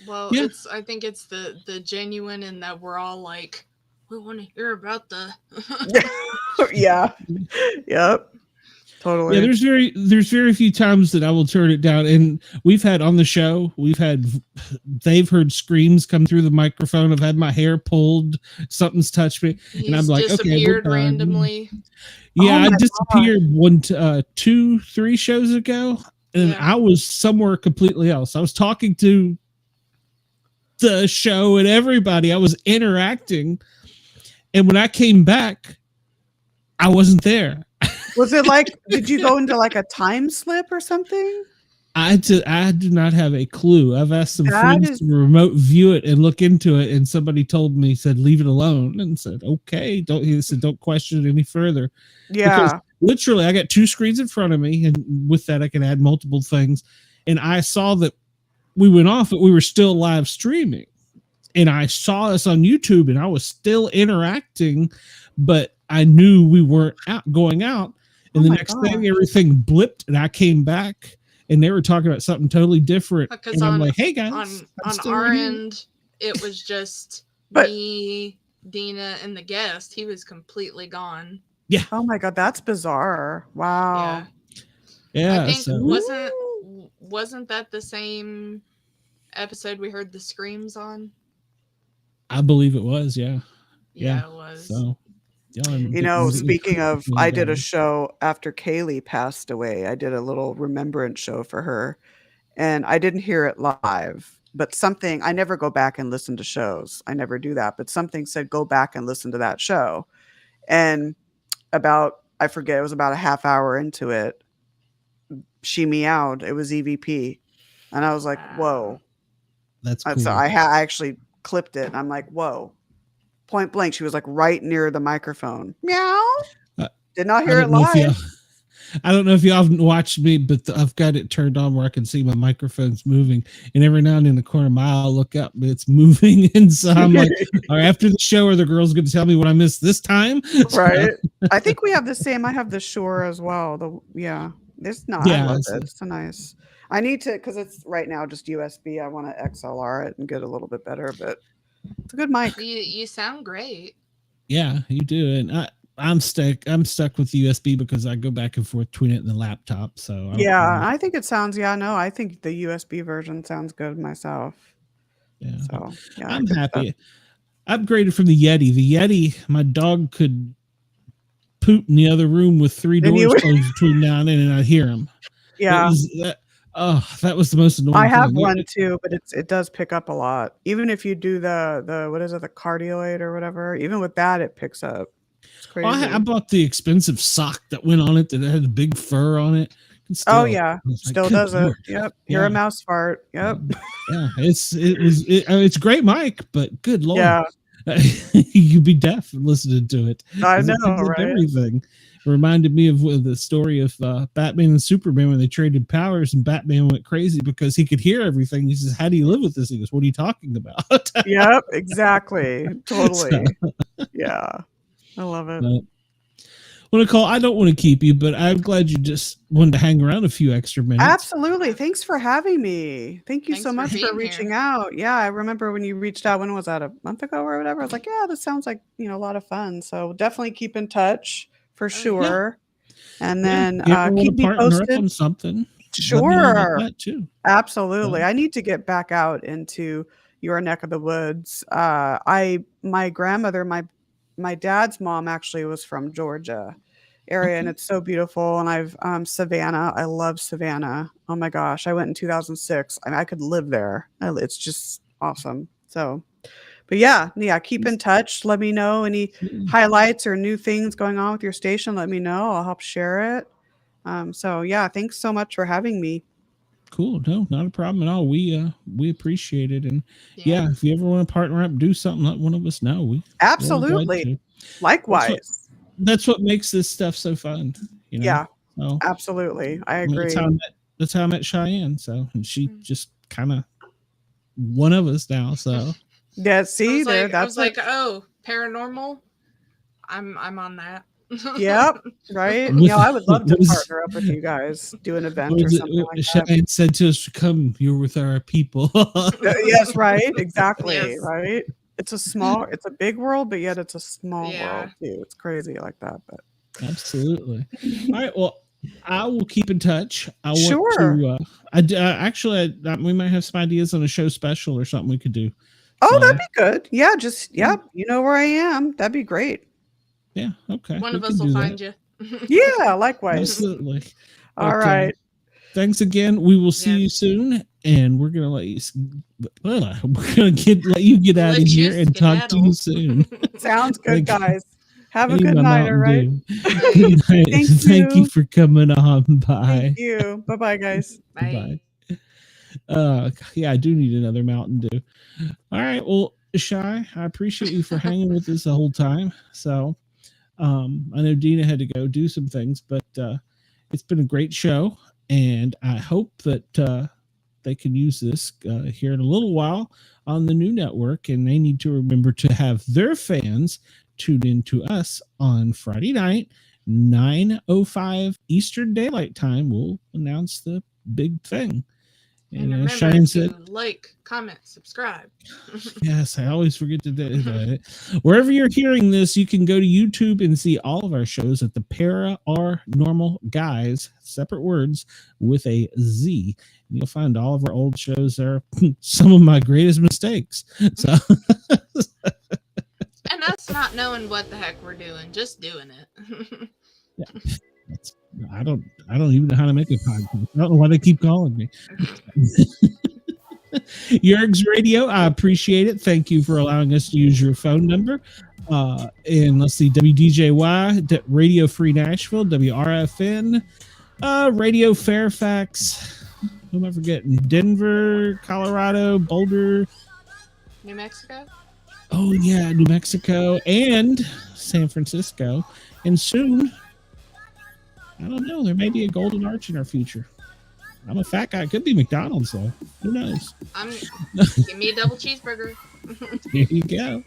Well, I think it's the genuine in that we're all like, we want to hear about the. Yeah. Yep. Totally. Yeah, there's very few times that I will turn it down. And we've had on the show, they've heard screams come through the microphone. I've had my hair pulled, something's touched me, and I'm like, disappeared randomly. Yeah, I disappeared 2, 3 shows ago, and I was somewhere completely else. I was talking to the show and everybody. I was interacting, and when I came back, I wasn't there. Was it like, did you go into like a time slip or something? I do not have a clue. I've asked some friends to remote view it and look into it, and somebody said, leave it alone, and said, okay, don't question it any further. Yeah. Because literally, I got 2 screens in front of me, and with that, I can add multiple things. And I saw that we went off, but we were still live streaming. And I saw us on YouTube, and I was still interacting, but I knew we weren't going out. And the next thing, everything blipped, and I came back, and they were talking about something totally different. And I'm like, hey, guys. On our end, it was just me, Dina, and the guest. He was completely gone. Yeah. Oh, my God. That's bizarre. Wow. Yeah. I think wasn't that the same episode we heard the screams on? I believe it was, yeah. Yeah, it was. So, speaking of, I did a show after Kaylee passed away. I did a little remembrance show for her, and I didn't hear it live, but I never go back and listen to shows. I never do that, but something said, go back and listen to that show. And I forget, it was about a half hour into it, she meowed. It was EVP. And I was like, whoa. That's cool. So I actually clipped it, and I'm like, whoa. Point blank, she was like right near the microphone. Meow. Did not hear it live. I don't know if y'all watched me, but I've got it turned on where I can see my microphone's moving. And every now and then in the corner of my eye, I'll look up, but it's moving. And so I'm like, all right, after the show, are the girls going to tell me what I missed this time? Right. I think we have the same. I have the Shure as well. It's not. I love it. It's so nice. I need to, because it's right now just USB. I want to XLR it and get a little bit better, but it's a good mic. You sound great. Yeah, you do. And I'm stuck with USB because I go back and forth between it and the laptop. So I think it sounds. I think the USB version sounds good myself. Yeah. So yeah, I'm happy. Upgraded from the Yeti. The Yeti, my dog could poop in the other room with 3 doors closed between now and then, and I'd hear him. Yeah. That was the most annoying I have thing. one too, but it does pick up a lot. Even if you do the what is it, the cardioid or whatever, even with that, it picks up. It's crazy. Well, I bought the expensive sock that went on it that had a big fur on it. Still does it. Yep. Hear a mouse fart. Yep. Yeah. It's a great mic, but good Lord. Yeah. You'd be deaf listening to it. I know, right? Everything. It reminded me of the story of Batman and Superman when they traded powers, and Batman went crazy because he could hear everything. He says, "How do you live with this?" He goes, "What are you talking about?" Yep, exactly. Totally. Yeah. I love it. Well, Nicole, I don't want to keep you, but I'm glad you just wanted to hang around a few extra minutes. Absolutely. Thanks for having me. Thank you so much for reaching out. Yeah, I remember when you reached out, when was that, a month ago or whatever? I was like, yeah, this sounds like, a lot of fun. So definitely keep in touch for sure. Yeah. And then keep me posted on something. Sure. That too. Absolutely. I need to get back out into your neck of the woods. My grandmother, my dad's mom actually was from Georgia area, and it's so beautiful. And I've Savannah. I love Savannah. Oh my gosh, I went in 2006. I could live there. It's just awesome. So, but yeah, keep in touch. Let me know any highlights or new things going on with your station. Let me know. I'll help share it. So yeah, thanks so much for having me. Cool. No, not a problem at all. We appreciate it. And yeah, if you ever want to partner up, do something, let one of us know. Absolutely. Likewise. That's what makes this stuff so fun. Yeah, so, absolutely. I agree. That's how I met Cheyenne. So, and she just kind of one of us now. So yeah, see there. I was like, oh, paranormal. I'm on that. Yep. Right. I would love to partner up with you guys, do an event or something like that. Cheyenne said to us, "Come, you're with our people." Yes. Right. Exactly. Yes. Right. It's a big world, but yet it's a small world too. It's crazy like that, but absolutely. All right. Well, I will keep in touch. I want sure. to, we might have some ideas on a show special or something we could do. Oh, that'd be good. Yeah. You know where I am. That'd be great. Yeah. Okay. One of us will find you. Yeah. Likewise. Absolutely. All right. Thanks again. We will see you soon, and we're gonna let you get out of here and talk to you soon. Sounds good, guys. Have a good night. All right. Good night. Thank you for coming on. Bye. Thank you. Bye, guys. Bye. Yeah, I do need another Mountain Dew. All right. Well, Shy, I appreciate you for hanging with us the whole time. So, I know Dina had to go do some things, but it's been a great show. And I hope that they can use this here in a little while on the new network. And they need to remember to have their fans tune in to us on Friday night, 9:05 Eastern Daylight Time. We'll announce the big thing. And remember Cheyenne said, like, comment, subscribe. Yes, I always forget to do that. Wherever you're hearing this, you can go to YouTube and see all of our shows at the Para OR Normal Guyz, separate words with a Z. And you'll find all of our old shows there. Some of my greatest mistakes. So, and that's not knowing what the heck we're doing, just doing it. Yeah. I don't even know how to make a podcast. I don't know why they keep calling me. Yerg's Radio, I appreciate it. Thank you for allowing us to use your phone number. And let's see, WDJY, Radio Free Nashville, WRFN, Radio Fairfax. Who am I forgetting? Denver, Colorado, Boulder, New Mexico. Oh yeah, New Mexico and San Francisco, and soon. I don't know. There may be a golden arch in our future. I'm a fat guy. It could be McDonald's, though. Who knows? Give me a double cheeseburger. There you go.